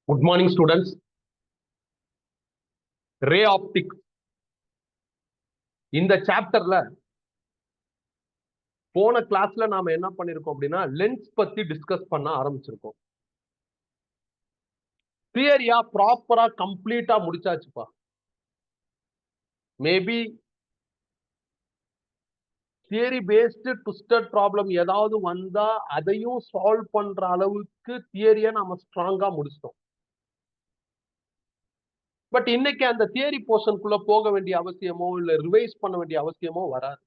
Good morning students. Ray optics இந்த சாப்டர்ல போன கிளாஸ்ல நாம என்ன பண்ணிருக்கோம் அப்படின்னா லென்ஸ் பத்தி டிஸ்கஸ் பண்ண ஆரம்பிச்சிருக்கோம். தியரியா ப்ராப்பரா கம்ப்ளீட்டா முடிச்சாச்சுப்பா. Maybe theory based twisted problem ஏதாவது வந்தா அதையும் சால்வ் பண்ற அளவுக்கு தியரியா நாம ஸ்ட்ராங்கா முடிச்சிட்டோம். பட் இன்னைக்கு அந்த தியரி போர்ஷனுக்குள்ள போக வேண்டிய அவசியமோ இல்ல ரிவைஸ் பண்ண வேண்டிய அவசியமோ வராது.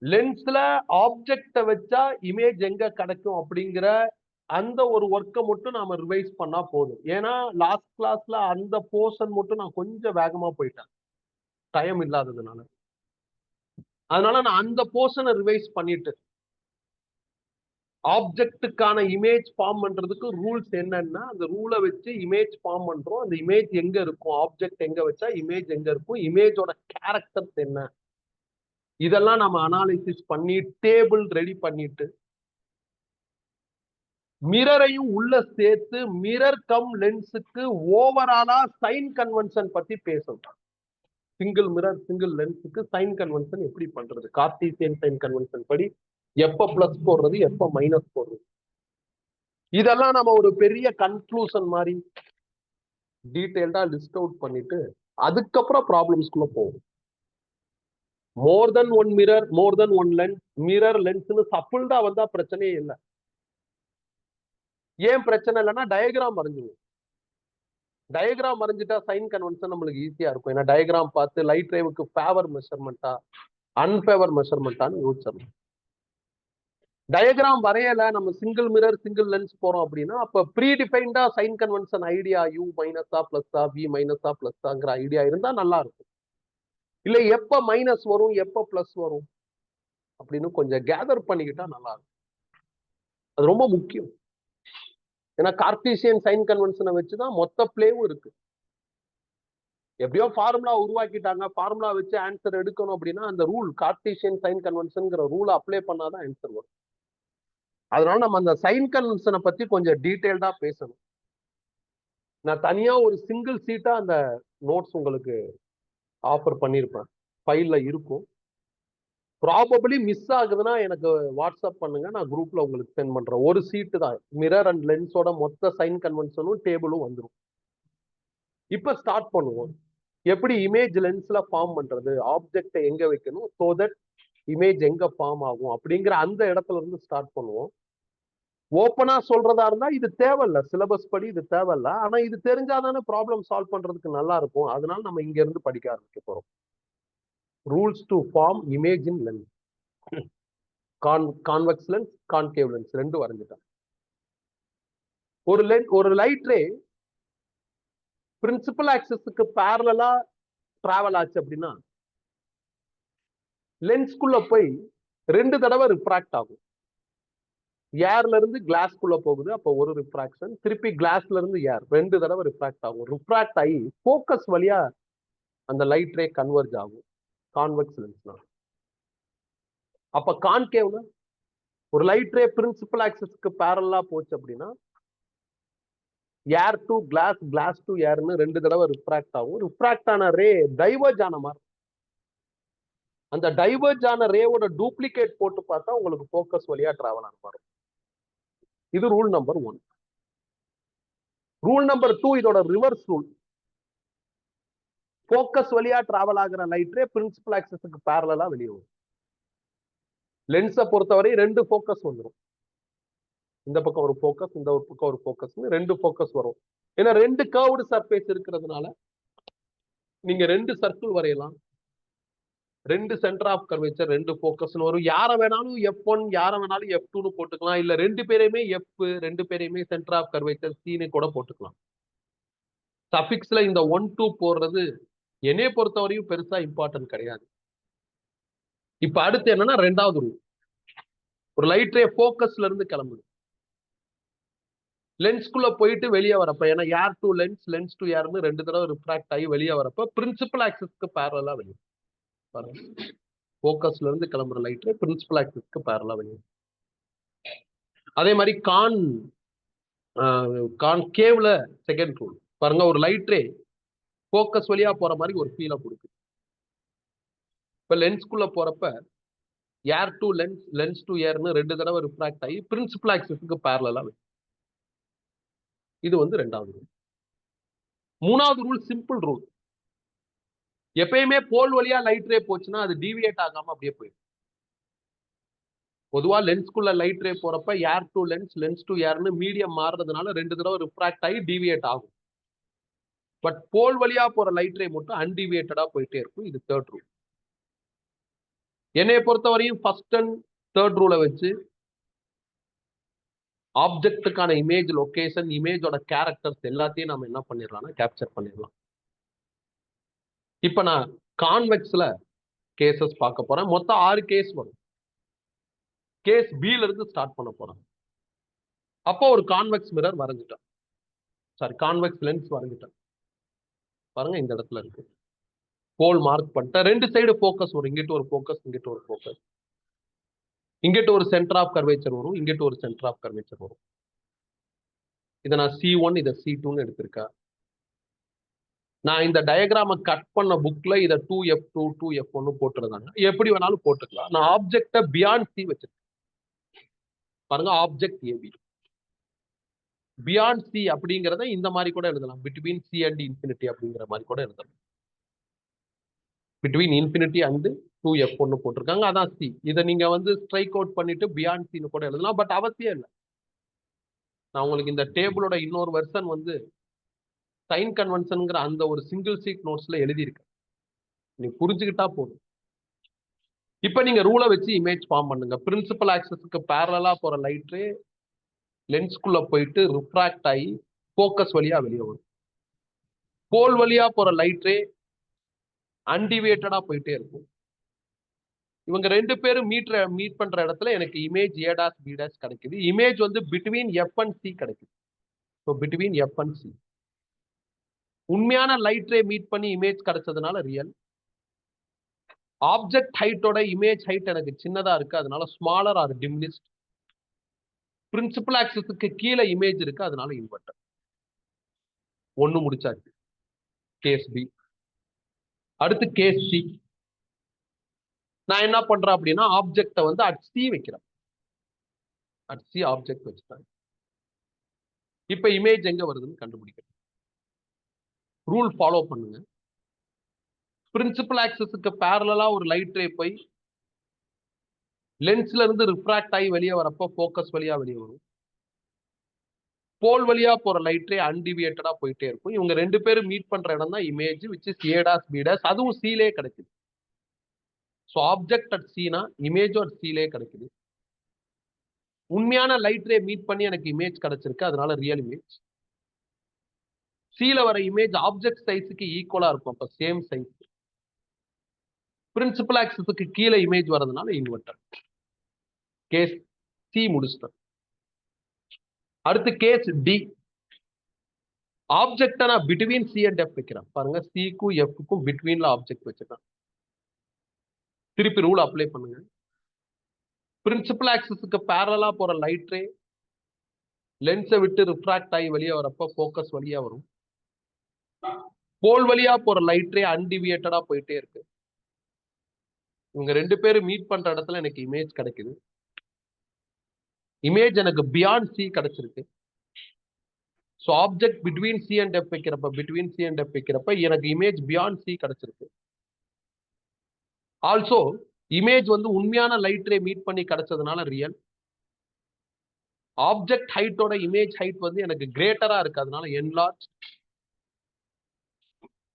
லென்ஸ்ல ஆப்ஜெக்ட வச்சா இமேஜ் எங்க கிடைக்கும் அப்படிங்கிற அந்த ஒரு ஒர்க்கை மட்டும் நாம ரிவைஸ் பண்ணா போதும். ஏன்னா லாஸ்ட் கிளாஸ்ல அந்த போர்ஷன் மட்டும் நான் கொஞ்சம் வேகமா போயிட்டேன், டைம் இல்லாததுனால. அதனால நான் அந்த போர்ஷனை ரிவைஸ் பண்ணிட்டு ஆப்ஜெக்டுக்கான இமேஜ் ஃபார்ம் பண்றதுக்கு ரூல்ஸ் என்னன்னா அந்த ரூலை வச்சு இமேஜ் ஃபார்ம் பண்றோம். அந்த இமேஜ் எங்க இருக்கும், ஆப்ஜெக்ட் எங்க வச்சா இமேஜ் எங்க இருக்கும், இமேஜோட கேரக்டர்ஸ் என்ன, இதெல்லாம் நம்ம அனாலிசிஸ் பண்ணி டேபிள் ரெடி பண்ணிட்டு மிரரையும் உள்ள சேர்த்து மிரர் கம் லென்ஸுக்கு ஓவராலா சைன் கன்வென்ஷன் பத்தி பேசணும். சிங்கிள் மிரர் சிங்கிள் லென்ஸுக்கு சைன் கன்வென்ஷன் எப்படி பண்றது, கார்ட்டீசியன் சைன் கன்வென்ஷன் படி எப்ப பிளஸ் போடுறது எப்ப மைனஸ் போடுறது, இதெல்லாம் நம்ம ஒரு பெரிய கன்க்ளூஷன் மாதிரி டீடைல்டா லிஸ்ட் அவுட் பண்ணிட்டு அதுக்கப்புறம் ப்ராப்ளம்ஸ்குள்ள போகும். More than one mirror, more than one lens, mirror லென்ஸ்னு சப்புல்டா வந்தா பிரச்சனையே இல்லை. ஏன் பிரச்சனை இல்லைன்னா டயக்ராம் வரைஞ்சிடும். டயக்ராம் வரைஞ்சிட்டா சைன் கன்வென்ஷன் நம்மளுக்கு ஈஸியா இருக்கும். ஏன்னா டயக்ராம் பார்த்து லைட் ரேவுக்கு ஃபேவர் மெஷர்மெண்டா அன்ஃபேவர் மெஷர்மெண்டான்னு யோசிச்சிடணும். டயக்ராம் வரையல, நம்ம சிங்கிள் மிரர் சிங்கிள் லென்ஸ் போறோம் அப்படின்னா அப்ப ப்ரீ டிஃபைன்டா சைன் கன்வென்ஷன் ஐடியா யூ மைனஸா பிளஸ்ஸா வி மைனஸா பிளஸ்ஸாங்கிற ஐடியா இருந்தா நல்லா இருக்கும். இல்ல எப்ப மைனஸ் வரும் எப்ப பிளஸ் வரும் அப்படின்னு கொஞ்சம் கேதர் பண்ணிக்கிட்டா நல்லா இருக்கும். அது ரொம்ப முக்கியம். ஏன்னா கார்ட்டீசியன் சைன் கன்வென்ஷனை வச்சுதான் மொத்த பிளேவும் இருக்கு. எப்படியோ ஃபார்முலா உருவாக்கிட்டாங்க, ஃபார்முலா வச்சு ஆன்சர் எடுக்கணும் அப்படின்னா அந்த ரூல் கார்ட்டீசியன் சைன் கன்வென்ஷன்ங்கிற ரூல் அப்ளை பண்ணாதான் ஆன்சர் வரும். அதனால நம்ம அந்த சைன் கன்வென்ஷனை பத்தி கொஞ்சம் டீடைல்டா பேசணும். நான் தனியா ஒரு சிங்கிள் சீட்டா அந்த நோட்ஸ் உங்களுக்கு ஆஃபர் பண்ணியிருப்பேன், ஃபைல்ல இருக்கும். ப்ராபபிளி மிஸ் ஆகுதுன்னா எனக்கு வாட்ஸ்அப் பண்ணுங்க, நான் குரூப்ல உங்களுக்கு சென்ட் பண்றேன். ஒரு சீட்டு தான், மிரர் அண்ட் லென்ஸோட மொத்த சைன் கன்வென்ஷனும் டேபிளும் வந்துடும். இப்ப ஸ்டார்ட் பண்ணுவோம். எப்படி இமேஜ் லென்ஸ்ல ஃபார்ம் பண்றது, ஆப்ஜெக்டை எங்க வைக்கணும், சோ தட் இமேஜ் எங்க ஃபார்ம் ஆகும் அப்படிங்கிற அந்த இடத்துல இருந்து ஸ்டார்ட் பண்ணுவோம். ஓப்பனா சொல்றதா இருந்தா இது தேவையில்ல, சிலபஸ் படி இது தேவையில்ல. ஆனா இது தெரிஞ்சாதானே ப்ராப்ளம் சால்வ் பண்றதுக்கு நல்லா இருக்கும். அதனால நம்ம இங்க இருந்து படிக்க ஆரம்பிக்க போறோம். Rules to form image in lens. Convex lens, concave lens ரெண்டு வரைஞ்சிட்டேன். ஒரு லைட் ரே பிரின்சிபல் ஆக்சிஸ்க்கு பேரலா டிராவல் ஆச்சு அப்படின்னா லென்ஸ்குள்ள போய் 2 தடவை ரிஃப்ராக்ட் ஆகும். ஏர்ல இருந்து கிளாஸ்க்குள்ள போகுது, அப்ப ஒரு ரிஃப்ராக்ஷன். திருப்பி கிளாஸ்ல இருந்து ஏர் 2 தடவை ரிஃப்ராக்ட் ஆகும். ரிஃப்ராக்ட் ஆகி போக்கஸ் வழியா அந்த லைட் ரே கன்வெர்ஜ் ஆகும் கான்வெக்ஸ் லென்ஸ்னா. அப்ப கான்கேவ்ல ஒரு லைட் ரே பிரின்சிபல் ஆக்சிஸ்க்கு பேரலா போச்சு அப்படின்னா air to glass, glass to ஏர்னு 2 தடவை ரிஃப்ராக்ட் ஆகும். ரிஃப்ராக்ட் ஆன ரே டைவர்ஜ் ஆன மாதிரி, அந்த டைவர்ஜ் ஆன ரேவோட டூப்ளிகேட் போட்டு பார்த்தா உங்களுக்கு போக்கஸ் வழியா டிராவல் ஆன மாதிரி. இது ரூல் நம்பர் 1. ரூல் நம்பர் 2 இதோட ரிவர்ஸ் ரூல். போக்கஸ் வழியா டிராவல் ஆகிற லைட் ரே பிரின்சிபல் ஆக்சிஸ்க்கு பேரலா வெளியே வரும். லென்ஸை பொறுத்தவரை 2 போக்கஸ் வந்துடும். இந்த பக்கம் ஒரு போக்கஸ், இந்த ஒரு பக்கம் ஒரு போக்கஸ், 2 போக்கஸ் வரும். ஏன்னா 2 கர்வ்டு சர்ஃபேஸ் இருக்கிறதுனால நீங்க 2 சர்க்கிள் வரையலாம், 2 சென்டர் ஆஃப் கர்வேச்சர், 2 போக்கஸ் வரும். யாரை வேணாலும் F1, யாரை வேணாலும் F2னு போட்டுக்கலாம். இல்ல 2 பேரையுமே F, 2 பேரையுமே சென்டர் ஆஃப் கர்வேச்சர் Cன்னு கூட போட்டுக்கலாம். சஃபிக்ஸ்ல இந்த 1, 2 போடுறது என்னைய பொறுத்தவரையும் பெருசா இம்பார்ட்டன்ட் கிடையாது. இப்ப அடுத்து என்னன்னா 2வது ரூல். ஒரு லைட் ரே போக்கஸ்ல இருந்து கிளம்புது, லென்ஸ்குள்ள போயிட்டு வெளியே வரப்ப, ஏன்னா air to lens, lens to ஏர்னு 2 தடவை ரிஃப்ராக்ட் ஆகி வெளியே வரப்ப பிரின்சிபல் ஆக்சிஸ்க்கு பேரலா வெளியே. போக்கஸ்ல இருந்து கிளம்புற லைட் ரே பிரின்சிபல் ஆக்சிஸ்க்கு பேரலா வெளியே. அதே மாதிரி கான்கேவ்ல செகண்ட் ரூல் பாருங்க, ஒரு லைட் ரே போக்கஸ் வழியா போற மாதிரி ஒரு ஃபீலை கொடுக்குது. இப்ப லென்ஸ்குள்ள போறப்ப air to lens, lens to ஏர்னு 2 தடவை ரிஃப்ராக்ட் ஆகி பிரின்சிபல் ஆக்சிஸ்க்கு பேரலா. இது வந்து 2வது ரூல். 3வது ரூல் சிம்பிள் ரூல். எப்பயுமே போல் வழியா லைட் ரே போச்சுன்னா அது டீவியேட் ஆகாம அப்படியே போயிடும். பொதுவா லென்ஸ்குள்ள லைட் ரே போறப்ப air to lens, lens to ஏர்னு மீடியம் மாறுறதுனால 2 தடவை ரிஃப்ராக்ட் ஆகி டீவியேட் ஆகும். பட் போல் வழியா போற லைட் ரே மட்டும் அன்டிவியேட்டடா போயிட்டே இருக்கும். இது 3rd ரூல். என்னைய பொறுத்தவரையும் ஃபர்ஸ்ட் அண்ட் 3rd ரூலை வச்சு ஆப்ஜெக்டுக்கான இமேஜ் லொகேஷன், இமேஜோட கேரக்டர்ஸ் எல்லாத்தையும் நம்ம என்ன பண்ணிடலாம்னா கேப்சர் பண்ணிடலாம். இப்ப நான் கான்வெக்ஸ்ல கேசஸ் பார்க்க போறேன். மொத்தம் 6 கேஸ் வரும். கேஸ் பில இருந்து ஸ்டார்ட் பண்ண போறேன். அப்போ ஒரு கான்வெக்ஸ் மிரர் வரைஞ்சிட்டேன். சாரி, கான்வெக்ஸ் லென்ஸ் வரைஞ்சிட்டேன். பாருங்க, இந்த இடத்துல இருக்கு. போல் மார்க் பண்ணிட்டேன். 2 சைடு போக்கஸ் வரும். இங்கிட்ட ஒரு போக்கஸ், இங்கிட்ட ஒரு போக்கஸ். இங்கிட்ட ஒரு சென்டர் ஆஃப் கர்வேச்சர் வரும், இங்கிட்ட ஒரு சென்டர் ஆஃப் கர்வேச்சர் வரும். இதை நான் C1, இதை C2ன்னு எடுத்திருக்கேன். நான் இந்த டயக்ராம கட் பண்ண புக்ல இதை 2F2, 2F1 போட்டுருந்தாங்க. எப்படி வேணாலும் போட்டுக்கலாம். நான் ஆப்ஜெக்ட பியாண்ட் சி வச்சிருக்கேன். பாருங்க, ஆப்ஜெக்ட் ஏபி. பியாண்ட் சி அப்படிங்கிறத இந்த மாதிரி கூட எழுதலாம். பிட்வீன் சி அண்ட் இன்ஃபினிட்டி அப்படிங்கிற மாதிரி கூட எழுதலாம். பிட்வீன் இன்ஃபினிட்டி அண்ட் 2F1 போட்டிருக்காங்க. அதான் சி. இதை நீங்க வந்து ஸ்ட்ரைக் அவுட் பண்ணிட்டு பியாண்ட் சின்னு கூட எழுதலாம். பட் அவசியம் இல்லை. நான் உங்களுக்கு இந்த டேபிளோட இன்னொரு வெர்ஷன் வந்து சைன் கன்வென்ஷன்ங்கிற அந்த ஒரு சிங்கிள் சீட் நோட்ஸ்ல எழுதியிருக்கேன். நீ புரிஞ்சுக்கிட்டா போதும். இப்ப நீங்க ரூலை வச்சு இமேஜ் ஃபார்ம் பண்ணுங்க. பிரின்சிபல் ஆக்சஸ்க்கு பேரலா போற லைட் ரே லென்ஸ்குள்ள போயிட்டு ரிஃப்ராக்ட் ஆகி போக்கஸ் வழியா வெளியே வரும். போல் வழியா போற லைட் ரே அன்டிவியேட்டடா போயிட்டே இருக்கும். இவங்க 2 பேரும் மீட் பண்ற இடத்துல எனக்கு image A dash B dash கிடைக்குது. இமேஜ் வந்து பிட்வீன் F அண்ட் C கிடைக்குது. So between F and C. உண்மையான லைட் ரே மீட் பண்ணி இமேஜ் கிடைச்சதுனால ரியல். ஆப்ஜெக்ட் ஹைட்டோட இமேஜ் ஹைட் எனக்கு சின்னதா இருக்கு, அதனால ஸ்மாலர் ஆர் டிமினிஷ்ட். பிரின்சிபல் ஆக்சிஸ்க்கு கீழே இமேஜ் இருக்கு, அதனால இன்வெர்டர். 1 முடிச்சாச்சு. Case B. அடுத்து கேஸ் சி. நான் என்ன பண்றேன் அப்படின்னா ஆப்ஜெக்ட வந்து அட் சி வைக்கிறேன். அட் சி ஆப்ஜெக்ட் வச்சுட்டேன். இப்ப இமேஜ் எங்க வருதுன்னு கண்டுபிடிக்கிறேன். ரூல் ஃபாலோ பண்ணுங்க. பிரின்சிபல் ஆக்சிஸ்க்கு பேரலா ஒரு லைட் ரே போய் லென்ஸ்ல இருந்து ரிஃப்ராக்ட் ஆகி வெளியே வரப்போ போக்கஸ் வழியா வெளியே வரும். போல் வழியா போற லைட் ரே அன்டிவியேட்டடா போயிட்டே இருக்கும். இவங்க 2 பேரும் மீட் பண்ற இடம் தான் image, which is A dash B dash. அதுவும் சீலே கிடைக்குது. ஸோ ஆப்ஜெக்ட் அட் சீனா இமேஜும் அட் சீலே கிடைக்குது. உண்மையான லைட் ரே மீட் பண்ணி எனக்கு இமேஜ் கிடைச்சிருக்கு, அதனால ரியல் இமேஜ். சீல வர இமேஜ் ஆப்ஜெக்ட் சைஸுக்கு ஈக்குவலா இருக்கும். அப்ப சேம் சைஸ். பிரின்சிபல் ஆக்சிஸ்க்கு கீழே இமேஜ் வரதுனால இன்வெர்டர். கேஸ் சி முடிச்சிட்டேன். அடுத்து கேஸ் டி. ஆப்ஜெக்ட நான் பிட்வீன் சி அண்ட் எஃப் வைக்கிறேன். பாருங்க, சிக்கும் எஃப்க்கும் பிட்வீன்ல ஆப்ஜெக்ட் வச்சிருக்கேன். திருப்பி ரூல் அப்ளை பண்ணுங்க. பிரின்சிபல் ஆக்சிஸ்க்கு பேரலா போற லைட் ரே லென்ஸை விட்டு ரிஃப்ராக்ட் ஆகி வெளியே வரப்ப போக்கஸ் வழியா வரும். போல் வழியா போற லைட் ரே அன்டிவியேட்டடா போயிட்டே இருக்கு. இவங்க 2 பேரும் மீட் பண்ற இடத்துல எனக்கு இமேஜ் கிடைக்குது. இமேஜ் எனக்கு பியாண்ட் சி கிடைச்சிருக்கு. So object between C and F வைக்கிறப்ப எனக்கு இமேஜ் பியாண்ட் சி கிடைச்சிருக்கு. ஆல்சோ இமேஜ் வந்து உண்மையான லைட் ரே மீட் பண்ணி கிடைச்சதுனால ரியல். ஆப்ஜெக்ட் ஹைட்டோட இமேஜ் ஹைட் வந்து எனக்கு கிரேட்டரா இருக்கு, அதனால என்லார்ஜ்.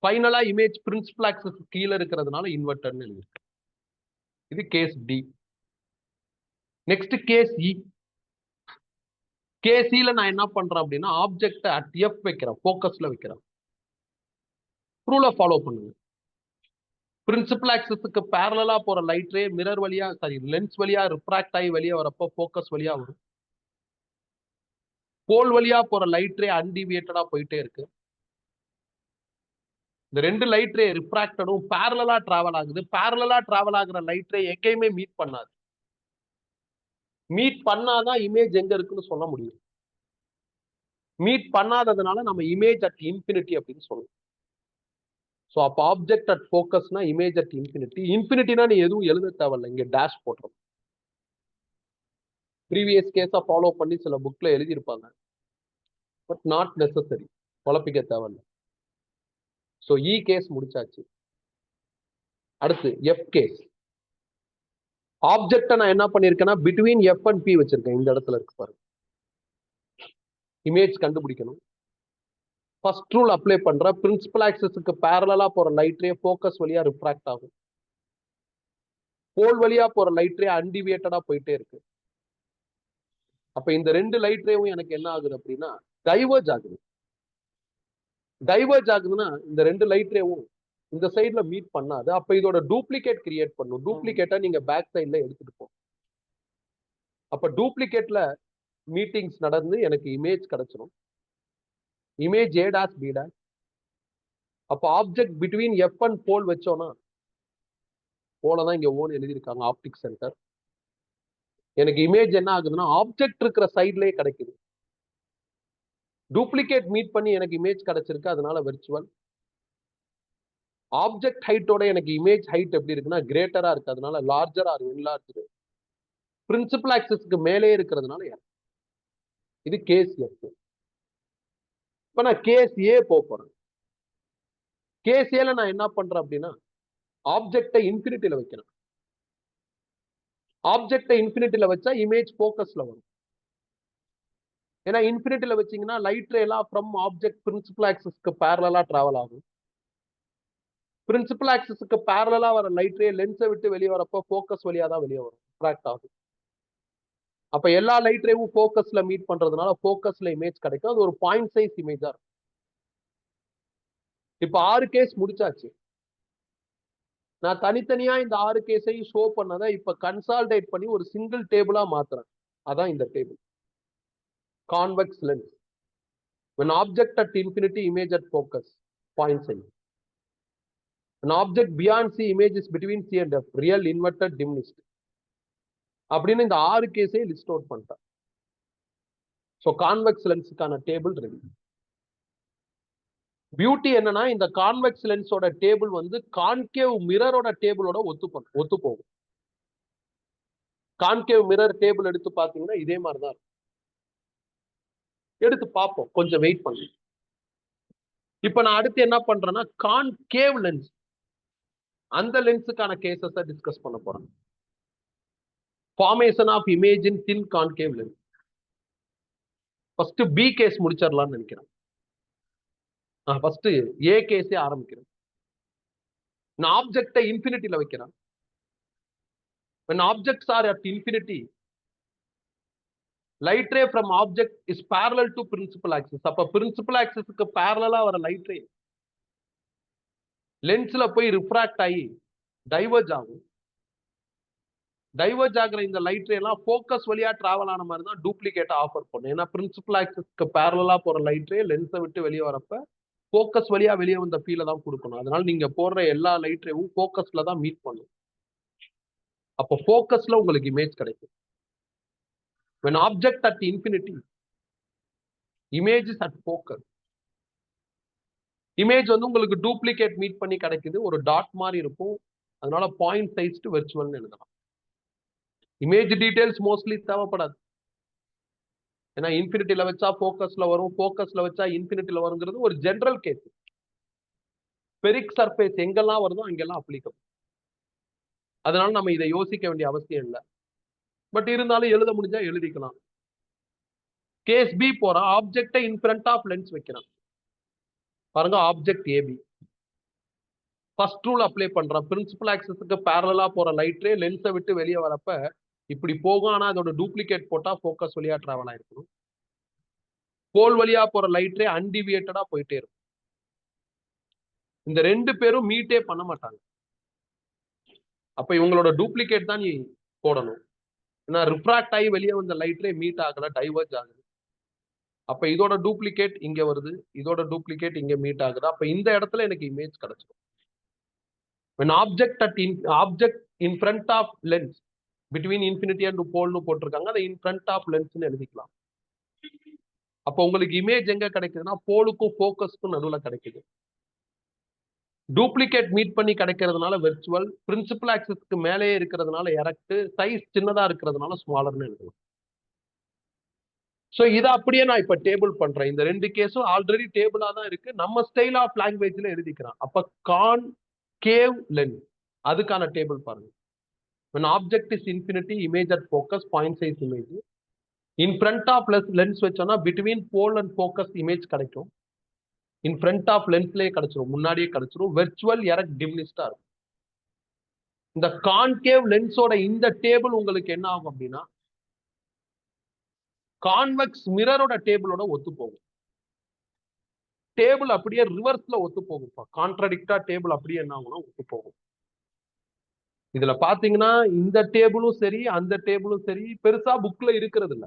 ஃபைனலா இமேஜ் பிரின்சிபல் ஆக்சிஸ் கீழே இருக்கிறதுனால இன்வெர்டர்னு இருக்கு. இது கேஸ் டி. நெக்ஸ்ட் கேஸ் இ. கேசில நான் என்ன பண்றேன் அப்படின்னா ஆப்ஜெக்ட் அட் எஃப் வைக்கிறேன், போக்கஸ்ல வைக்கிறேன். ரூலை ஃபாலோ பண்ணுங்க. பிரின்சிபல் ஆக்சிஸ்க்கு பேரலா போற லைட் ரே மிரர் வழியா லென்ஸ் வழியா ரிஃப்ராக்ட் ஆகி வெளியே வரப்போ போக்கஸ் வழியா வரும். போல் வழியா போற லைட் ரே அன்டிவியேட்டடா போயிட்டே இருக்கு. இந்த 2 லைட் ரே ரிஃப்ராக்டடும் பேரலா டிராவல் ஆகுது. பேரலா டிராவல் ஆகுற லைட் ரே எங்கேயுமே மீட் பண்ணாது. மீட் பண்ணாதான் இமேஜ் எங்க இருக்குன்னு சொல்ல முடியும். மீட் பண்ணாததுனால நம்ம இமேஜ் அட் இன்ஃபினிட்டி அப்படின்னு சொல்லுவோம். ஸோ அப்போ ஆப்ஜெக்ட் அட் ஃபோக்கஸ்னா இமேஜ் அட் இன்ஃபினிட்டி. இன்ஃபினிட்டினா நீ எதுவும் எழுத தேவையில்லை, இங்க டேஷ் போட்டுரும். ப்ரீவியஸ் கேஸா ஃபாலோ பண்ணி சில புக்ல எழுதியிருப்பாங்க, பட் நாட் நெசசரி, குழப்பிக்க தேவையில்லை. ஸோ இ கேஸ் முடிச்சாச்சு. அடுத்து எஃப் கேஸ். ஆப்ஜெக்ட நான் என்ன பண்ணிருக்கேன்னா பிட்வீன் எஃப் அண்ட் பி வச்சிருக்கேன். இந்த இடத்துல இருக்கு பாருங்க. இமேஜ் கண்டுபிடிக்கணும். ஃபர்ஸ்ட் ரூல் அப்ளை பண்ற. பிரின்சிபல் ஆக்சிஸ்க்கு பேரலா போற லைட் ரே ஃபோக்கஸ் வழியா ரிஃப்ராக்ட் ஆகும். போல் வழியா போற லைட் ரே அன்டிவியேட்டடா போயிட்டே இருக்கு. அப்ப இந்த ரெண்டு லைட் ரேவும் எனக்கு என்ன ஆகுது அப்படின்னா டைவர்ஜ் ஆகுது. டைவர்ஜ் ஆகுதுன்னா இந்த ரெண்டு லைட் ரேவும் இந்த சைட்ல மீட் பண்ணாது. அப்ப இதோட டூப்ளிகேட் கிரியேட் பண்ணும். டூப்ளிகேட்டா நீங்க பேக் சைட்ல எடுத்துட்டு போ. அப்ப டூப்ளிகேட்ல மீட்டிங்ஸ் நடந்து எனக்கு இமேஜ் கிடைச்சிடும். Image A dash B dash. அப்ப object between F and pole வச்சோம்னா, போல தான் இங்க ஓன் எழுதியிருக்காங்க ஆப்டிக் சென்டர். எனக்கு இமேஜ் என்ன ஆகுதுன்னா ஆப்ஜெக்ட் இருக்கிற சைட்லயே கிடைக்குது. டூப்ளிகேட் மீட் பண்ணி எனக்கு இமேஜ் கிடைச்சிருக்கு, அதனால வெர்ச்சுவல். ஆப்ஜெக்ட் ஹைட்டோட எனக்கு இமேஜ் ஹைட் எப்படி இருக்குன்னா கிரேட்டரா இருக்கு, அதனால லார்ஜர் ஆர் என்லார்ஜ். பிரின்சிபல் ஆக்சிஸ்க்கு மேலே இருக்கிறதுனால இது கேஸ் எஃப். இப்ப நான் கேஸ் ஏ போறேன். கேஸ் ஏல நான் என்ன பண்றேன் அப்படின்னா ஆப்ஜெக்டை இன்ஃபினிட்டில வைக்கிறேன். ஆப்ஜெக்டை இன்ஃபினிட்டில வச்சா இமேஜ் போக்கஸ்ல வரும். ஏன்னா இன்ஃபினிட்டில வச்சீங்கன்னா லைட் ரே எல்லாம் ஃப்ரம் ஆப்ஜெக்ட் பிரின்சிபல் ஆக்சிஸ்க்கு பேரலா டிராவல் ஆகும். பிரின்சிபல் ஆக்சிஸ்க்கு பேரலா வர லைட் ரே லென்ஸை விட்டு வெளியே வரப்போ போக்கஸ் வழியா தான் வெளியே வரும், ரிஃப்ராக்ட் ஆகும். அப்ப எல்லா லைட் ரேவும் போக்கஸ்ல மீட் பண்றதுனால போக்கஸ்ல இமேஜ் கிடைக்கும். அது ஒரு பாயிண்ட் சைஸ் இமேஜா இருக்கும். இப்ப 6 கேஸ் முடிச்சாச்சு. நான் தனித்தனியா இந்த 6 கேஸையும் ஷோ பண்ணதை இப்ப கன்சால்டேட் பண்ணி ஒரு சிங்கிள் டேபிளா மாத்துறேன். அதான் இந்த table. Convex lens. When object at infinity, image at focus, point size. An object beyond C, image is between C and F, real, inverted, diminished. அப்படின்னு இந்த 6 கேஸையும் லிஸ்ட் அவுட் பண்ணிட்டேன். ஸோ கான்வெக்ஸ் லென்ஸுக்கான table ready. Beauty என்னன்னா இந்த convex லென்ஸோட table வந்து concave மிரரோட டேபிளோட ஒத்து போகும். கான்கேவ் மிரர் டேபிள் எடுத்து பாத்தீங்கன்னா இதே மாதிரிதான் இருக்கும். எடுத்து பார்ப்போம், கொஞ்சம் வெயிட் பண்ணி. இப்ப நான் அடுத்து என்ன பண்றேன்னா கான்கேவ் லென்ஸ், அந்த லென்ஸுக்கான கேசஸ் டிஸ்கஸ் பண்ண போறேன். Formation of image in thin concave lens. First B case முடிச்சிடலாம்னு நினைக்கிறேன். ஃபர்ஸ்ட் ஏ கேஸே ஆரம்பிக்கிறேன். நான் ஆப்ஜெக்டை இன்ஃபினிட்டில வைக்கிறேன். when objects are at infinity, light ray from object is parallel to principal axis. அப்ப principal axis க்கு parallel வர light ray லென்ஸ்ல போய் ரிஃப்ராக்ட் ஆகி டைவர்ஜ் ஆகும். டைவர்ஜ் ஆகிற இந்த லைட் ரே எல்லாம் ஃபோக்கஸ் வழியா டிராவல் ஆன மாதிரி தான் டூப்ளிகேட்டா ஆஃபர் பண்ணும். ஏன்னா பிரின்சிபல் ஆக்சிஸ்க்கு பேரலா போற லைட் ரே லென்ஸை விட்டு வெளியே வரப்ப ஃபோக்கஸ் வழியா வெளியே வந்த ஃபீலை தான் கொடுக்கணும். அதனால நீங்க போடுற எல்லா லைட் ரேவும் ஃபோக்கஸ்ல தான் மீட் பண்ணும். அப்போ ஃபோக்கஸ்ல உங்களுக்கு இமேஜ் கிடைக்கும். when object at infinity, image is at focus. Image வந்து உங்களுக்கு டூப்ளிகேட் மீட் பண்ணி கிடைக்குது, ஒரு டாட் மாதிரி இருக்கும், அதனால பாயிண்ட் சைஸ் டு வெர்ச்சுவல்னு எழுதலாம். இமேஜ் டீடைல்ஸ் மோஸ்ட்லி தேவைப்படாது. ஏன்னா இன்ஃபினிட்டில வச்சா ஃபோக்கஸ்ல வரும், ஃபோக்கஸ்ல வச்சா இன்ஃபினிட்டில வருங்கிறது ஒரு ஜெனரல் கேஸ். பெரிக் சர்ஃபேஸ் எங்கெல்லாம் வருதோ அங்கெல்லாம் அப்ளிகபிள். அதனால நம்ம இதை யோசிக்க வேண்டிய அவசியம் இல்லை. பட் இருந்தாலும் எழுத முடிஞ்சா எழுதிக்கலாம். கேஸ் பி போற ஆப்ஜெக்டை இன் ஃப்ரண்ட் ஆஃப் லென்ஸ் வைக்கிறான். பாருங்க, object A B. First rule apply பண்றான். பிரின்சிபல் ஆக்சிஸ்க்கு பேரலா போற லைட் ரே லென்ஸை விட்டு வெளியே வரப்ப இப்படி போகும், ஆனா அதோட டூப்ளிகேட் போட்டா ஃபோக்கஸ் வழியா டிராவல் ஆயிருக்கணும். போல் வழியா போற லைட் ரே அன்டிவியேட்டடா போயிட்டே இருக்கும். இந்த ரெண்டு பேரும் மீட்டே பண்ண மாட்டாங்க. அப்ப இவங்களோட டூப்ளிகேட் தான் நீ போடணும். ஏன்னா ரிஃப்ராக்ட் ஆகி வெளியே வந்த லைட் ரே மீட் ஆகல, டைவர்ஜ் ஆகுது. அப்ப இதோட டூப்ளிகேட் இங்க வருது, இதோட டூப்ளிகேட் இங்க மீட் ஆகுது. அப்ப இந்த இடத்துல எனக்கு இமேஜ் கிடைச்சிடும். when object in front of lens between infinity and pole னு போட்டிருக்காங்க, அதை in front of lens னு எழுதிக்கலாம். அப்ப உங்களுக்கு இமேஜ் எங்க கிடைக்குதுன்னா போலுக்கும் போக்கஸ்க்கும் நடுவுல கிடைக்குது. டூப்ளிகேட் மீட் பண்ணி கிடைக்கிறதுனால வெர்ச்சுவல், பிரின்சிபல் ஆக்சிஸ்க்கு மேலேயே இருக்கிறதுனால எரக்ட், சைஸ் சின்னதா இருக்கிறதுனால ஸ்மாலர்னு எழுதலாம். சோ இத அப்படியே நான் இப்ப டேபிள் பண்றேன். இந்த 2 கேஸும் ஆல்ரெடி டேபிளா தான் இருக்கு. நம்ம ஸ்டைல் ஆஃப் லாங்குவேஜ்ல எழுதிக்கிறோம். அப்ப கான்கேவ் லென்ஸ் அதுக்கான டேபிள் பாருங்க. when object is infinity, image at focus, point size image. in front of lens வச்சோம்னா between pole and focus image கிடைக்கும். in front of lensலயே கிடைச்சிரும், முன்னாடியே கிடைச்சிரும். virtual erect diminished-ஆ இருக்கும். இந்த கான்கேவ் லென்ஸோட இந்த டேபிள் உங்களுக்கு என்ன ஆகும் அப்படின்னா கான்வெக்ஸ் மிரரோட டேபிளோட ஒத்து போகும். டேபிள் அப்படியே ரிவர்ஸ்ல ஒத்து போகும். கான்ட்ராடிக்டா டேபிள் அப்படியே என்ன ஆகும்னா ஒத்து போகும். இதுல பாத்தீங்கன்னா இந்த டேபிளும் சரி அந்த டேபிளும் சரி பெருசா புக்ல இருக்கிறது இல்ல.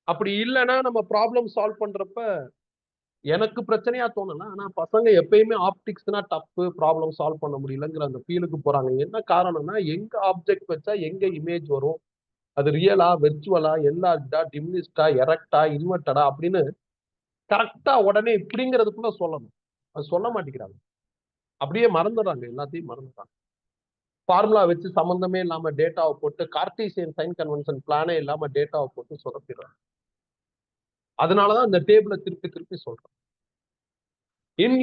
அப்படி இல்லைன்னா நம்ம ப்ராப்ளம் சால்வ் பண்றப்ப எனக்கு பிரச்சனையா தோணல. ஆனா பசங்க எப்பயுமே ஆப்டிக்ஸ்னா டஃப், ப்ராப்ளம் சால்வ் பண்ண முடியலங்கிற அந்த ஃபீலுக்கு போறாங்க. என்ன காரணம்னா எங்க ஆப்ஜெக்ட் வச்சா எங்க இமேஜ் வரும், அது ரியலா, வெர்ச்சுவலா, என்லார்ஜ்டா, டிமினிஷ்டா, எரக்டா, இன்வெர்டடா அப்படின்னு கரெக்டா உடனே இப்படிங்கிறதுக்குள்ள சொல்லணும். அது சொல்ல மாட்டேங்கிறாங்க. அப்படியே மறந்துடுறாங்க, எல்லாத்தையும் மறந்துடுறாங்க. ஃபார்முலா வச்சு சம்பந்தமே இல்லாம டேட்டாவை போட்டு கார்டீசியன் சைன் கன்வென்ஷன் பிளானே இல்லாம டேட்டாவை போட்டு சொதப்பிடுறாங்க. அதனாலதான் இந்த டேபிளை திருப்பி திருப்பி சொல்றேன்.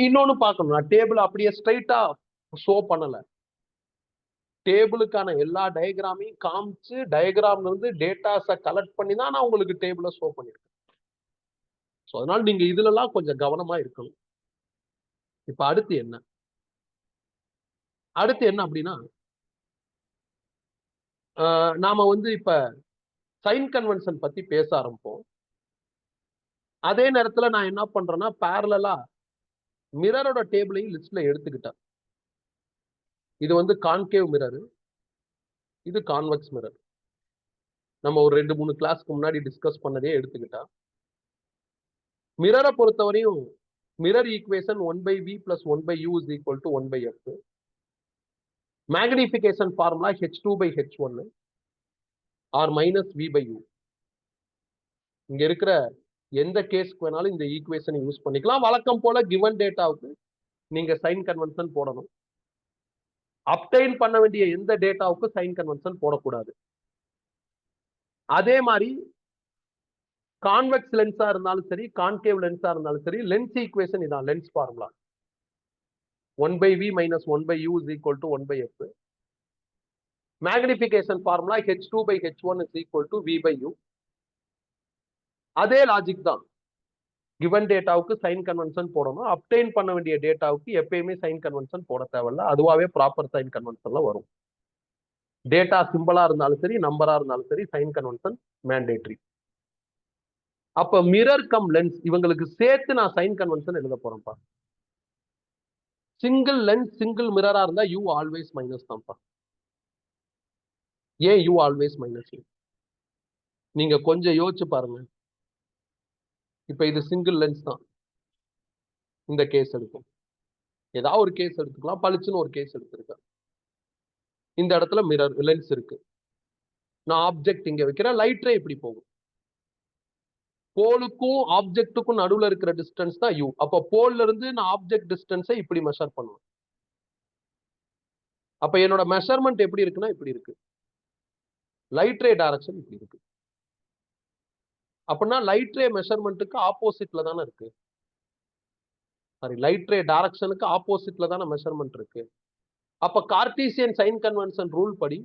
இன்னொன்னு பார்க்கணும், நான் டேபிள் அப்படியே ஸ்ட்ரைட்டா ஷோ பண்ணல. டேபிளுக்கான எல்லா டயக்ராமையும் காமிச்சு டயக்ராம்ல இருந்து டேட்டாஸை கலெக்ட் பண்ணி தான் நான் உங்களுக்கு டேபிளை ஷோ பண்ணிருக்கேன். ஸோ அதனால நீங்க இதுல எல்லாம் கொஞ்சம் கவனமா இருக்கணும். இப்ப அடுத்து என்ன அப்படின்னா நாம வந்து இப்ப சைன் கன்வென்ஷன் பத்தி பேச ஆரம்பிப்போம். அதே நேரத்துல நான் என்ன பண்றேன்னா பேரலா மிரரோட டேபிளையும் லிஸ்ட்ல எடுத்துக்கிட்டேன். இது வந்து கான்கேவ் மிரர், இது கான்வெக்ஸ் மிரர். நம்ம ஒரு 2-3 கிளாஸ்க்கு முன்னாடி டிஸ்கஸ் பண்ணதே எடுத்துக்கிட்டா மிரரை பொறுத்தவரையும் mirror equation 1/v + 1/u = 1/f. Magnification formula h2/h1 or -v/u. இங்க இருக்கிற எந்த கேஸ்க்கு வேணாலும் இந்த ஈக்குவேஷனை யூஸ் பண்ணிக்கலாம். வழக்கம் போல கிவன் டேட்டாவுக்கு நீங்க சைன் கன்வென்ஷன் போடணும். அப்டைன் பண்ண வேண்டிய எந்த டேட்டாவுக்கு சைன் கன்வென்ஷன் போடக்கூடாது. அதே மாதிரி கான்வெக்ஸ் லென்ஸா இருந்தாலும் சரி, கான்கேவ் லென்ஸா இருந்தாலும் சரி, லென்ஸ் ஈக்குவேஷன் இதான், lens formula 1/v - 1/u = 1/f. Magnification formula h2/h1 = v/u. அதே லாஜிக் தான். கிவன் டேட்டாவுக்கு சைன் கன்வென்ஷன் போடணும். அப்டைன் பண்ண வேண்டிய டேட்டாவுக்கு எப்பயுமே சைன் கன்வென்ஷன் போட தேவையில்ல. அதுவாவே ப்ராப்பர் சைன் கன்வென்ஷன்ல வரும். டேட்டா சிம்பிளா இருந்தாலும் சரி, நம்பரா இருந்தாலும் சரி, சைன் கன்வென்ஷன் மேண்டேட்டரி. அப்ப மிரர் கம் லென்ஸ் இவங்களுக்கு சேர்த்து நான் சைன் கன்வென்ஷன் எழுத போறேன்ப்பா. சிங்கிள் லென்ஸ் சிங்கிள் மிரரா இருந்தா யூ ஆல்வேஸ் மைனஸ் தான்ப்பா. ஏன் யூ ஆல்வேஸ் மைனஸ்? நீங்க கொஞ்சம் யோசிச்சு பாருங்க. இப்ப இது சிங்கிள் லென்ஸ் தான். இந்த கேஸ் எடுக்கும், ஏதாவது ஒரு கேஸ் எடுத்துக்கலாம். பளிச்சுன்னு ஒரு கேஸ் எடுத்திருக்கேன். இந்த இடத்துல மிரர் லென்ஸ் இருக்கு. நான் ஆப்ஜெக்ட் இங்க வைக்கிறேன். லைட் ரே இப்படி போகும். போலுக்கும் ஆப்ஜெக்டுக்கும் நடுவுல இருக்கிற டிஸ்டன்ஸ் தான் யூ. அப்ப போல்ல இருந்து நான் ஆப்ஜெக்ட் டிஸ்டன்ஸை இப்படி மெஷர் பண்ணுவேன். அப்ப என்னோட மெஷர்மெண்ட் எப்படி இருக்குன்னா இப்படி இருக்கு. லைட் ரே டைரக்ஷன் இப்படி இருக்கு. அப்படின்னா லைட் ரே மெஷர்மெண்ட்டுக்கு ஆப்போசிட்ல தானே இருக்கு. சாரி, லைட் ரே டைரக்ஷனுக்கு ஆப்போசிட்ல தானே மெஷர்மெண்ட் இருக்கு. அப்ப கார்டீசியன் சைன் கன்வென்ஷன் ரூல் படி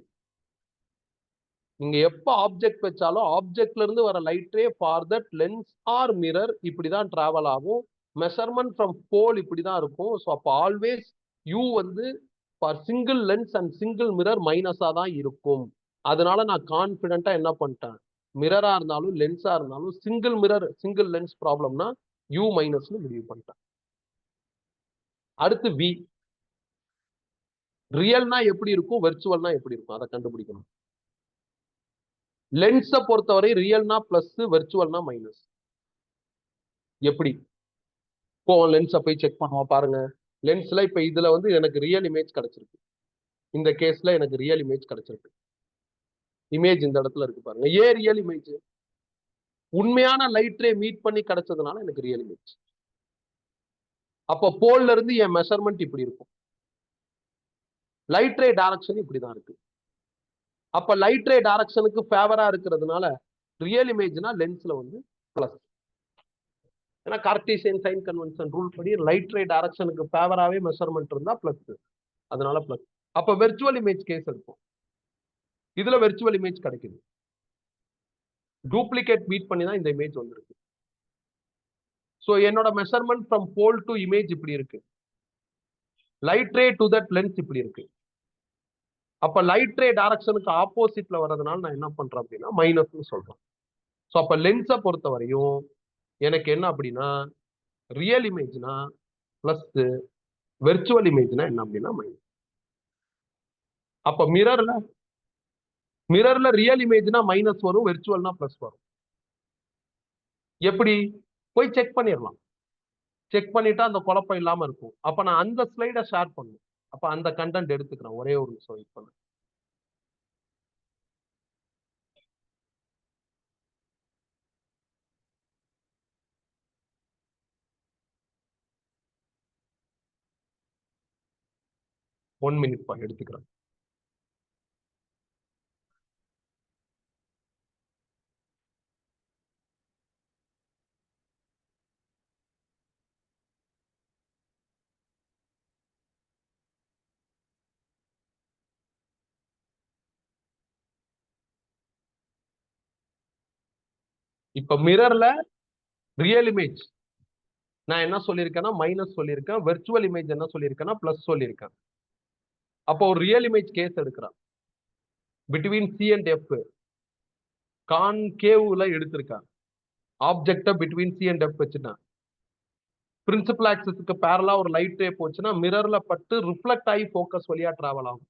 நீங்க எப்ப ஆப்ஜெக்ட் வச்சாலும் ஆப்ஜெக்ட்ல இருந்து வர light ray for that lens or mirror இப்படிதான் டிராவல் ஆகும். மெஷர்மெண்ட் ஃப்ரம் போல் இப்படிதான் இருக்கும். ஸோ அப்ப ஆல்வேஸ் யூ வந்து for single lens and single mirror மைனஸா தான் இருக்கும். அதனால நான் கான்பிடென்ட்டா என்ன பண்ணிட்டேன், மிரரா இருந்தாலும் லென்ஸா இருந்தாலும் சிங்கிள் மிரர் சிங்கிள் லென்ஸ் ப்ராப்ளம்னா யூ மைனஸ்னு முடிவு பண்ணிட்டேன். அடுத்து வி. ரியல்னா எப்படி இருக்கும், வெர்ச்சுவல்னா எப்படி இருக்கும், அதை கண்டுபிடிக்கணும். லென்ஸை பொறுத்தவரை ரியல்னா பிளஸ், வெர்ச்சுவல்னா மைனஸ். எப்படி இப்போ லென்ஸை போய் செக் பண்ணுவோம் பாருங்க. லென்ஸ்ல இப்ப இதுல வந்து எனக்கு ரியல் இமேஜ் கிடைச்சிருக்கு. இந்த கேஸ்ல எனக்கு ரியல் இமேஜ் கிடைச்சிருக்கு. இமேஜ் இந்த இடத்துல இருக்கு பாருங்க. ஏன் ரியல் இமேஜ்? உண்மையான லைட் ரே மீட் பண்ணி கிடைச்சதுனால எனக்கு ரியல் இமேஜ். அப்போ போல்ல இருந்து என் மெஷர்மெண்ட் இப்படி இருக்கும். லைட் ரே டைரக்ஷன் இப்படிதான் இருக்கு. அப்ப லைட் ரே டைரக்ஷனுக்கு ஃபேவரா இருக்கிறதுனால ரியல் இமேஜ்னா லென்ஸ்ல வந்து பிளஸ். ஏன்னா கார்டீசியன் சைன் கன்வென்ஷன் ரூல் படி லைட் ரே டைரக்ஷனுக்கு ஃபேவராவே மெஷர்மெண்ட் இருந்தா பிளஸ், அதனால பிளஸ். அப்ப வெர்ச்சுவல் இமேஜ் கேஸ் இருக்கும். இதுல வெர்ச்சுவல் இமேஜ் கிடைக்குது. டூப்ளிகேட் மீட் பண்ணி தான் இந்த இமேஜ் வந்திருக்கு. ஸோ என்னோட measurement from pole to image இப்படி இருக்கு. Light ray to that lens இப்படி இருக்கு. அப்ப லைட் ரே டைரக்ஷனுக்கு ஆப்போசிட்ல வர்றதுனால நான் என்ன பண்றேன் அப்படின்னா மைனஸ்னு சொல்றேன். ஸோ அப்ப லென்ஸை பொறுத்த வரையும் எனக்கு என்ன அப்படின்னா ரியல் இமேஜ்னா பிளஸ், வெர்ச்சுவல் இமேஜ்னா என்ன அப்படின்னா மைனஸ். அப்ப மிரர்ல ரியல் இமேஜ்னா மைனஸ் வரும், வெர்ச்சுவல்னா பிளஸ் வரும். எப்படி போய் செக் பண்ணிடலாம். செக் பண்ணிட்டா அந்த குழப்பம் இல்லாம இருக்கும். அப்ப நான் அந்த ஸ்லைடை ஷேர் பண்ணும். அப்ப அந்த கண்டென்ட் எடுத்துக்கிறேன். ஒரே ஒரு நிமிஷம் வெயிட் பண்ண. ஒன் மினிட் பா, எடுத்துக்கிறேன். இப்ப மிரர்ல ரியல் இமேஜ் நான் என்ன சொல்லியிருக்கேன்னா மைனஸ் சொல்லியிருக்கேன். வெர்ச்சுவல் இமேஜ் என்ன சொல்லியிருக்கேன்னா பிளஸ் சொல்லியிருக்கேன். அப்போ ஒரு ரியல் இமேஜ் கேஸ் எடுக்கிறான். பிட்வீன் சி அண்ட் எஃப் கான்கேவ்ல எடுத்திருக்கான். ஆப்ஜெக்ட பிட்வீன் சி அண்ட் எஃப் வச்சுட்டான். பிரின்சிபல் ஆக்சிஸ்க்கு பேரலா ஒரு லைட் ரே போச்சுன்னா மிரர்ல பட்டு ரிஃப்ளெக்ட் ஆகி ஃபோக்கஸ் வழியா டிராவல் ஆகும்.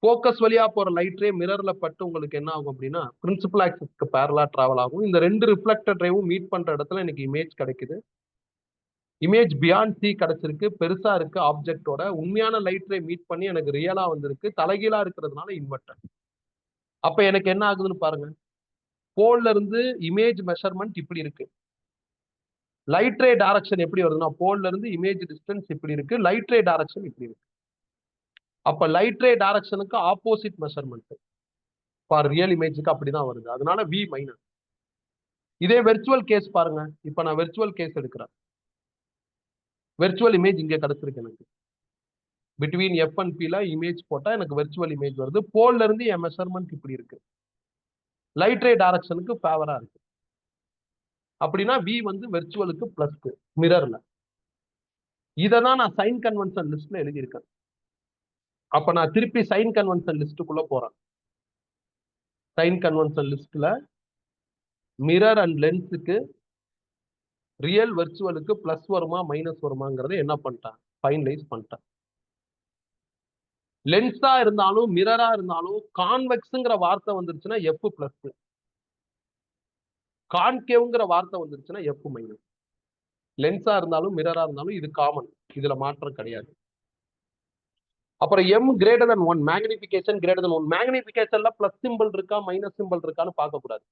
ஃபோக்கஸ் வழியா போற லைட் ரே மிரர்ல பட்டு உங்களுக்கு என்ன ஆகும் அப்படின்னா பிரின்சிபல் ஆக்சிஸ்க்கு பேரலா டிராவல் ஆகும். இந்த ரெண்டு ரிஃப்ளெக்டட் ரேவும் மீட் பண்ற இடத்துல எனக்கு இமேஜ் கிடைக்குது. இமேஜ் பியாண்ட் சி கிடைச்சிருக்கு, பெருசா இருக்கு. ஆப்ஜெக்டோட உண்மையான லைட் ரே மீட் பண்ணி எனக்கு ரியலா வந்திருக்கு. தலைகீழா இருக்கிறதுனால இன்வெர்டர். அப்ப எனக்கு என்ன ஆகுதுன்னு பாருங்க. போல்ல இருந்து இமேஜ் மெஷர்மெண்ட் இப்படி இருக்கு. லைட் ரே டைரக்ஷன் எப்படி வருதுன்னா போல்ல இருந்து இமேஜ் டிஸ்டன்ஸ் இப்படி இருக்கு, லைட் ரே டைரக்ஷன் இப்படி இருக்கு. அப்ப லைட் ரே டைரக்ஷனுக்கு ஆப்போசிட் மெஷர்மெண்ட் ஃபார் ரியல் இமேஜுக்கு அப்படிதான் வருது. அதனால வி மைனஸ். இதே வெர்ச்சுவல் கேஸ் பாருங்க. இப்ப நான் வெர்ச்சுவல் கேஸ் எடுக்கிறேன். வெர்ச்சுவல் இமேஜ் இங்க கிடைச்சிருக்கு எனக்கு. பிட்வீன் எஃப் அண்ட் பில இமேஜ் போட்டா எனக்கு வெர்ச்சுவல் இமேஜ் வருது. போல்ல இருந்து என் மெஷர்மெண்ட் இப்படி இருக்கு. லைட் ரே டைரக்ஷனுக்கு ஃபேவரா இருக்கு. அப்படின்னா வி வந்து வெர்ச்சுவலுக்கு பிளஸ் மிரர்ல. இததான் நான் சைன் கன்வென்ஷன் லிஸ்ட்ல எழுதியிருக்கேன். அப்ப நான் திருப்பி சைன் கன்வென்ஷன் லிஸ்டுக்குள்ள போறேன். சைன் கன்வென்ஷன் லிஸ்ட்ல மிரர் அண்ட் லென்ஸுக்கு ரியல் வெர்ச்சுவலுக்கு பிளஸ் வருமா மைனஸ் வருமாங்கிறத என்ன பண்ணிட்டேன் ஃபைனலைஸ் பண்ணிட்டேன். லென்ஸா இருந்தாலும் மிரரா இருந்தாலும் கான்வெக்ஸ்ங்கிற வார்த்தை வந்துருச்சுன்னா எஃப் பிளஸ், கான்கேவ்ங்கிற வார்த்தை வந்துருச்சுன்னா எஃப் மைனஸ். லென்ஸா இருந்தாலும் மிரரா இருந்தாலும் இது காமன், இதுல மாற்றம் கிடையாது. அப்புறம் M greater than 1, magnification greater than 1. மேக்னிபிகேஷன்ல பிளஸ் சிம்பிள் இருக்கா மைனஸ் சிம்பிள் இருக்கான்னு பார்க்க கூடாது.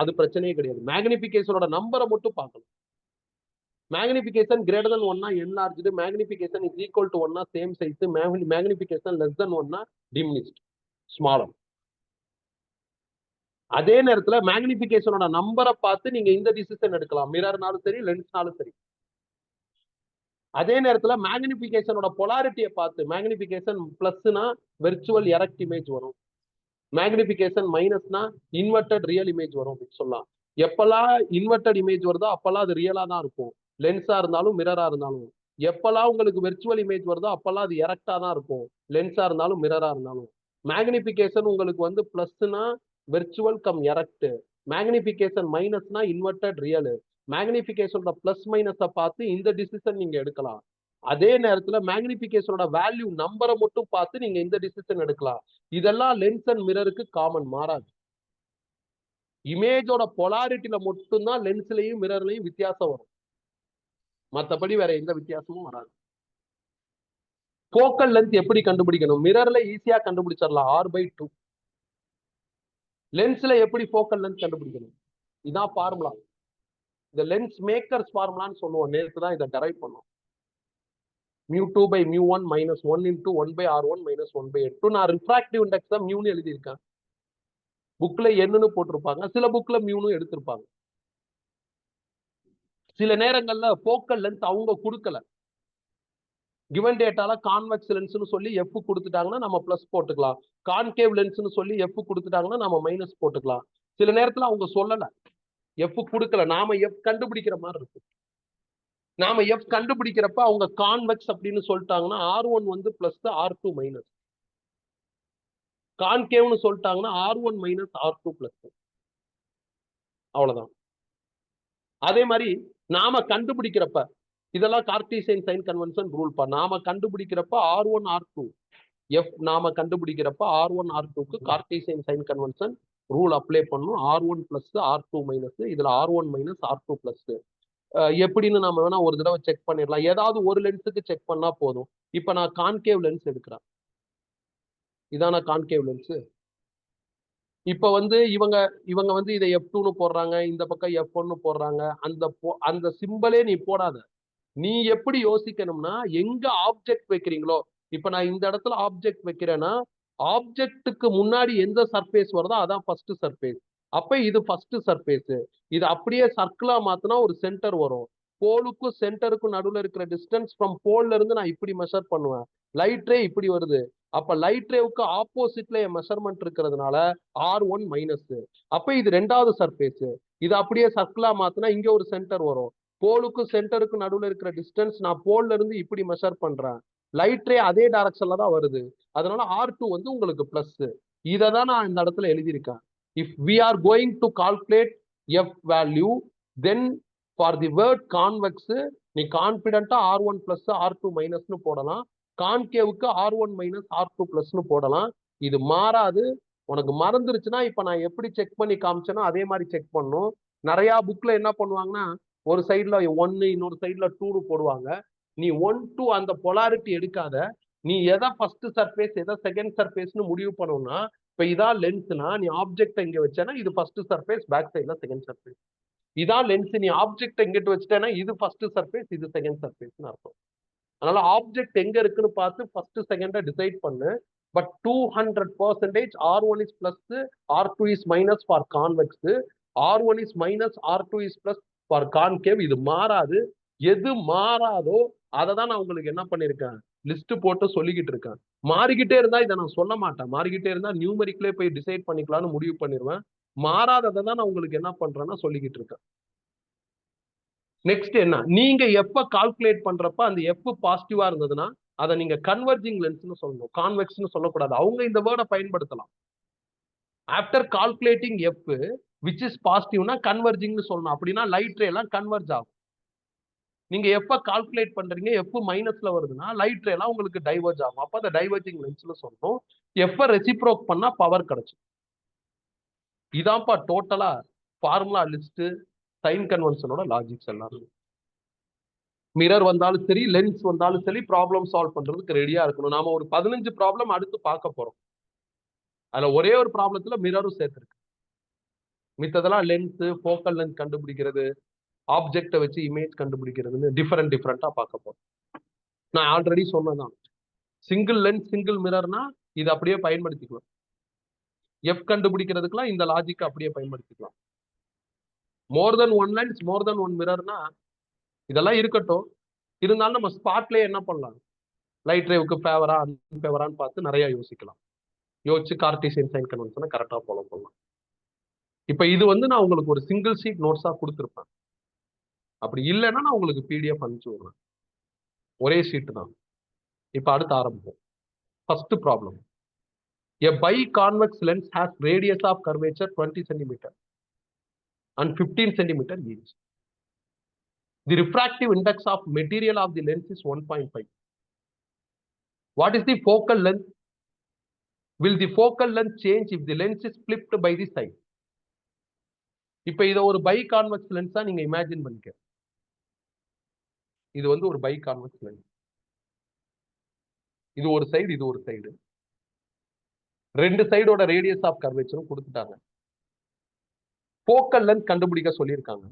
அது பிரச்சனையே கிடையாது. மேக்னிபிகேஷனோட நம்பரை மட்டும் பார்க்கணும். மேக்னிபிகேஷன் கிரேட்டர் தன் 1னா enlarged, magnification is equal to 1னா same size, magnification less than 1னா டிமினிஷ்ட், ஸ்மாலர். அதே நேரத்துல மேக்னிபிகேஷனோட நம்பரை பார்த்து நீங்க இந்த டிசிஷன் எடுக்கலாம், மிரர்னாலும் சரி லென்ஸ்னாலும் சரி. அதே நேரத்துல மேக்னிபிகேஷனோட பொலாரிட்டியை பார்த்து, மேக்னிபிகேஷன் பிளஸ்னா வெர்ச்சுவல் எரக்ட் இமேஜ் வரும், மேக்னிபிகேஷன் மைனஸ்னா இன்வெர்டட் ரியல் இமேஜ் வரும் அப்படின்னு சொல்லலாம். எப்பெல்லாம் இன்வெர்டட் இமேஜ் வருதோ அப்பெல்லாம் அது ரியலா தான் இருக்கும், லென்ஸா இருந்தாலும் மிரரா இருந்தாலும். எப்பெல்லாம் உங்களுக்கு வெர்ச்சுவல் இமேஜ் வருதோ அப்பெல்லாம் அது எரக்டா தான் இருக்கும், லென்ஸா இருந்தாலும் மிரரா இருந்தாலும். மேக்னிபிகேஷன் உங்களுக்கு வந்து பிளஸ்னா வெர்ச்சுவல் கம் எரக்ட், மேக்னிபிகேஷன் மைனஸ்னா இன்வெர்டட் ரியல். மேக்னிபிகேஷனோட பிளஸ் மைனஸை பார்த்து இந்த டிசிஷன் நீங்க எடுக்கலாம். அதே நேரத்துல மேக்னிபிகேஷனோட வேல்யூ நம்பரை மட்டும் பார்த்து நீங்க இந்த டிசிஷன் எடுக்கலாம். இதெல்லாம் லென்ஸ் அண்ட் மிரருக்கு காமன், மாறாது. இமேஜோட பொலாரிட்டியில மட்டும்தான் லென்ஸ்லயும் மிரர்லயும் வித்தியாசம் வரும், மற்றபடி வேற எந்த வித்தியாசமும் வராது. போக்கல் லென்த் எப்படி கண்டுபிடிக்கணும்? மிரர்ல ஈஸியா கண்டுபிடிச்சிடலாம், R/2. லென்ஸ்ல எப்படி ஃபோக்கல் லென்த் கண்டுபிடிக்கணும்? இதான் ஃபார்முலா. இந்த லென்ஸ் மேக்கர்ஸ் ஃபார்முலான்னு சொல்லுவோம். நேற்று தான் இதை டெரைவ் பண்ணோம். mu2 by mu1 minus 1 into 1 by r1 minus 1 by r2. நான் ரிஃப்ராக்டிவ் இண்டெக்ஸ் தான் மியூன்னு எழுதியிருக்கேன். புக்ல என்னன்னு போட்டிருப்பாங்க, சில புக்ல மியூன்னு எடுத்திருப்பாங்க. சில நேரங்கள்ல ஃபோக்கல் லென்த் அவங்க கொடுக்கல, கிவன் டேட்டால கான்வெக்ஸ் லென்ஸ்னு சொல்லி எஃப் கொடுத்துட்டாங்கன்னா நம்ம பிளஸ் போட்டுக்கலாம், கான்கேவ் லென்ஸ்னு சொல்லி எஃப் கொடுத்துட்டாங்கன்னா நம்ம மைனஸ் போட்டுக்கலாம். சில நேரத்துல அவங்க சொல்லல, எஃப் கொடுக்கல, நாம எஃப் கண்டுபிடிக்கிற மாதிரி இருக்கு. நாம எஃப் கண்டுபிடிக்கிறப்ப அவங்க கான்வெக்ஸ் அப்படின்னு சொல்லிட்டாங்கன்னா R1 வந்து பிளஸ் R2 மைனஸ், கான்கேவ்னு சொல்லிட்டாங்கன்னா R1 மைனஸ் R2 பிளஸ். அவ்வளவுதான். அதே மாதிரி நாம கண்டுபிடிக்கிறப்ப இதெல்லாம் கார்ட்டீசியன் சைன் கன்வென்ஷன் ரூல் பா. நாம கண்டுபிடிக்கிறப்ப R1 R2 எஃப் நாம கண்டுபிடிக்கிறப்ப R1 R2க்கு Cartesian sign convention rule apply பண்ணும். R1 பிளஸ் R2 மைனஸ், இதுல R1 மைனஸ் R2 பிளஸ். எப்படின்னு நாம வேணா ஒரு தடவை செக் பண்ணிடலாம். ஏதாவது ஒரு லென்ஸுக்கு செக் பண்ணா போதும். இப்ப நான் கான்கேவ் லென்ஸ் எடுக்கிறேன், இதான கான்கேவ் லென்ஸ். இப்ப வந்து இவங்க வந்து இதை F2ன்னு போடுறாங்க, இந்த பக்கம் F1ன்னு போடுறாங்க. அந்த சிம்பலே நீ போடாத. நீ எப்படி யோசிக்கணும்னா, எங்க ஆப்ஜெக்ட் வைக்கிறீங்களோ, இப்ப நான் இந்த இடத்துல ஆப்ஜெக்ட் வைக்கிறேன்னா ஆப்ஜெக்டுக்கு முன்னாடி எந்த சர்ஃபேஸ் வருதோ அதான் ஃபர்ஸ்ட் சர்ஃபேஸ். அப்ப இது ஃபர்ஸ்ட் சர்ஃபேஸ். இது அப்படியே சர்க்கிளா மாத்தினா ஒரு சென்டர் வரும். போலுக்கும் சென்டருக்கும் நடுவில் இருக்கிற டிஸ்டன்ஸ் ஃப்ரம் போல்ல இருந்து நான் இப்படி மெஷர் பண்ணுவேன். லைட் ரே இப்படி வருது, அப்ப லைட் ரேவுக்கு ஆப்போசிட்ல என் மெஷர்மெண்ட் இருக்கிறதுனால R1 மைனஸ். அப்ப இது ரெண்டாவது சர்ஃபேஸ். இது அப்படியே சர்க்கிளா மாத்தினா இங்க ஒரு சென்டர் வரும். போலுக்கும் சென்டருக்கு நடுவில் இருக்கிற டிஸ்டன்ஸ் நான் போல்ல இருந்து இப்படி மெஷர் பண்றேன். லைட் ரே அதே டைரக்ஷன்ல தான் வருது, அதனால R2 வந்து உங்களுக்கு பிளஸ். இதை தான் நான் இந்த இடத்துல எழுதியிருக்கேன். If we are going to calculate F value, then for the word convex நீ கான்பிடண்டா R1 பிளஸ் R2 மைனஸ்னு போடலாம், கான்கேவுக்கு R1 மைனஸ் R2 பிளஸ்னு போடலாம். இது மாறாது. உனக்கு மறந்துருச்சுன்னா இப்ப நான் எப்படி செக் பண்ணி காமிச்சேனோ அதே மாதிரி செக் பண்ணும். நிறைய புக்ல என்ன பண்ணுவாங்கன்னா, ஒரு சைட்ல 1 இன்னொரு சைட்ல 2 போடுவாங்க. நீ 1 2 அந்த பொலாரிட்டி எடுக்காத. நீ எதை ஃபர்ஸ்ட் சர்ஃபேஸ் எதை செகண்ட் சர்ஃபேஸ்னு முடிவு பண்ணணும்னா, இப்ப இதான் லென்ஸ்னா நீ ஆப்ஜெக்ட் இங்க வச்சேன்னா இது ஃபர்ஸ்ட் சர்ஃபேஸ், பேக் சைட்ல செகண்ட் சர்ஃபேஸ். இதான் லென்ஸ், நீ ஆப்ஜெக்ட் எங்கிட்டு வச்சுட்டேன்னா இது ஃபர்ஸ்ட் சர்ஃபேஸ், இது செகண்ட் சர்ஃபேஸ்னு அர்த்தம். அதனால ஆப்ஜெக்ட் எங்க இருக்குன்னு பார்த்து ஃபர்ஸ்ட் செகண்ட டிசைட் பண்ணு. But 200% R1 is plus, R2 is minus for convex, R1 is minus, R2 is plus for concave. இது மாறாது. எது மாறாதோ அதை தான் நான் உங்களுக்கு என்ன பண்ணிருக்கேன், லிஸ்ட் போட்டு சொல்லிக்கிட்டு இருக்கேன். மாறிக்கிட்டே இருந்தா இதை நான் சொல்ல மாட்டேன். மாறிக்கிட்டே இருந்தா நியூமெரிக்லே போய் டிசைட் பண்ணிக்கலாம்னு முடிவு பண்ணிடுவேன். மாறாததை தான் நான் உங்களுக்கு என்ன பண்றேன்னா சொல்லிக்கிட்டு இருக்கேன். நெக்ஸ்ட் என்ன, நீங்க எப்ப கால்குலேட் பண்றப்ப அந்த எஃப் பாசிட்டிவா இருந்ததுன்னா அதை நீங்க கன்வர்ஜிங் லென்ஸ்னு சொல்லணும், கான்வெக்ஸ்னு சொல்லக்கூடாது. அவங்க இந்த வேர்டை பயன்படுத்தலாம். After calculating F which is பாசிட்டிவ்னா கன்வர்ஜிங்னு சொல்லணும். அப்படின்னா லைட் ரே எல்லாம் கன்வர்ஜ் ஆகும். நீங்க எப்ப கால்குலேட் பண்றீங்க எஃப் மைனஸ்ல வருதுன்னா லைட் ரே எல்லாம் உங்களுக்கு டைவர்ஜ் ஆகும். அப்ப அதை டைவர்ஜிங் லென்ஸ்னு சொல்லணும். எஃப் ரெசிப்ரோக் பண்ணா பவர் கிடைக்கும். இதான்ப்பா டோட்டலா ஃபார்முலா லிஸ்ட், சைன் கன்வென்ஷனோட லாஜிக்ஸ் எல்லாரும். மிரர் வந்தாலும் சரி, லென்ஸ் வந்தாலும் சரி, ப்ராப்ளம் சால்வ் பண்றதுக்கு ரெடியா இருக்கணும். நாம ஒரு 15 ப்ராப்ளம் அடுத்து பார்க்க போறோம். அதுல ஒரே ஒரு ப்ராப்ளத்துல மிரரும் சேர்த்திருக்கு. மித்ததெல்லாம் லென்ஸ், ஃபோக்கல் லென்த் கண்டுபிடிக்கிறது, ஆப்ஜெக்டை வச்சு இமேஜ் கண்டுபிடிக்கிறதுன்னு டிஃபரெண்டா பார்க்க போறோம். நான் ஆல்ரெடி சொன்னதான், சிங்கிள் லென்ஸ் சிங்கிள் மிரர்னா இது அப்படியே பயன்படுத்திக்கலாம். எஃப் கண்டுபிடிக்கிறதுக்குலாம் இந்த லாஜிக் அப்படியே பயன்படுத்திக்கலாம். மோர் தென் ஒன் லென்ஸ், மோர் தென் ஒன் மிரர்னா இதெல்லாம் இருக்கட்டும். இருந்தாலும் நம்ம ஸ்பாட்லயே என்ன பண்ணலாம், லைட் ரேவுக்கு ஃபேவரா அன்ஃபேவரான்னு பார்த்து நிறைய யோசிக்கலாம். யோசிச்சு கார்ட்டீசியன் சைன் கன்வென்ஷனை கரெக்டா ஃபாலோ பண்ணலாம். இப்ப இது வந்து நான் உங்களுக்கு ஒரு சிங்கிள் ஷீட் நோட்ஸா கொடுத்துருப்பேன். அப்படி இல்லைன்னா நான் உங்களுக்கு பிடிஎஃப் அனுப்பிச்சு விடுறேன். ஒரே ஷீட் தான். இப்ப அடுத்து ஆரம்பிப்போம். First problem. A biconvex lens has radius of curvature 20 cm and 15 cm each. The refractive index of material of the lens is 1.5. What is the focal length? Will the focal length change if the lens is flipped by the side? இப்ப இத ஒரு பைகான்வெக்ஸ் லென்ஸா நீங்க imagine பண்ணிக்க. இது வந்து ஒரு பைகான்வெக்ஸ் lens. இது ஒரு சைடு, இது ஒரு சைடு. ரெண்டு சைடோட ரேடியஸ் ஆஃப் கர்வேச்சரும் கொடுத்துட்டாங்க. போக்கல் லென்த் கண்டுபிடிக்க சொல்லியிருக்காங்க.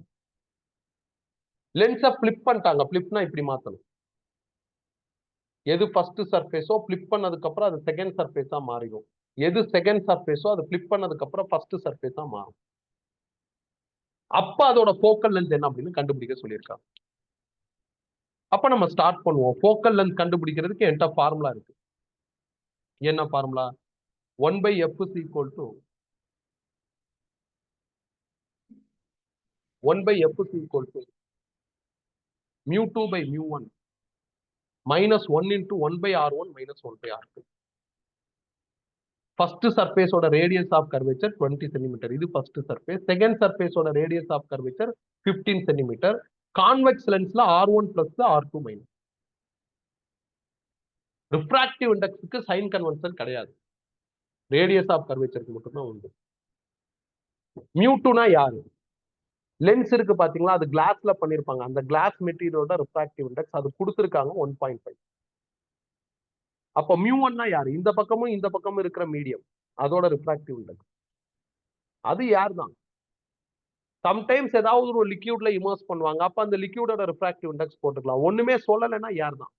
லென்ஸை பிளிப் பண்ணிட்டாங்க. பிளிப்னா இப்படி மாத்தணும். எது ஃபர்ஸ்ட் சர்ஃபேஸோ பிளிப் பண்ணதுக்கு அப்புறம் அது செகண்ட் சர்ஃபேஸா மாறிடும். எது செகண்ட் சர்ஃபேஸோ அது பிளிப் பண்ணதுக்கு அப்புறம் ஃபர்ஸ்ட் சர்ஃபேஸா மாறும். அப்ப அதோட போக்கல் லென்த் என்ன அப்படின்னு கண்டுபிடிக்க சொல்லியிருக்காங்க. அப்ப நம்ம ஸ்டார்ட் பண்ணுவோம். போக்கல் லென்த் கண்டுபிடிக்கிறதுக்கு என்கிட்ட ஃபார்முலா இருக்கு. என்ன formula? 1/f is equal to 1/f is equal to mu2/mu1 minus 1 into 1/r1 minus 1/r2. First சர்ஃபேஸோட ரேடியஸ் ஆஃப் கர்வேச்சர் 20 சென்டிமீட்டர். இது ஃபர்ஸ்ட் சர்ஃபேஸ். செகண்ட் சர்ஃபேஸோட radius of curvature 15 centimetre. Convex லென்ஸ்ல R1 plus R2 minus. Refractive இண்டெக்ஸுக்கு sign convention கிடையாது. Radius of கர்வேச்சருக்கு மட்டும்தான் உண்டு. மியூ2னா யாரு? லென்ஸ் இருக்கு பாத்தீங்களா, அது கிளாஸ்ல பண்ணிருப்பாங்க. அந்த கிளாஸ் மெட்டீரியலோட ரிஃப்ராக்டிவ் இண்டெக்ஸ் அது கொடுத்துருக்காங்க 1.5. அப்ப மியூ1னா யாரு? இந்த பக்கமும் இந்த பக்கமும் இருக்கிற மீடியம், அதோட ரிஃப்ராக்டிவ் இண்டெக்ஸ். அது யார் தான்? சம்டைம்ஸ் ஏதாவது ஒரு லிக்யூட்ல இமர்ஸ் பண்ணுவாங்க. அப்ப அந்த லிக்யூடோட ரிஃப்ராக்டிவ் இண்டெக்ஸ் போட்டுக்கலாம். ஒண்ணுமே சொல்லலைன்னா யார் தான்?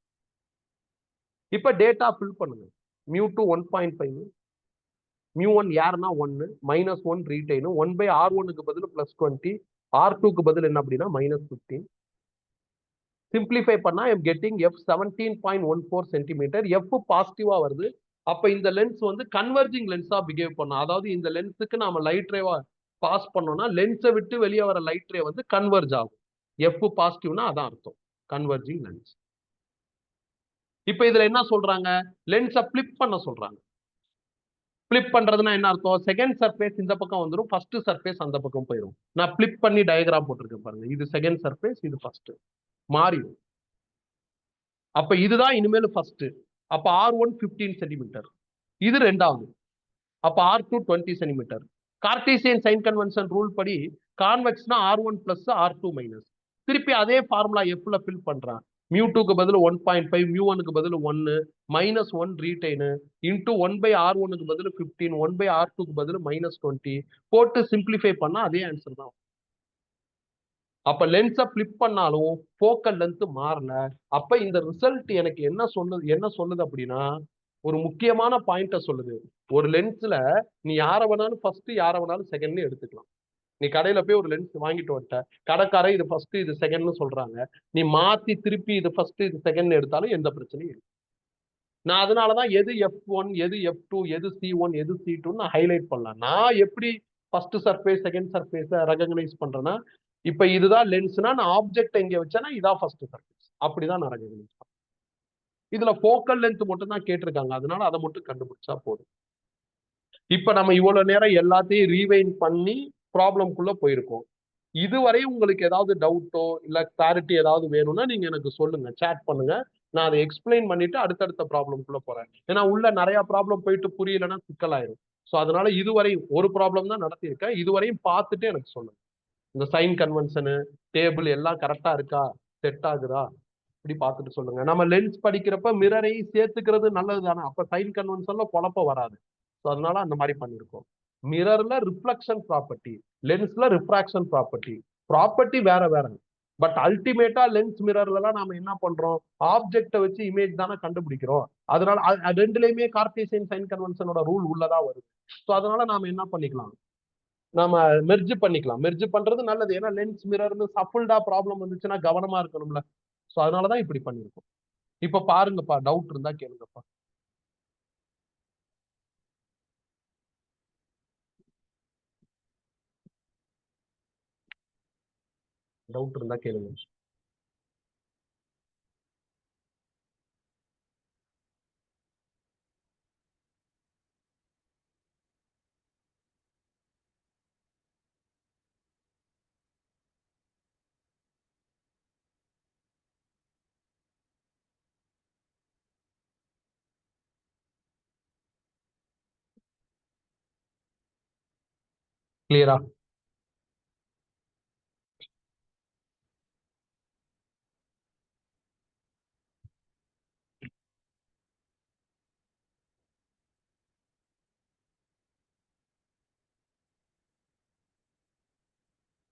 இப்ப டேட்டா ஃபில் பண்ணுங்க. மியூ2 1.5, மியூ1 யாருன்னா 1, -1 ரீடைன், 1/r1க்கு பதில் +20, R2க்கு பதில் என்ன அப்படின்னா -15. சிம்பிளிஃபை பண்ணா I am getting f 17.14 centimetre. f பாசிட்டிவா வருது. அப்ப இந்த லென்ஸ் வந்து கன்வர்ஜிங் லென்ஸா பிஹேவ் பண்ணும். அதாவது இந்த லென்ஸுக்கு நாம லைட் ரேவா பாஸ் பண்ணோம்னா லென்ஸை விட்டு வெளியே வர லைட் ரே வந்து கன்வர்ஜ் ஆகும். f பாசிட்டிவ்னா அதான் அர்த்தம், கன்வர்ஜிங் லென்ஸ். இப்ப இதுல என்ன சொல்றாங்க? லென்ஸை பிளிப் பண்ண சொல்றாங்க. பிளிப் பண்றதுன்னா என்ன அர்த்தம்? செகண்ட் சர்ஃபேஸ் இந்த பக்கம் வந்துடும், ஃபர்ஸ்ட் சர்ஃபேஸ் அந்த பக்கம் போயிடும். நான் பிளிப் பண்ணி டயக்ராம் போட்டிருக்கேன் பாருங்க. இது செகண்ட் சர்ஃபேஸ், இது ஃபர்ஸ்ட். மாறிடும். அப்ப இதுதான் இனிமேல் ஃபர்ஸ்ட். அப்ப R1 15 சென்டிமீட்டர், இது ரெண்டாவது. அப்ப R2 20 centimetre. Cartesian sign convention rule படி கான்வெக்ஸ்னா R1 பிளஸ் R2 மைனஸ். திருப்பி அதே ஃபார்முலா எஃப்ல ஃபில் பண்றான். மியூ2க்கு பதில் 1.5, மியூ1க்கு பதில் 1, -1 ரீடைனு இன்டூ 1/r1க்கு பதில் 15, 1/r2க்கு பதில் -20 போட்டு சிம்பிளிஃபை பண்ணா அதே ஆன்சர் தான். அப்ப லென்ஸை பிளிப் பண்ணாலும் போக்கல் லென்த் மாறல. அப்ப இந்த ரிசல்ட் எனக்கு என்ன சொல்லுது அப்படின்னா, ஒரு முக்கியமான பாயிண்ட சொல்லுது. ஒரு லென்ஸ்ல நீ யார வேணாலும் ஃபர்ஸ்ட், யார வேணாலும் செகண்ட்னு எடுத்துக்கலாம். நீ கடையில போய் ஒரு லென்ஸ் வாங்கிட்டு வந்துட்ட, கடைக்காரன் இது ஃபர்ஸ்ட் இது செகண்ட்னு சொல்றாங்க. நீ மாத்தி திருப்பி இது ஃபர்ஸ்ட் இது செகண்ட் எடுத்தாலும் எந்த பிரச்சனையும் இல்லை. நான் அதனாலதான் எது F1, எது F2, எது C1, எது C2 நான் ஹைலைட் பண்ணலாம். நான் எப்படி ஃபர்ஸ்ட் சர்ஃபேஸ் செகண்ட் சர்ஃபேஸை ரெகக்னைஸ் பண்றேன்னா, இப்ப இதுதான் லென்ஸ்னா நான் ஆப்ஜெக்ட் எங்க வச்சேன்னா இதான் ஃபர்ஸ்ட் சர்ஃபேஸ், அப்படிதான் நான் ரெகக்னைஸ் பண்றேன். இதுல போக்கல் லென்த் மட்டும் தான் கேட்டிருக்காங்க, அதனால அதை மட்டும் கண்டுபிடிச்சா போதும். இப்ப நம்ம இவ்வளவு நேரம் எல்லாத்தையும் ரீவைண்ட் பண்ணி ப்ராப்ளம்குள்ள போயிருக்கோம். இதுவரை உங்களுக்கு ஏதாவது டவுட்டோ இல்ல கிளாரிட்டி ஏதாவது வேணும்னா நீங்க எனக்கு சொல்லுங்க, சேட் பண்ணுங்க. நான் அதை எக்ஸ்பிளைன் பண்ணிட்டு அடுத்தடுத்த ப்ராப்ளம்குள்ள போறேன். ஏன்னா உள்ள நிறைய ப்ராப்ளம் போயிட்டு புரியலன்னா சிக்கலாயிரும். ஸோ அதனால இதுவரை ஒரு ப்ராப்ளம் தான் நடத்தியிருக்கேன். இதுவரையும் பார்த்துட்டு எனக்கு சொல்லுங்க. இந்த சைன் கன்வென்ஷனு டேபிள் எல்லாம் கரெக்டா இருக்கா, செட் ஆகுதா, இப்படி பார்த்துட்டு சொல்லுங்க. நம்ம லென்ஸ் படிக்கிறப்ப மிரரையும் சேர்த்துக்கிறது நல்லது தானே. அப்ப சைன் கன்வென்ஷன்ல குழப்பம் வராது. ஸோ அதனால அந்த மாதிரி பண்ணியிருக்கோம். மிரர்ல ரிஃப்ளெக்ஷன் ப்ராப்பர்ட்டி, லென்ஸ்ல ரிஃப்ராக்ஷன் ப்ராப்பர்ட்டி. ப்ராப்பர்ட்டி வேற வேற. பட் அல்டிமேட்டா லென்ஸ் மிரர்லாம் நாம என்ன பண்றோம்? ஆப்ஜெக்ட வச்சு இமேஜ் தானே கண்டுபிடிக்கிறோம். அதனால ரெண்டுலயுமே கார்டீசியன் சைன் கன்வென்ஷனோட ரூல் உள்ளதா வருது. ஸோ அதனால நாம என்ன பண்ணிக்கலாம்? நாம மெர்ஜ் பண்ணிக்கலாம். மெர்ஜ் பண்றது நல்லது. ஏன்னா லென்ஸ் மிரர்னு சஃபுல்டா ப்ராப்ளம் வந்துச்சுன்னா கவனமா இருக்கணும்ல. ஸோ அதனாலதான் இப்படி பண்ணிருக்கோம். இப்ப பாருங்கப்பா, டவுட் இருந்தா கேளுங்கப்பா. டவுட் இருந்தா கேளுங்க. கிளியரா?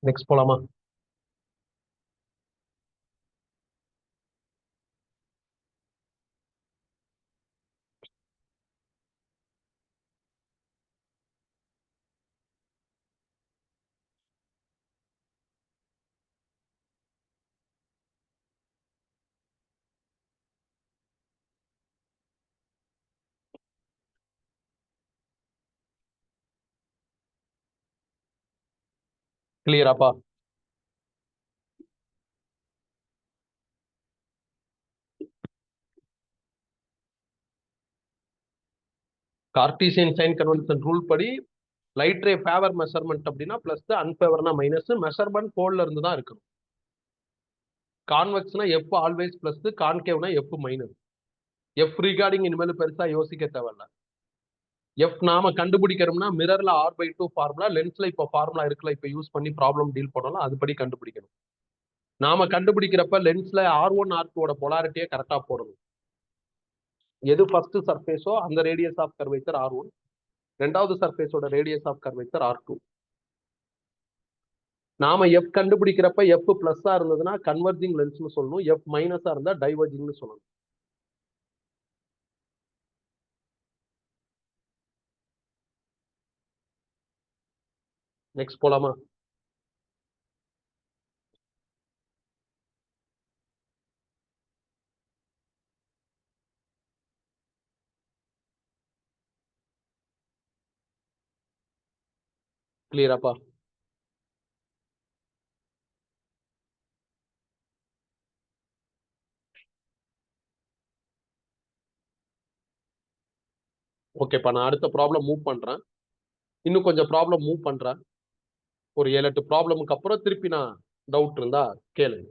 நெக்ஸ்ட் போலாமா? கிளியராப்பா? கார்டீசியன் சைன் கன்வென்ஷன் ரூல் படி லைட் ரே ஃபேவர் மெஷர்மெண்ட் அப்படின்னா பிளஸ், அன்ஃபேவர்னா மைனஸ். மெஷர்மெண்ட் போல்ல இருந்து தான் இருக்கணும். கான்வெக்ஸ்னா எஃப் ஆல்வேஸ் பிளஸ், கான்கேவ்னா எஃப் மைனஸ். எஃப் ரிகார்டிங் இனிமேல் பெருசா யோசிக்க தேவையில்ல. எஃப் நாம கண்டுபிடிக்கிறோம்னா மிரர்ல R/2 ஃபார்முலா, லென்ஸ்ல இப்ப ஃபார்முலா இருக்குல்ல, இப்ப யூஸ் பண்ணி ப்ராப்ளம் டீல் பண்ணலாம், அதுபடி கண்டுபிடிக்கணும். நாம கண்டுபிடிக்கிறப்ப லென்ஸ்ல R1 R2 பொலாரிட்டியை கரெக்டா போடணும். எது ஃபர்ஸ்ட் சர்ஃபேஸோ அந்த ரேடியஸ் ஆஃப் கர்வேச்சர் R1, ரெண்டாவது சர்ஃபேஸோட ரேடியஸ் ஆஃப் கர்வேச்சர் R2. நாம எஃப் கண்டுபிடிக்கிறப்ப எஃப் பிளஸ்ஸா இருந்ததுன்னா கன்வர்ஜிங் லென்ஸ்னு சொல்லணும், எஃப் மைனஸா இருந்தா டைவர்ஜிங்னு சொல்லணும். நெக்ஸ்ட் போலாமா? கிளியராப்பா? ஓகேப்பா, நான் அடுத்த ப்ராப்ளம் மூவ் பண்றேன். இன்னும் கொஞ்சம் ப்ராப்ளம் மூவ் பண்றேன். ஒரு 7-8 ப்ராப்ளமுக்கு அப்புறம் திருப்பி நான் டவுட் இருந்தா கேளுங்க.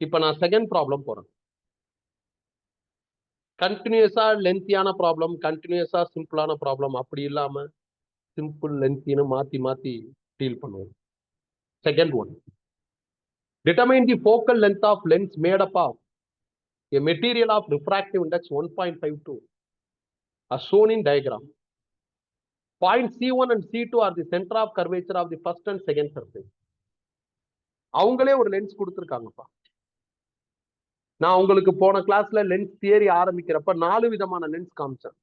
இப்ப நான் செகண்ட் ப்ராப்ளம் போறேன். கண்டினியூஸா லென்த்தியான ப்ராப்ளம், கண்டினியூஸா சிம்பிளான ப்ராப்ளம் அப்படி இல்லாம சிம்பிள் லென்த்தின்னு மாத்தி மாத்தி டீல் பண்ணுவோம். Second one, determine the focal length of lens made up of a material of refractive index 1.52 as shown in diagram. Point C1 and C2 are the center of curvature of the first and second surface. அவங்களே ஒரு lens கொடுத்துருக்காங்கப்பா. நான் உங்களுக்கு போன கிளாஸ்ல lens theory ஆரம்பிக்கிறப்ப 4 விதமான lens காமிச்சேன்.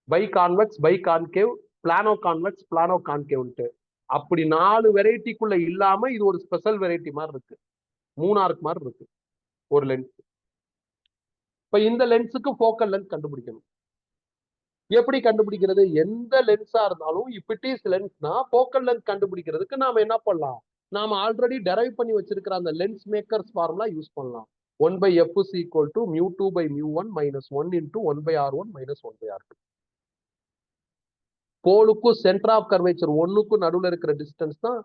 Bi convex, bi concave, plano convex, plano கான்கேவ்ன்ட்டு. அப்படி 4 வெரைட்டிக்குள்ள இல்லாம இது ஒரு ஸ்பெஷல் வெரைட்டி மாதிரி இருக்கு, மூணார்க் மாதிரி இருக்கு ஒரு லென்ஸ். இப்ப இந்த லென்ஸுக்கு ஃபோக்கல் லென்த் கண்டுபிடிக்கணும். எப்படி கண்டுபிடிக்கிறது? எந்த லென்ஸா இருந்தாலும் if it is லென்ஸ்னா ஃபோக்கல் லென்த் கண்டுபிடிக்கிறதுக்கு நாம என்ன பண்ணலாம்? நாம ஆல்ரெடி டெரைவ் பண்ணி வச்சிருக்கிற அந்த லென்ஸ் மேக்கர்ஸ் ஃபார்முலா யூஸ் பண்ணலாம். 1/f is equal to mu2 by mu1 minus 1 into 1/r1 minus 1/r2. போலுக்கும் சென்டர் ஆஃப் கர்வேச்சர் ஒன்னுக்கும் நடுவில் இருக்கிற டிஸ்டன்ஸ் தான்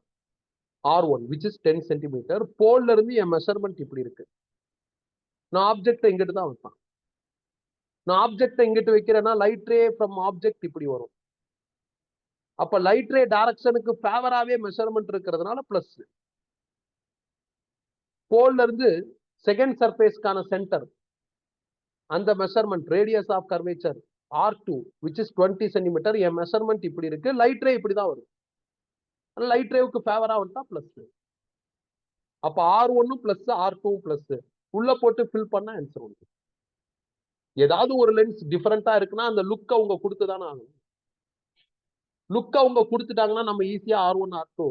R1, which is 10 சென்டிமீட்டர். போல்ல இருந்து என் மெஷர்மெண்ட் இப்படி இருக்கு. நான் ஆப்ஜெக்ட் எங்கிட்டு தான் வைப்பேன். நான் ஆப்ஜெக்ட் எங்கிட்டு வைக்கிறேன்னா லைட் ரே ஃப்ரம் ஆப்ஜெக்ட் இப்படி வரும். அப்ப லைட் ரே டைரக்ஷனுக்கு ஃபேவராவே மெஷர்மெண்ட் இருக்கிறதுனால பிளஸ். போல்ல இருந்து செகண்ட் சர்ஃபேஸ்க்கான சென்டர் அந்த measurement radius of curvature R2, which is 20 centimetre. என் மெஷர்மெண்ட் இப்படி இருக்கு, லைட் ரே இப்படிதான் வரும். லைட் ரேவுக்கு ஃபேவரா வந்துட்டா பிளஸ். அப்ப R1 பிளஸ், R2 பிளஸ் உள்ள போட்டு ஃபில் பண்ண ஆன்சர் வந்து. ஏதாவது ஒரு லென்ஸ் டிஃபரெண்டா இருக்குன்னா அந்த லுக் அவங்க கொடுத்துதானே ஆகும். லுக் அவங்க கொடுத்துட்டாங்கன்னா நம்ம ஈஸியா R1 R2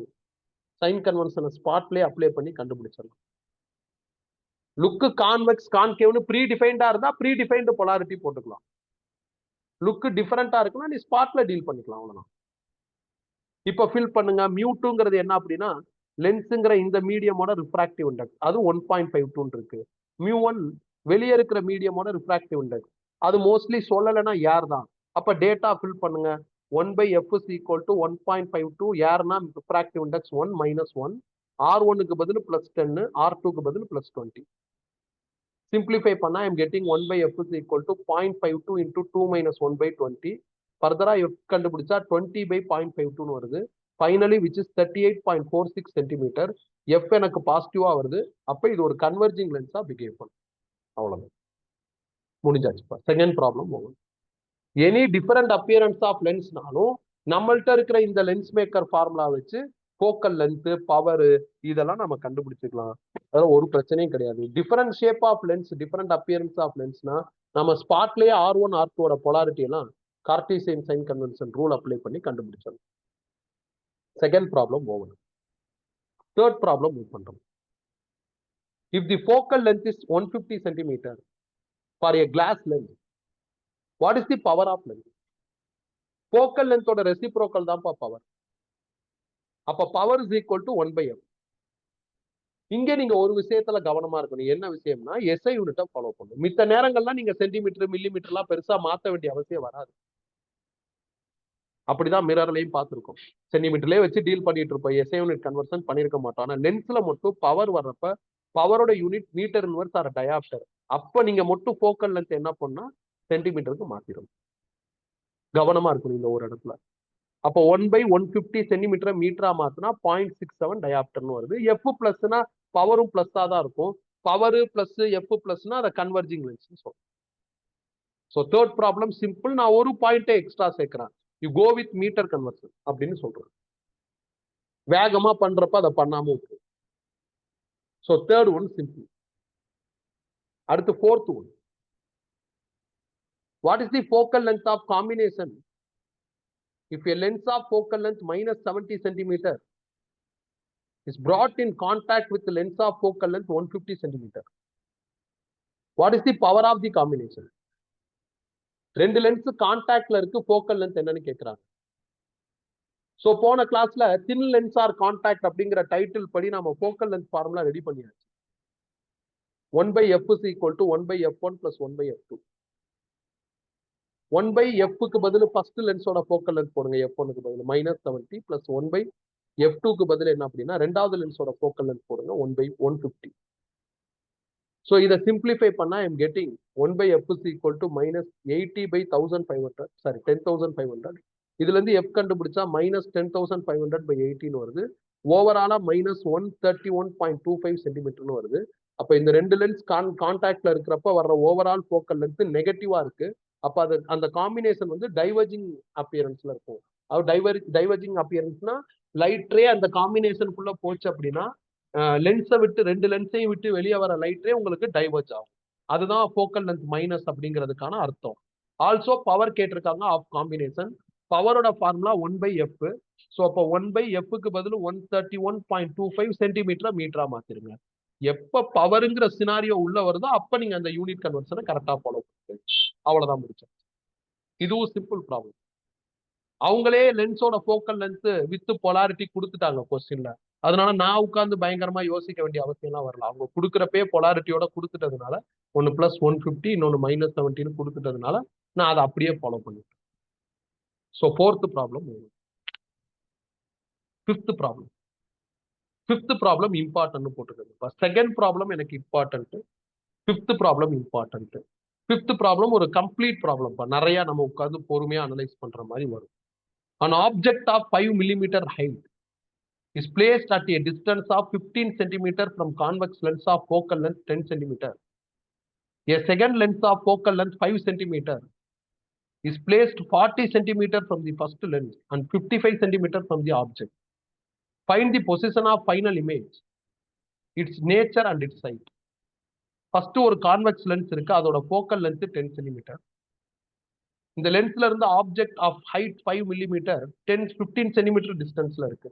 சைன் கன்வென்ஷனை ஸ்பாட்லயே அப்ளை பண்ணி கண்டுபிடிச்சிடலாம். லுக்கு கான்வெக்ஸ் கான்கேவ்னு ப்ரீ டிஃபைன்டா இருந்தா ப்ரீ டிஃபைன்டு பொலாரிட்டி போட்டுக்கலாம். லுக்கு டிஃபரெண்டா இருக்குன்னா நீ ஸ்பாட்ல டீல் பண்ணிக்கலாம், அவ்வளவுதான். இப்ப ஃபில் பண்ணுங்க. மியூ2ங்கிறது என்ன அப்படின்னா லென்ஸுங்கிற இந்த மீடியமோட ரிஃப்ராக்டிவ் இண்டெக்ஸ், அது 1.52 இருக்கு. மியூ1 வெளியே இருக்கிற மீடியமோட ரிஃப்ராக்டிவ் இண்டெக்ஸ், அது மோஸ்ட்லி சொல்லலைன்னா ஏர் தான். அப்ப டேட்டா ஃபில் பண்ணுங்க. 1/f is equal to 1.52, ஏர்னா ரிஃப்ராக்டிவ் இண்டெக்ஸ் 1 minus 1, R1க்கு பதில் பிளஸ் 10, R2க்கு பதில் பிளஸ் 20. சிம்பிளிஃபை பண்ணா I'm getting 1/f is equal to 0.52 into 2 minus 1/20. ஃபர்தரா எஃப் கண்டுபிடிச்சா 20/0.52 வருது. Finally which is 38.46 centimetre. F எனக்கு பாசிட்டிவா வருது. அப்ப இது ஒரு கன்வர்ஜிங் லென்ஸா பிஹேவ் பண்ணும். அவ்வளவுதான், முடிஞ்சாச்சுப்பா. செகண்ட் ப்ராப்ளம் போகும். எனி டிஃபரெண்ட் அப்பியரன்ஸ் ஆஃப் லென்ஸ்னாலும் நம்மள்ட்ட இருக்கிற இந்த லென்ஸ் மேக்கர் ஃபார்முலா வச்சு ஃபோக்கல் லென்த், பவர் இதெல்லாம் நம்ம கண்டுபிடிச்சிக்கலாம். அதெல்லாம் ஒரு பிரச்சனையும் கிடையாது. Different shape of lens, different appearance of லென்ஸ்னா நம்ம ஸ்பாட்லயே R1 R2 பொலாரிட்டி எல்லாம் Cartesian sign convention rule apply பண்ணி கண்டுபிடிச்சோம். Second problem over. Third problem move பண்றோம். If the focal length is 150 centimeter for a glass lens, what is the power of lens? Focal length ஓட reciprocal தான் power. அப்ப power is equal to 1/f. இங்க நீங்க ஒரு விஷயத்துல கவனமா இருக்கணும். என்ன விஷயம்னா எஸ்ஐ யூனிட்டை ஃபாலோ பண்ணணும். மித்த நேரங்கள்லாம் நீங்க சென்டிமீட்டர் மில்லிமீட்டர்லாம் பெருசா மாத்த வேண்டிய அவசியம் வராது. அப்படிதான் மிரர்லையும் பார்த்திருக்கோம். சென்டிமீட்டர்லயே வச்சு டீல் பண்ணிட்டு இருப்போம். எஸ்ஐ யூனிட் கன்வர்ஷன் பண்ணிருக்க மாட்டோம். ஆனா லென்ஸ்ல மட்டும் பவர் வர்றப்ப பவரோட unit metre inverse or dioptre. அப்ப நீங்க மட்டும் ஃபோக்கல் லென்த் என்ன பண்ணா சென்டிமீட்டருக்கு மாத்திடும். கவனமா இருக்கணும் இந்த ஒரு இடத்துல. அப்போ 1/150 சென்டிமீட்டர் மீட்டரா மாத்தினா 0.67 டயாப்டர்னு வருது. எஃப் பிளஸ்னா பவரும் பிளஸ்ஸா தான் இருக்கும். பவர் பிளஸ் எஃப் பிளஸ்னா அதை கன்வர்ஜிங் லென்ஸ் சொல்றோம். So third problem simple. நான் ஒரு பாயிண்டே எக்ஸ்ட்ரா சேர்க்கிறேன். You go with metre conversion அப்படின்னு சொல்றேன். வேகமா பண்றப்ப அதை பண்ணாம இருக்கு. So third one simple. அடுத்து fourth one. What is the focal length of combination if a lens of focal length minus 70 centimeter is brought in contact with the lens of focal length 150 centimeter? What is the power of the combination? ரெண்டு lens கான்டாக்ட்ல இருக்கு, focal length என்னன்னு கேக்குறாங்க. So போன கிளாஸ்ல தின் lens are contact அப்படிங்கிற title படி நம்ம focal length formula ready பண்ணியாச்சு. 1/f is equal to 1/f1 plus 1/f2. 1/f பதில் ஃபர்ஸ்ட் லென்ஸோட ஃபோக்கல் லென்த் போடுங்க. f1க்கு பதில் -70 plus 1/f2க்கு பதில் என்ன அப்படின்னா ரெண்டாவது லென்ஸோட ஃபோக்கல் லென்த் போடுங்க 1/150. ஸோ இதை சிம்பிளிஃபை பண்ணா I'm getting 1/f is equal to -80/1500. Sorry 10,500. இதுல இருந்து f கண்டுபிடிச்சா -10,500/18 வருது. ஓவராலா -131.25 சென்டிமீட்டர்னு வருது. அப்ப இந்த ரெண்டு லென்ஸ் கான்டாக்ட்ல இருக்கிறப்ப வர்ற ஓவரால் ஃபோக்கல் லென்த் நெகட்டிவா இருக்கு. அப்ப அது அந்த காம்பினேஷன் வந்து டைவர்ஜிங் அப்பியரன்ஸ்ல இருக்கும். அது டைவர்ஜிங் அப்பியரன்ஸ்னா லைட் ரே அந்த காம்பினேஷனுக்குள்ள போச்சு அப்படின்னா லென்ஸை விட்டு ரெண்டு லென்ஸையும் விட்டு வெளியே வர லைட் ரே உங்களுக்கு டைவர்ஜ் ஆகும். அதுதான் ஃபோக்கல் லென்த் மைனஸ் அப்படிங்கிறதுக்கான அர்த்தம். ஆல்சோ பவர் கேட்டிருக்காங்க ஆஃப் காம்பினேஷன். பவரோட ஃபார்முலா 1/f. ஸோ அப்போ 1/fக்கு பதில் 131.25 சென்டிமீட்டர் மீட்டரா மாத்திருங்க. எப்ப பவருங்கிற சினாரியோ உள்ள வருதோ அப்ப நீங்க அந்த யூனிட் கன்வர்ஷனை கரெக்டா ஃபாலோ பண்ணுங்க. அவ்வளவுதான் முடிச்சேன். இதுவும் சிம்பிள் ப்ராப்ளம். அவங்களே லென்ஸோட ஃபோக்கல் லென்த் வித் பொலாரிட்டி கொடுத்துட்டாங்க கொஸ்டின்ல. அதனால நான் உட்கார்ந்து பயங்கரமா யோசிக்க வேண்டிய அவசியம் எல்லாம் வரல. அவங்க கொடுக்குறப்பே பொலாரிட்டியோட கொடுத்துட்டதுனால ஒன்னு +150 இன்னொன்னு -70 கொடுத்துட்டதுனால நான் அதை அப்படியே ஃபாலோ பண்ணிட்டேன். So fourth problem. Fifth problem. Fifth problem important போட்டுக்கோங்க. செகண்ட் ப்ராப்ளம் எனக்கு important, fifth problem important. Fifth problem ஒரு கம்ப்ளீட் ப்ராப்ளம். நிறைய நம்ம உட்கார்ந்து பொறுமையா அனலைஸ் பண்ற மாதிரி வரும். An object of 5 millimeter height is placed at a distance of 15 centimeter from convex lens of focal length 10 centimeter. A second lens of focal length 5 centimeter is placed 40 centimeter from the first lens and 55 centimeter from the object. Find the position of final image, its nature and its height. First ஒரு convex lens இருக்கு, அதோட focal length 10 centimetre. இந்த லென்ஸ்ல இருந்து object of height 5 millimetre 15 centimetre டிஸ்டன்ஸ்ல இருக்கு.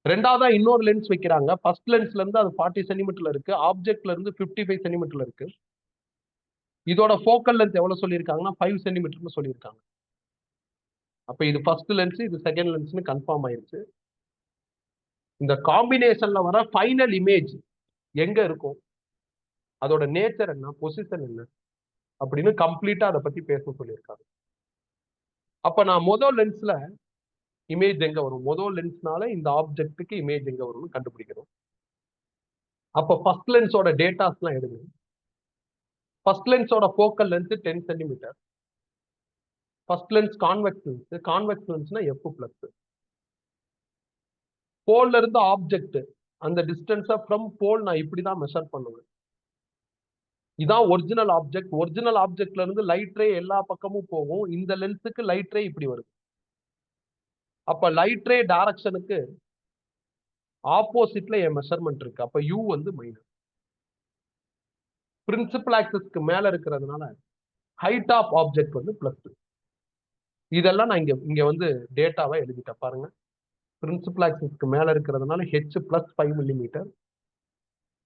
ரெண்டாவதா இன்னொரு லென்ஸ் வைக்கிறாங்க. ஃபர்ஸ்ட் லென்ஸ்ல இருந்து அது 40 சென்டிமீட்டர்ல இருக்கு, ஆப்ஜெக்ட்ல இருந்து 55 சென்டிமீட்டர்ல இருக்கு. இதோட ஃபோக்கல் லென்த் எவ்வளவு சொல்லியிருக்காங்கன்னா 5 சென்டிமீட்டர்னு சொல்லியிருக்காங்க. அப்ப இது ஃபர்ஸ்ட் லென்ஸ், இது செகண்ட் லென்ஸ்னு கன்ஃபார்ம் ஆயிருச்சு. இந்த காம்பினேஷன்ல வர ஃபைனல் இமேஜ் எங்க இருக்கும், அதோட நேச்சர் என்ன, பொசிஷன் என்ன அப்படின்னு கம்ப்ளீட்டா அதை பத்தி பேச சொல்லியிருக்காங்க. அப்ப நான் முதல் லென்ஸ்ல இமேஜ் எங்க வரும், முதல் லென்ஸ்னால இந்த ஆப்ஜெக்டுக்கு இமேஜ் எங்க வரும்னு கண்டுபிடிக்கணும். அப்ப ஃபர்ஸ்ட் லென்ஸோட டேட்டாஸ் எல்லாம் எடுங்க. ஃபர்ஸ்ட் லென்ஸோட focal length 10 centimetre. First lens convex lens. Convex லென்ஸ்னா f+. போல்ல இருந்து ஆப்ஜெக்ட் அந்த டிஸ்டன்ஸை ஃப்ரம் போல் நான் இப்படிதான் மெஷர் பண்ணுவேன். இதான் ஒரிஜினல் ஆப்ஜெக்ட். ஒரிஜினல் ஆப்ஜெக்ட்ல இருந்து லைட் ரே எல்லா பக்கமும் போகும். இந்த லென்ஸுக்கு லைட் ரே இப்படி வருது. அப்ப லைட் ரே டைரக்ஷனுக்கு ஆப்போசிட்ல என் மெஷர்மெண்ட் இருக்கு. அப்ப யூ வந்து மைனஸ். பிரின்சிபல் ஆக்சிஸ்க்கு மேல இருக்கிறதுனால ஹைட் ஆஃப் ஆப்ஜெக்ட் வந்து பிளஸ். இதெல்லாம் நான் இங்க வந்து டேட்டாவை எழுதிட்டேன் பாருங்க. பிரின்சிபல் ஆக்சிஸ்க்கு மேல இருக்கிறதுனால ஹெச் பிளஸ் 5 மில்லிமீட்டர்.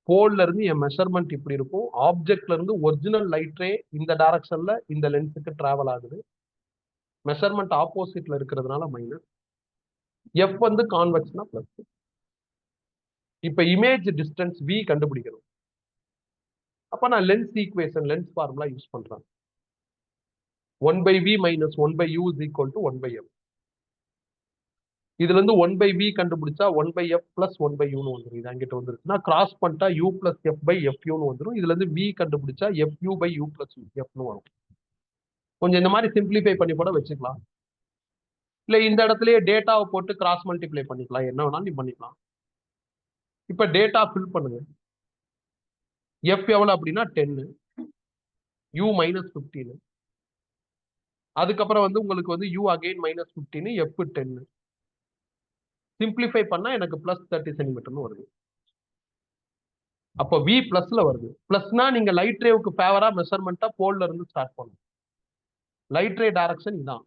போல்ல இருந்து என் மெஷர்மெண்ட் இப்படி இருக்கும். ஆப்ஜெக்ட்ல இருந்து ஒரிஜினல் லைட் ரே இந்த டைரக்ஷன்ல இந்த லென்ஸுக்கு டிராவல் ஆகுது. மெஷர்மெண்ட் ஆப்போசிட்ல இருக்கிறதுனால மைனஸ். எஃப் வந்து கான்வெக்ஸ்னா பிளஸ். இப்ப இமேஜ் டிஸ்டன்ஸ் வி கண்டுபிடிக்கணும். அப்ப நான் lens equation, lens formula use பண்றேன். 1/v minus 1/u is equal to 1/f. இதுல இருந்து 1/v கண்டுபிடிச்சா 1/f plus 1/u னு வந்துரும். இது அங்கிட்ட வந்துருச்சுன்னா கிராஸ் பண்ணிட்டா u plus f by fu னு வந்துரும். இதுல இருந்து v கண்டுபிடிச்சா fu by u plus f னு வரும். கொஞ்சம் இந்த மாதிரி சிம்பிளிஃபை பண்ணி கூட வச்சுக்கலாம். இல்ல இந்த இடத்துலயே டேட்டாவை போட்டு கிராஸ் மல்டிப்ளை பண்ணிக்கலாம். என்ன வேணாலும் நீ பண்ணிக்கலாம். இப்ப டேட்டா ஃபில் பண்ணுங்க. f எவ்வளவு அப்படின்னா 10, u minus 15. அதுக்கப்புறம் வந்து உங்களுக்கு வந்து u again minus 15, f 10. Simplify பண்ணா எனக்கு பிளஸ் 30 சென்டிமீட்டர்னு வருது. அப்ப v பிளஸ்ல வருது. பிளஸ்னா நீங்க லைட் ரேவுக்கு ஃபேவரா மெஷர்மெண்டா போல்ல இருந்து ஸ்டார்ட் பண்ணணும். லைட் ரே டைரக்ஷன் இதான்.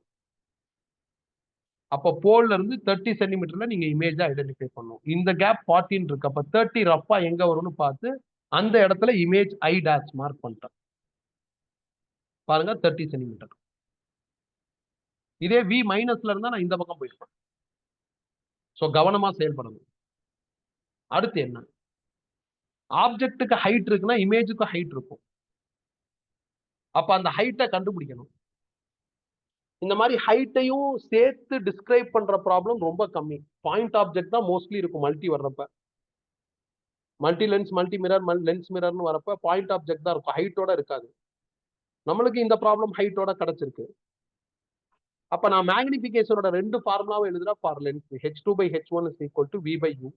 அப்ப போல்ல இருந்து 30 சென்டிமீட்டர்ல நீங்க இமேஜா ஐடென்டிஃபை பண்ணணும். இந்த கேப் 14 இருக்கு. அப்ப 30 ரஃபா எங்க வரும்னு பார்த்து அந்த இடத்துல இமேஜ் ஐ டேஷ் மார்க் பண்ணிட்டேன். பாருங்க 30 சென்டிமீட்டர். இதே v மைனஸ்ல இருந்தா நான் இந்த பக்கம் போயிருப்பேன். சோ கவனமா செயல்படணும். அடுத்து என்ன? ஆப்ஜெக்ட்டுக்கு ஹைட் இருக்குன்னா இமேஜுக்கு ஹைட் இருக்கும். அப்ப அந்த ஹைட்டை கண்டுபிடிக்கணும். இந்த மாதிரி ஹைட்டையும் சேர்த்து டிஸ்கிரைப் பண்ற ப்ராப்ளம் ரொம்ப கம்மி. பாயிண்ட் ஆப்ஜெக்ட் தான் மோஸ்ட்லி இருக்கும் மல்டி வர்றப்ப. Multi lens, multi mirror, lens மிரர்னு வரப்ப பாயிண்ட் ஆப்ஜெக்ட் தான் இருக்கும், ஹைட்டோட இருக்காது. நம்மளுக்கு இந்த ப்ராப்ளம் ஹைட்டோட கிடைச்சிருக்கு. அப்ப நான் மேக்னிபிகேஷனோட ரெண்டு ஃபார்முலாவை எழுதுறா for lens. h2 by h1 is equal to v by u.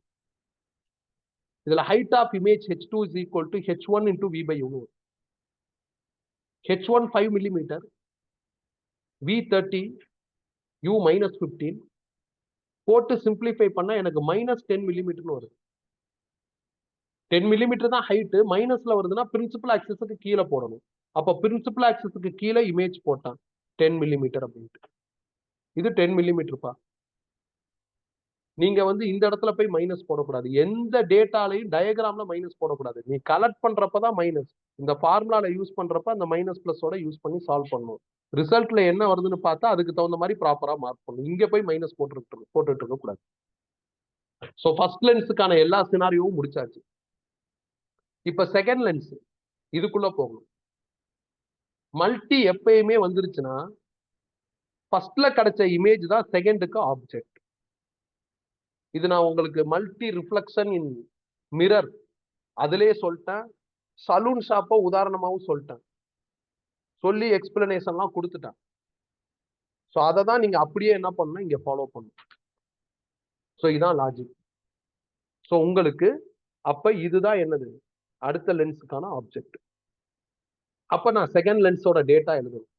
இதுல height of image h2 is equal to h1 into v by u. h1 5 millimeter, v 30, u minus 15. போட்டு சிம்பிளிஃபை பண்ணா எனக்கு மைனஸ் 10 மில்லிமீட்டர்னு வருது. 10 மில்லிமீட்டர் தான் height. மைனஸ்ல வருதுன்னா principal ஆக்சிஸுக்கு கீழே போடணும். அப்ப பிரின்சிபல் ஆக்சிஸுக்கு கீழே இமேஜ் போட்டான் 10 மில்லிமீட்டர் அப்படின்ட்டு. இது 10 மில்லிமீட்டர்ப்பா. நீங்க வந்து இந்த இடத்துல போய் மைனஸ் போடக்கூடாது. எந்த டேட்டாலையும் டயக்ராம்ல மைனஸ் போடக்கூடாது. நீ கலெக்ட் பண்றப்பதான் மைனஸ். இந்த ஃபார்முலால யூஸ் பண்றப்ப அந்த மைனஸ் பிளஸோட யூஸ் பண்ணி சால்வ் பண்ணணும். ரிசல்ட்ல என்ன வருதுன்னு பார்த்தா அதுக்கு தகுந்த மாதிரி ப்ராப்பரா மார்க் பண்ணணும். இங்க போய் மைனஸ் போட்டுட்டு இருக்க கூடாது. சோ ஃபர்ஸ்ட் லென்ஸுக்கான எல்லா சினாரியோவும் முடிச்சாச்சு. இப்ப செகண்ட் லென்ஸ் இதுக்குள்ள போகணும். மல்டி எப்பயுமே வந்துருச்சுன்னா ஃபர்ஸ்ட்ல கிடைச்ச இமேஜ் தான் செகண்டுக்கு ஆப்ஜெக்ட். இது நான் உங்களுக்கு மல்டி ரிஃப்ளெக்ஷன் இன் மிரர் அதுலயே சொல்லிட்டேன். சலூன் ஷாப்பை உதாரணமாவும் சொல்லிட்டேன். சொல்லி எக்ஸ்பிளனேஷன்லாம் கொடுத்துட்டேன். ஸோ அதை தான் நீங்க அப்படியே என்ன பண்ணணும், இங்க ஃபாலோ பண்ணணும். ஸோ இதான் லாஜிக். ஸோ உங்களுக்கு அப்ப இதுதான் என்னது அடுத்த லென்ஸுக்கான ஆப்ஜெக்ட். அப்ப நான் செகண்ட் லென்ஸோட டேட்டா எழுதணும்.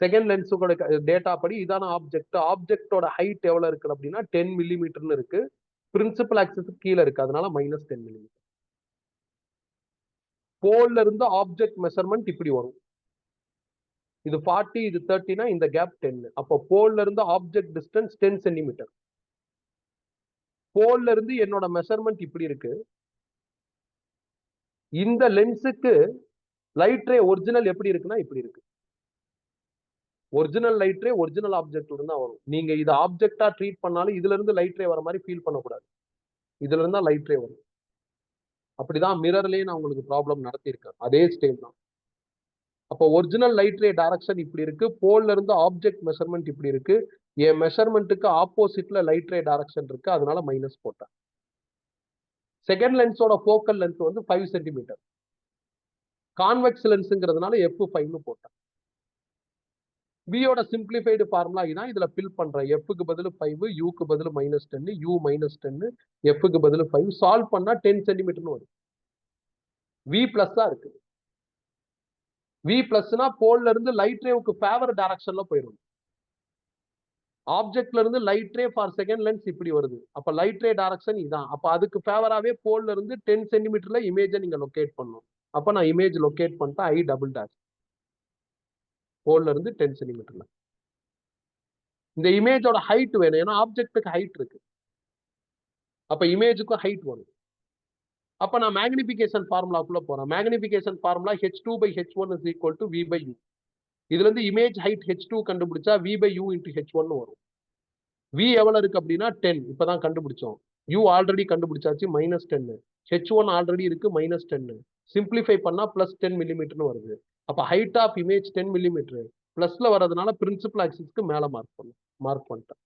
செகண்ட் லென்ஸோட டேட்டா படி இதான ஆப்ஜெக்ட். ஆப்ஜெக்டோட ஹைட் எவ்வளவு இருக்கு அப்படின்னா 10 மில்லிமீட்டர்னு இருக்கு. பிரின்சிபல் ஆக்சிஸ் கீழே இருக்கு, அதனால மைனஸ் 10 மில்லிமீட்டர். போல்ல இருந்து ஆப்ஜெக்ட் மெஷர்மெண்ட் இப்படி வரும். இது 40, இது 30னா இந்த கேப் 10. அப்போ போல்ல இருந்து ஆப்ஜெக்ட் டிஸ்டன்ஸ் 10 சென்டிமீட்டர். போல்ல இருந்து என்னோட மெஷர்மெண்ட் இப்படி இருக்கு. இந்த லென்ஸுக்கு லைட் ரே ஒரிஜினல் எப்படி இருக்குன்னா இப்படி இருக்கு. ஒரிஜினல் லைட் ரே ஒரிஜினல் ஆப்ஜெக்ட்ல இருந்து தான் வரும். நீங்க இது ஆப்ஜெக்டா ட்ரீட் பண்ணாலும் இதுல இருந்து லைட் ரே வர மாதிரி ஃபீல் பண்ணக்கூடாது. இதுல இருந்தா லைட் ரே வரும். அப்படிதான் மிரர்லயே நான் உங்களுக்கு ப்ராப்ளம் நடத்தியிருக்கேன். அதே ஸ்டேஜ் தான். அப்போ ஒரிஜினல் லைட் ரே டைரக்ஷன் இப்படி இருக்கு. போல்ல இருந்து ஆப்ஜெக்ட் மெஷர்மெண்ட் இப்படி இருக்கு. என் மெஷர்மெண்ட்டுக்கு ஆப்போசிட்ல லைட் ரே டைரக்ஷன் இருக்கு, அதனால மைனஸ் போட்டேன். செகண்ட் லென்ஸோட ஃபோக்கல் லென்த் வந்து 5 சென்டிமீட்டர். கான்வெக்ஸ் லென்ஸுங்கிறதுனால f5னு போட்டேன். வியோட சிம்பிளிஃபைடு ஃபார்முலா இதான். இதுல ஃபில் பண்றேன். எஃப்க்கு பதில் 5, யூக்கு பதில் -10, யூ -10, எஃப்க்கு பதில் 5. சால்வ் பண்ணா 10 சென்டிமீட்டர்னு வரும். வி பிளஸ் தான் இருக்கு. வி பிளஸ்னா போல்ல இருந்து லைட் ரேவுக்கு ஃபேவர் டைரக்ஷன்ல போயிடும். ஆப்ஜெக்ட்ல இருந்து light ray for second lens இப்படி வருது. அப்ப லைட் ரே டைரக்ஷன் இதான். அப்ப அதுக்கு ஃபேவராவே போல்ல இருந்து 10 சென்டிமீட்டர்ல இமேஜை நீங்க லொகேட் பண்ணும். அப்ப நான் இமேஜ் லொகேட் பண்ணிட்டேன் ஐ டபுள் டாஷ் போல்ல இருந்து 10 சென்டிமீட்டர்ல. இந்த இமேஜோட ஹைட் வேணும், ஏன்னா ஆப்ஜெக்ட்டுக்கு ஹைட் இருக்கு. அப்ப இமேஜுக்கும் ஹைட் வரும். அப்ப நான் மேக்னிபிகேஷன் ஃபார்முலாக்குள்ள போறேன். Magnification formula h2 by h1 is equal to v by u. இதுல இருந்து இமேஜ் ஹைட் h2 கண்டுபிடிச்சா v by u into h1 வரும். v எவ்வளவு இருக்கு அப்படின்னா 10. இப்பதான் கண்டுபிடிச்சோம். u ஆல்ரெடி கண்டுபிடிச்சாச்சு -10. h1 ஆல்ரெடி இருக்கு -10. சிம்பிளிஃபை பண்ணா +10 மில்லிமீட்டர்னு வருது. அப்ப ஹைட் ஆஃப் இமேஜ் 10 மில்லிமீட்டர் பிளஸ்ல வர்றதுனால பிரின்சிபல் ஆக்சிஸ்க்கு மேல மார்க் பண்ணிட்டேன்.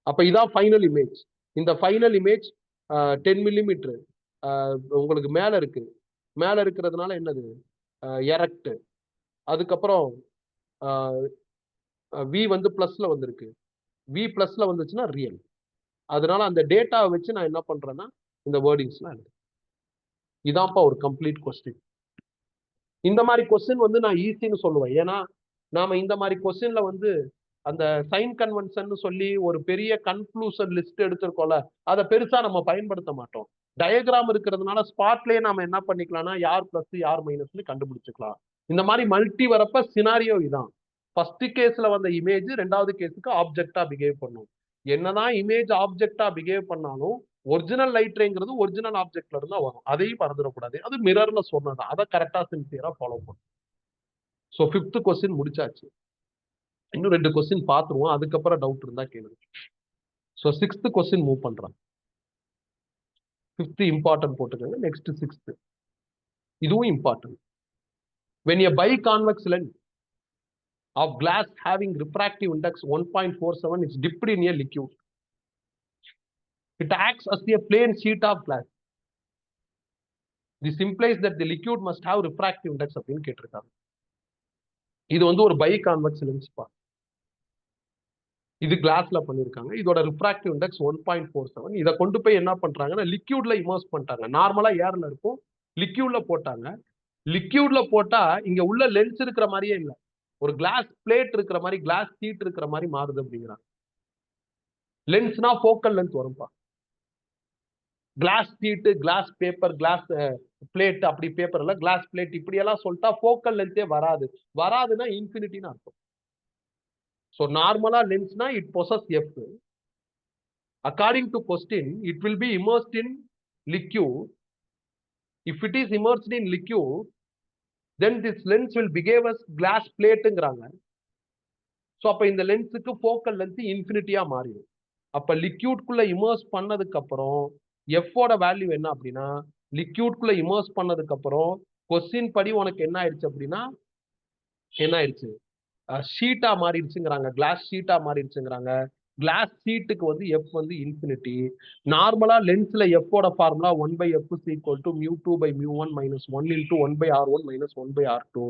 அப்ப இதான் ஃபைனல் இமேஜ். இந்த ஃபைனல் இமேஜ் 10 மில்லிமீட்டர் உங்களுக்கு மேல இருக்கு. மேல இருக்கிறதுனால என்னது எரக்ட். அதுக்கப்புறம் வி வந்து பிளஸ்ல வந்திருக்கு. வி பிளஸ்ல வந்துச்சுன்னா ரியல். அதனால அந்த டேட்டாவை வச்சு நான் என்ன பண்றேன்னா இந்த வேர்டிங்ஸ்லாம் இருக்கு. இதான்ப்பா ஒரு கம்ப்ளீட் கொஸ்டின். இந்த மாதிரி கொஸ்டின் வந்து நான் ஈஸின்னு சொல்லுவேன். ஏன்னா நாம இந்த மாதிரி கொஸ்டின்ல வந்து அந்த சைன் கன்வென்ஷன் சொல்லி ஒரு பெரிய கன்க்ளூஷன் லிஸ்ட் எடுத்திருக்கோம்ல, அதை பெருசா நம்ம பயன்படுத்த மாட்டோம். டயக்ராம் இருக்கிறதுனால ஸ்பாட்லயே நாம என்ன பண்ணிக்கலாம்னா யார் பிளஸ் யார் மைனஸ்னு கண்டுபிடிச்சுக்கலாம். இந்த மாதிரி மல்டி வரப்ப சினாரியோ இதான். ஃபர்ஸ்ட் கேஸ்ல வந்த இமேஜ் ரெண்டாவது கேஸுக்கு ஆப்ஜெக்டா பிஹேவ் பண்ணும். என்னதான் இமேஜ் ஆப்ஜெக்டா பிஹேவ் பண்ணாலும் ஒரிஜினல் லைட் ரேங்கிறது ஒரிஜினல் ஆப்ஜெக்ட்ல இருந்தா வரும். அதையும் மறந்துடக்கூடாது. அது மிரர்ல சொன்னது. அதை கரெக்டா சின்சியரா ஃபாலோ பண்ணும். ஸோ 5th கொஸ்டின் முடிச்சாச்சு. இன்னும் 2 கொஸ்டின் பார்த்துருவோம். அதுக்கப்புறம் டவுட் இருந்தா கேளுங்க. ஸோ 6th கொஸ்டின் மூவ் பண்றேன். 5th இம்பார்ட்டன்ட் போட்டுக்கோங்க. Next 6th. இதுவும் important. When a biconvex lens of glass having refractive index 1.47 is dipped in a liquid, it acts as a plain sheet of glass. This implies that the liquid must have refractive index அப்படின்னு கேட்டிருக்காங்க. இது வந்து ஒரு பைகான்வெக்ஸ் lens பா. இது கிளாஸ்ல பண்ணிருக்காங்க. இதோட ரிஃப்ராக்டிவ் இண்டெக்ஸ் 1.47. இதை கொண்டு போய் என்ன பண்றாங்கன்னா லிக்யூட்ல இமர்ஸ் பண்ணிட்டாங்க. நார்மலா ஏர்ல இருக்கும், லிக்யூட்ல போட்டாங்க. லிக்யூட்ல போட்டா இங்க உள்ள லென்ஸ் இருக்கிற மாதிரியே இல்லை, ஒரு கிளாஸ் பிளேட் இருக்கிற மாதிரி, கிளாஸ் சீட் இருக்கிற மாதிரி மாறுது அப்படிங்கிறாங்க. லென்ஸ்னா ஃபோக்கல் லென்த் வரும்பா. கிளாஸ் சீட்டு, கிளாஸ் பேப்பர், கிளாஸ் பிளேட் அப்படி பேப்பர் இல்ல, கிளாஸ் பிளேட் இப்படி எல்லாம் சொல்லிட்டா ஃபோக்கல் லென்த்தே வராது. வராதுன்னா இன்ஃபினிட்டின்னு அர்த்தம். So normally lens na it possess F. According to question, it will be immersed in liquid. If it is immersed in liquid, then this lens will behave as glass plate ங்கறாங்க. So அப்ப இந்த லென்ஸ்க்கு focal length இன்ஃபினிட்டியா மாறிடும். அப்ப லிக்யூட்குள்ள immerse பண்ணதுக்கு அப்புறம் F ஓட value என்ன அப்படின்னா, லிக்யூட்குள்ள immerse பண்ணதுக்கு அப்புறம் கொஸ்டின் படி உனக்கு என்ன ஆயிடுச்சு அப்படின்னா, என்ன ஆயிடுச்சு ஷீட்டா மாறிடுச்சுங்கிறாங்க. கிளாஸ் ஷீட்டா மாறிடுச்சுங்கிறாங்க. கிளாஸ் ஷீட்டுக்கு வந்து எஃப் வந்து இன்ஃபினிட்டி. நார்மலா லென்ஸ்ல எஃப் ஓட formula 1/f is equal to mu2 by mu1 minus 1 into 1/r1 minus 1/r2.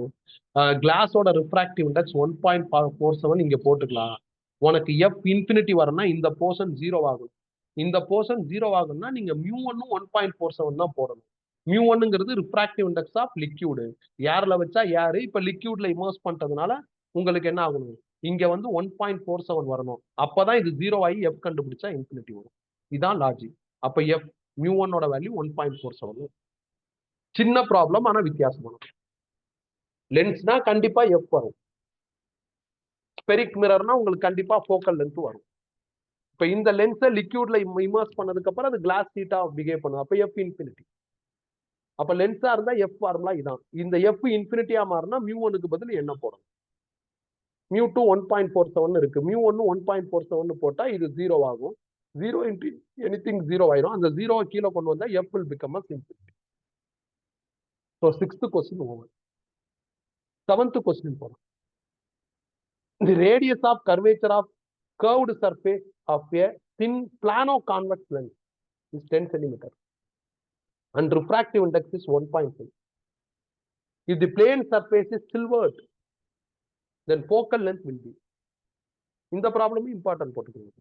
கிளாஸோட ரிஃப்ராக்டிவ் இண்டெக்ஸ் 1.47 இங்க போட்டுக்கலாம். உனக்கு எஃப் இன்ஃபினிட்டி வரணும்னா இந்த போர்ஷன் 0 ஆகும். இந்த போர்ஷன் 0 ஆகும்னா நீங்க mu1 1.47 தான் போடணும். mu1ங்கிறது ரிஃப்ராக்டிவ் இண்டெக்ஸ் ஆஃப் லிக்யூடு. ஏர்ல வச்சா ஏர், இப்ப லிக்யூட்ல இமர்ஸ் பண்றதுனால உங்களுக்கு என்ன ஆகணும், இங்க வந்து 1.47 வரணும். அப்பதான் இது 0 ஆகி எஃப் கண்டுபிடிச்சா இன்ஃபினிட்டி வரும். இதான் லாஜிக். அப்ப எஃப் mu1 ஓட வேல்யூ 1.47. சின்ன ப்ராப்ளம், ஆனா வித்தியாசமான. லென்ஸ்னா கண்டிப்பா எஃப் வரும். ஸ்பெரிக் மிரர்னா உங்களுக்கு கண்டிப்பா ஃபோக்கல் லென்த் வரும். இப்ப இந்த லென்ஸை லிக்யூட்ல இமர்ஸ் பண்ணதுக்கு அப்புறம் அது கிளாஸ் ஷீட்டா பிஹேவ் பண்ணும். அப்ப எஃப் இன்ஃபினிட்டி. அப்ப லென்ஸா இருந்தா எஃப் ஃபார்முலா இதான். இந்த எஃப் இன்ஃபினிட்டியா மாறினா mu1க்கு பதில் என்ன போடணும், mu2 1.47 இருக்கு. mu1 1.47 போட்டா இது 0 ஆகும். 0 into anything 0 ஆயிரும். அந்த 0 கீழே கொண்டு வந்தா f will become as infinity. So 6th question over. 7th question போறோம். The radius of curvature of curved surface of a thin plano convex lens is 10 cm and refractive index is 1.5. If the plane surface is silvered, then focal length will be. இந்த ப்ராப்ளமும் important போட்டுக்கோங்க.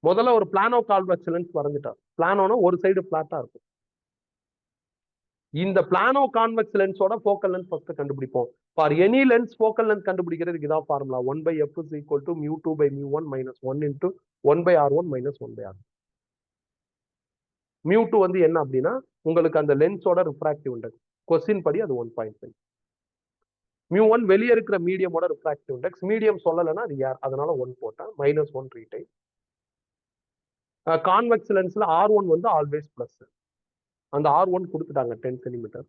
முதல்ல ஒரு பிளானோ convex lens வரைஞ்சிட்டா. பிளானோனா ஒரு side பிளாட்டா இருக்கும். இந்த பிளானோ convex லென்ஸோட focal length first கண்டுபிடிப்போம். For any lens focal length கண்டுபிடிக்கிறதுக்கு இதான் formula. 1/f is equal to mu2/mu1 minus 1 into 1/r1 minus 1/r2. mu2 வந்து என்ன அப்படின்னா உங்களுக்கு அந்த லென்ஸோட ரிஃப்ராக்டிவ் இண்டெக்ஸ். கொஸ்டின் படி அது 1.5. mu1 வெளியே இருக்கிற மீடியமோட ரிஃப்ராக்டிவ் இண்டெக்ஸ். மீடியம் சொல்லலைன்னா அது ஏர், அதனால 1 போட்டேன். -1 ரீடைன். கான்வெக்ஸ் லென்ஸ்ல R1 வந்து ஆல்வேஸ் பிளஸ். அந்த R1 கொடுத்துட்டாங்க 10 சென்டிமீட்டர்.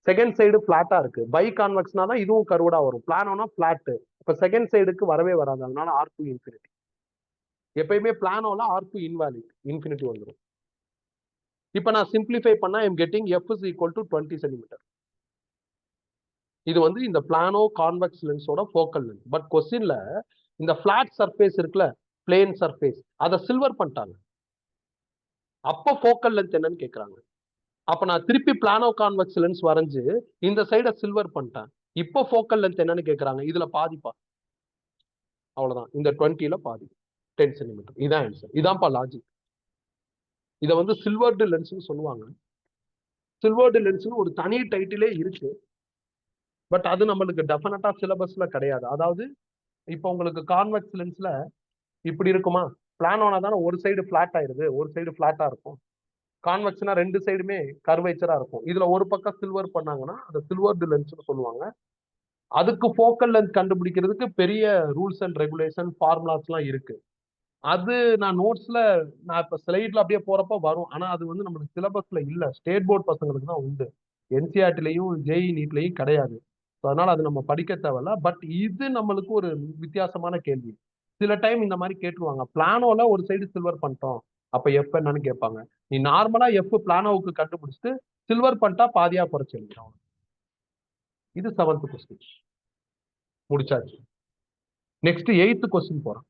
செகண்ட் சைடு பிளாட்டா இருக்கு. பை கான்வெக்ஸ்னா தான் இதுவும் கர்வ்டா வரும். பிளானோனா பிளாட். இப்ப செகண்ட் சைடுக்கு வரவே வராது, அதனால R2 இன்ஃபினிட்டி. எப்பயுமே பிளானோல R2 இன்வாலிட், இன்ஃபினிட்டி வந்துடும். இப்ப நான் சிம்பிளிஃபை பண்ணா I'm getting f is equal to 20 centimetre. இது வந்து இந்த பிளானோ கான்வெக்ஸ் லென்ஸோட ஃபோக்கல் லென்த். பட் கொஸ்டின்ல இந்த பிளாட் சர்ஃபேஸ் இருக்குல்ல, பிளேன் சர்ஃபேஸ், அதை சில்வர் பண்ணிட்டாங்க. அப்ப ஃபோக்கல் லென்த் என்னன்னு கேக்குறாங்க. அப்ப நான் திருப்பி பிளானோ கான்வெக்ஸ் லென்ஸ் வரைஞ்சு இந்த சைட சில்வர் பண்ணிட்டேன். இப்போ ஃபோக்கல் லென்த் என்னன்னு கேக்குறாங்க. இதுல பாதிப்பா, அவ்வளவுதான். இந்த 20ல பாதி 10 சென்டிமீட்டர். இதான் ஆன்சர். இதான்ப்பா லாஜிக். இதை வந்து சில்வர்டு லென்ஸ்னு சொல்லுவாங்க. சில்வர்டு லென்ஸ்னு ஒரு தனி டைட்டிலே இருக்கு. பட் அது நம்மளுக்கு டெஃபினட்டா சிலபஸ்ல கிடையாது. அதாவது இப்போ உங்களுக்கு கான்வெக்ஸ் லென்ஸ்ல இப்படி இருக்குமா, பிளானோனா தானே ஒரு சைடு பிளாட் ஆயிருது, ஒரு சைடு பிளாட்டா இருக்கும். கான்வெக்ஸ்னா ரெண்டு சைடுமே கர்வேச்சரா இருக்கும். இதுல ஒரு பக்கம் சில்வர் பண்ணாங்கன்னா அதை சில்வர்டு லென்ஸ்னு சொல்லுவாங்க. அதுக்கு ஃபோக்கல் லென்த் கண்டுபிடிக்கிறதுக்கு பெரிய ரூல்ஸ் அண்ட் ரெகுலேஷன் ஃபார்முலாஸ் எல்லாம் இருக்கு. அது நான் நோட்ஸ்ல, நான் இப்ப ஸ்லைட்ல அப்படியே போறப்ப வரும். ஆனா அது வந்து நம்மளுக்கு சிலபஸ்ல இல்ல. ஸ்டேட் போர்டு பசங்களுக்கு தான் உண்டு. என்சிஆர்டிலையும் ஜேஇ நீட்லையும் கிடையாது. அதனால அது நம்ம படிக்க தேவையில்ல. பட் இது நம்மளுக்கு ஒரு வித்தியாசமான கேள்வி. சில டைம் இந்த மாதிரி கேட்டுருவாங்க. பிளானோல ஒரு சைடு சில்வர் பண்ணிட்டோம், அப்ப எஃப் என்னன்னு கேட்பாங்க. நீ நார்மலா எஃப் பிளானோவுக்கு கண்டுபிடிச்சிட்டு சில்வர் பண்ணிட்டா பாதியா குறைச்சு எழுதிடும். இது 7th கொஸ்டின் முடிச்சாச்சு. நெக்ஸ்ட் 8th கொஸ்டின் போறோம்.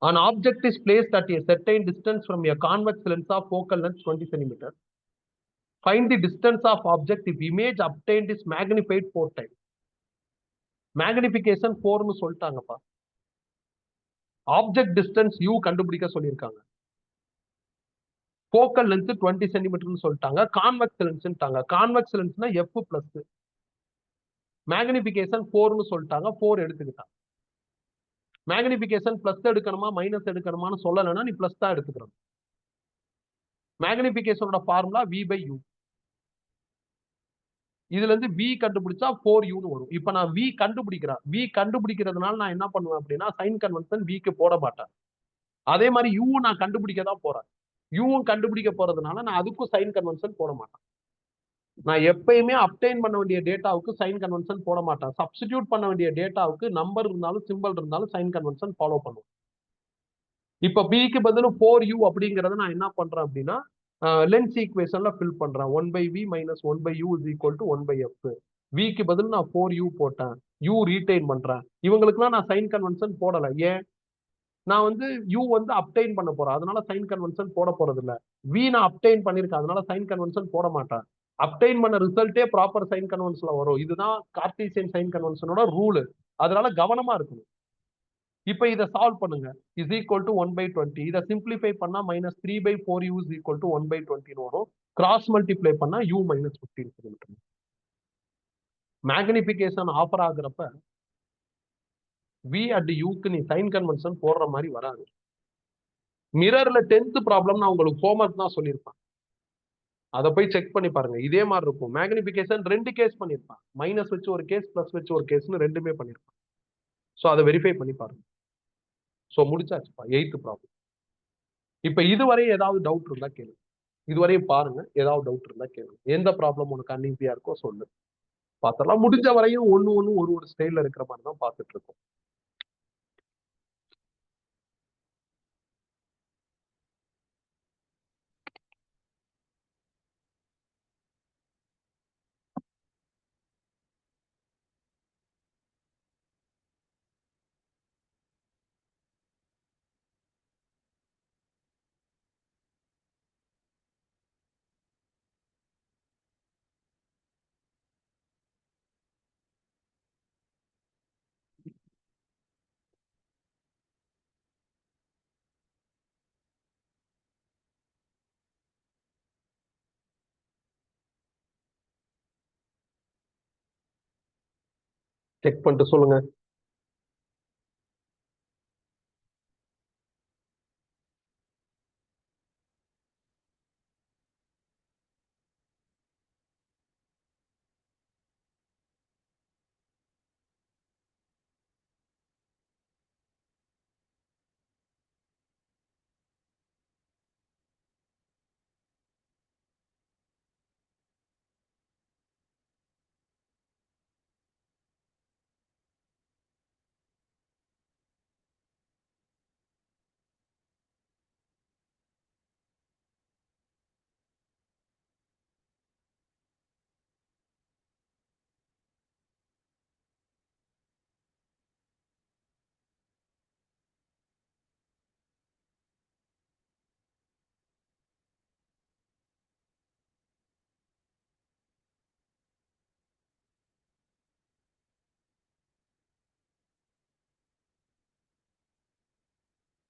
An object is placed at a certain distance from a convex lens of focal length 20 cm. Find the distance of object if image obtained is magnified 4 times. Magnification 4 னு சொல்லிட்டாங்கப்பா. Object distance u கண்டுபிடிக்க சொல்லியிருக்காங்க. Focal length 20 சென்டிமீட்டர்னு சொல்லிட்டாங்க. Convex லென்ஸ்ன்ட்டாங்க. Convex லென்ஸ்னா f plus. Magnification 4னு சொல்லிட்டாங்க. 4 எடுத்துக்கிட்டாங்க. மேக்னிபிகேஷன் பிளஸ் எடுக்கணுமா மைனஸ் எடுக்கணுமான்னு சொல்லலைன்னா நீ பிளஸ் தான் எடுத்துக்கிறோம். மேக்னிபிகேஷனோட ஃபார்முலா v/u. இதுல இருந்து v கண்டுபிடிச்சா 4u வரும். இப்ப நான் v கண்டுபிடிக்கிறேன். v கண்டுபிடிக்கிறதுனால நான் என்ன பண்ணுவேன் அப்படின்னா சைன் கன்வென்ஷன் v க்கு போட மாட்டேன். அதே மாதிரி u நான் கண்டுபிடிக்க தான் போறேன். u கண்டுபிடிக்க போறதுனால நான் அதுக்கும் சைன் கன்வென்ஷன் போட மாட்டேன். நான் எப்பயுமே அப்டைன் பண்ண வேண்டிய டேட்டாவுக்கு சைன் கன்வென்ஷன் போட மாட்டேன். சப்ஸ்டிடியூட் பண்ண வேண்டிய டேட்டாவுக்கு நம்பர் இருந்தாலும் சிம்பிள் இருந்தாலும் சைன் கன்வென்ஷன் ஃபாலோ பண்ணுவேன். இப்ப b க்கு பதில் 4u அப்படிங்கறத நான் என்ன பண்றேன் அப்படின்னா லென்ஸ் ஈக்குவேஷன்ல ஃபில் பண்றேன். 1/v minus 1/u is equal to 1/f. v க்கு பதில் நான் 4u போட்டேன். u ரீடைன் பண்றேன். இவங்களுக்குலாம் நான் சைன் கன்வென்ஷன் போடல. ஏன்? நான் வந்து u வந்து அப்டைன் பண்ண போறேன், அதனால சைன் கன்வென்ஷன் போட போறது இல்ல. v நான் அப்டைன் பண்ணிருக்கேன், அதனால சைன் கன்வென்ஷன் போட மாட்டேன். அப்டைன் பண்ண ரிசல்ட்டே ப்ராப்பர் சைன் கன்வென்ஷன்ல வரும். இதுதான் கார்ட்டீசியன் சைன் கன்வென்ஷனோட ரூல். அதனால கவனமா இருக்கணும். இப்ப இதை சால்வ் பண்ணுங்க. Is equal to 1/20. இதை சிம்பிளிஃபை பண்ணா -3/4u இஸ் ஈக்குவல் டு 1/20 வரும். கிராஸ் மல்டிப்ளை பண்ணா u -15 சென்டிமீட்டர். மேக்னிபிகேஷன் ஆஃபர் ஆகுறப்ப v அட் யூக்கு நீ சைன் கன்வென்ஷன் போடுற மாதிரி வராது. மிரர்ல 10th ப்ராப்ளம் நான் உங்களுக்கு ஹோம்ஒர்க் தான் சொல்லியிருப்பேன். அதை போய் செக் பண்ணி பாருங்க. இதே மாதிரி இருக்கும். Magnification 2 case பண்ணிருப்பான். மைனஸ் வச்சு ஒரு கேஸ், பிளஸ் வச்சு ஒரு கேஸ்னு ரெண்டுமே பண்ணிருப்பான். ஸோ அதை வெரிஃபை பண்ணி பாருங்க. ஸோ முடிச்சாச்சுப்பா 8th ப்ராப்ளம். இப்ப இதுவரை ஏதாவது டவுட் இருந்தா கேளுங்க. இதுவரையும் பாருங்க. ஏதாவது டவுட் இருந்தா கேளுங்க. எந்த ப்ராப்ளம் உனக்கு அன்ஈஸியா இருக்கோ சொல்லு, பார்த்தலாம். முடிஞ்ச வரையும் ஒண்ணு ஒரு ஸ்டைல்ல இருக்கிற மாதிரி தான் பார்த்துட்டு இருக்கோம். செக் பண்ணிட்டு சொல்லுங்க.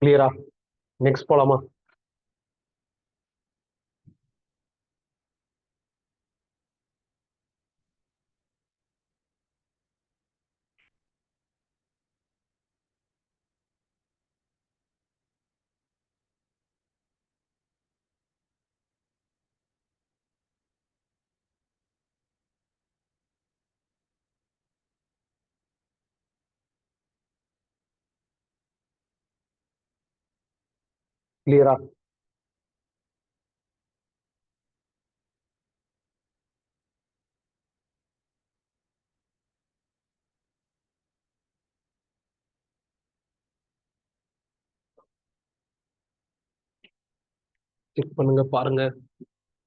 கிளியரா? நெக்ஸ்ட் போலாமா? கிளியரா? செக் பண்ணுங்க, பாருங்க.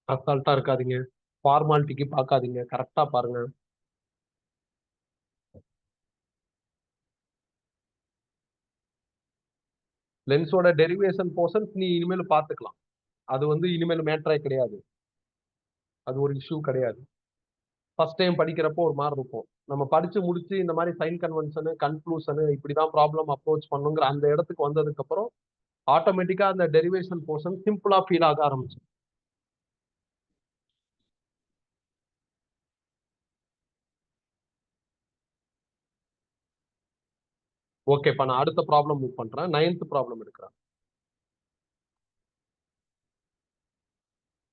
அசால்ட்டா இருக்காதீங்க. ஃபார்மாலிட்டிக்கு பார்க்காதீங்க, கரெக்டா பாருங்க. லென்ஸோட டெரிவேஷன் போர்ஷன்ஸ் நீ இனிமேல் பார்த்துக்கலாம். அது வந்து இனிமேல் மேட்டரே கிடையாது. அது ஒரு இஷ்யூ கிடையாது. ஃபர்ஸ்ட் டைம் படிக்கிறப்போ ஒரு மாதிரி இருக்கும். நம்ம படிச்சு முடிச்சு இந்த மாதிரி சைன் கன்வென்ஷனு, கன்க்ளூஷனு, இப்படிதான் ப்ராப்ளம் அப்ரோச் பண்ணுங்கிற அந்த இடத்துக்கு வந்ததுக்கு அப்புறம் ஆட்டோமேட்டிக்கா அந்த டெரிவேஷன் போர்ஷன் சிம்பிளா ஃபீல் ஆக ஆரம்பிச்சு. ஓகேப்பா, நான் அடுத்த ப்ராப்ளம் மூவ் பண்றேன். 9th ப்ராப்ளம் எடுக்கிறேன்.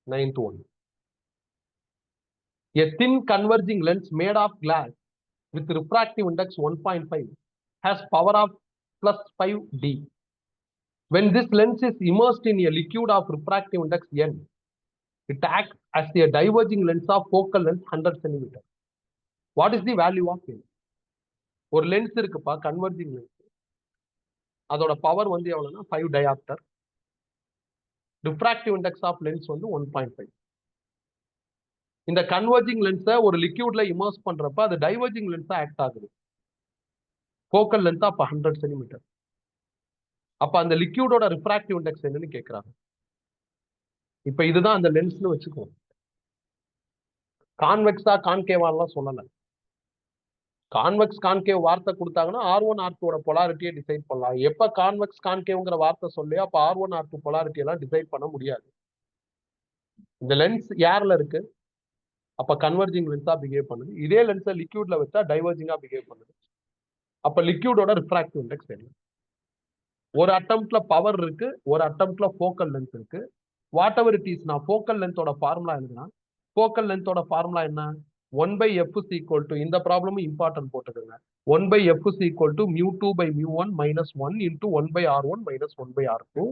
9th one. A thin converging lens made of glass with refractive index 1.5 has power of plus 5D. When this lens is immersed in a liquid of refractive index n, it acts as a diverging lens of focal length 100 cm. What is the value of n? ஒரு lens இருக்குப்பா, converging lens. அதோட power வந்து எவ்வளவுன்னா 5 dioptre. Refractive index of lens வந்து 1.5. இந்த converging லென்ஸை ஒரு லிக்யூட்ல immerse பண்றப்ப அது டைவர்ஜிங் லென்ஸா ஆக்ட் ஆகுது. ஃபோக்கல் லென்த் அப்ப 100 சென்டிமீட்டர். அப்ப அந்த லிக்யூடோட ரிஃப்ராக்டிவ் இண்டெக்ஸ் என்னன்னு கேட்கறாங்க. இப்ப இதுதான் அந்த லென்ஸ்னு வச்சுக்கோ. கான்வெக்ஸா கான்கேவாலாம் சொல்லல. கான்வெக்ஸ் கான்கேவ் வார்த்தை கொடுத்தாங்கன்னா R1 R2 பொலாரிட்டியை டிசைட் பண்ணலாம். எப்ப கான்வெக்ஸ் கான்கேவ்ங்கிற வார்த்தை சொல்லியோ அப்ப R1 R2 பொலாரிட்டி எல்லாம் டிசைட் பண்ண முடியாது. இந்த லென்ஸ் ஏர்ல இருக்கு, அப்ப கன்வர்ஜிங் லென்ஸா பிஹேவ் பண்ணுது. இதே லென்ஸை லிக்யூட்ல வச்சா டைவர்ஜிங்கா பிஹேவ் பண்ணுது. அப்ப லிக்யூடோட ரிஃப்ராக்டிவ் இண்டெக்ஸ் என்ன? ஒரு அட்டம்ப்ட்ல பவர் இருக்கு, ஒரு அட்டம்ப்ட்ல ஃபோக்கல் லென்த் இருக்கு. வாட் எவர் இட் இஸ், நான் ஃபோக்கல் லென்த்தோட ஃபார்முலா எழுதுனா, ஃபோக்கல் லென்த்தோட ஃபார்முலா என்ன? 1/f is equal to, இந்த ப்ராப்ளமும் இம்பார்ட்டன்ட் போட்டுக்கோங்க, 1/f is equal to mu2 by mu1 minus 1 into 1/r1 minus 1/r2.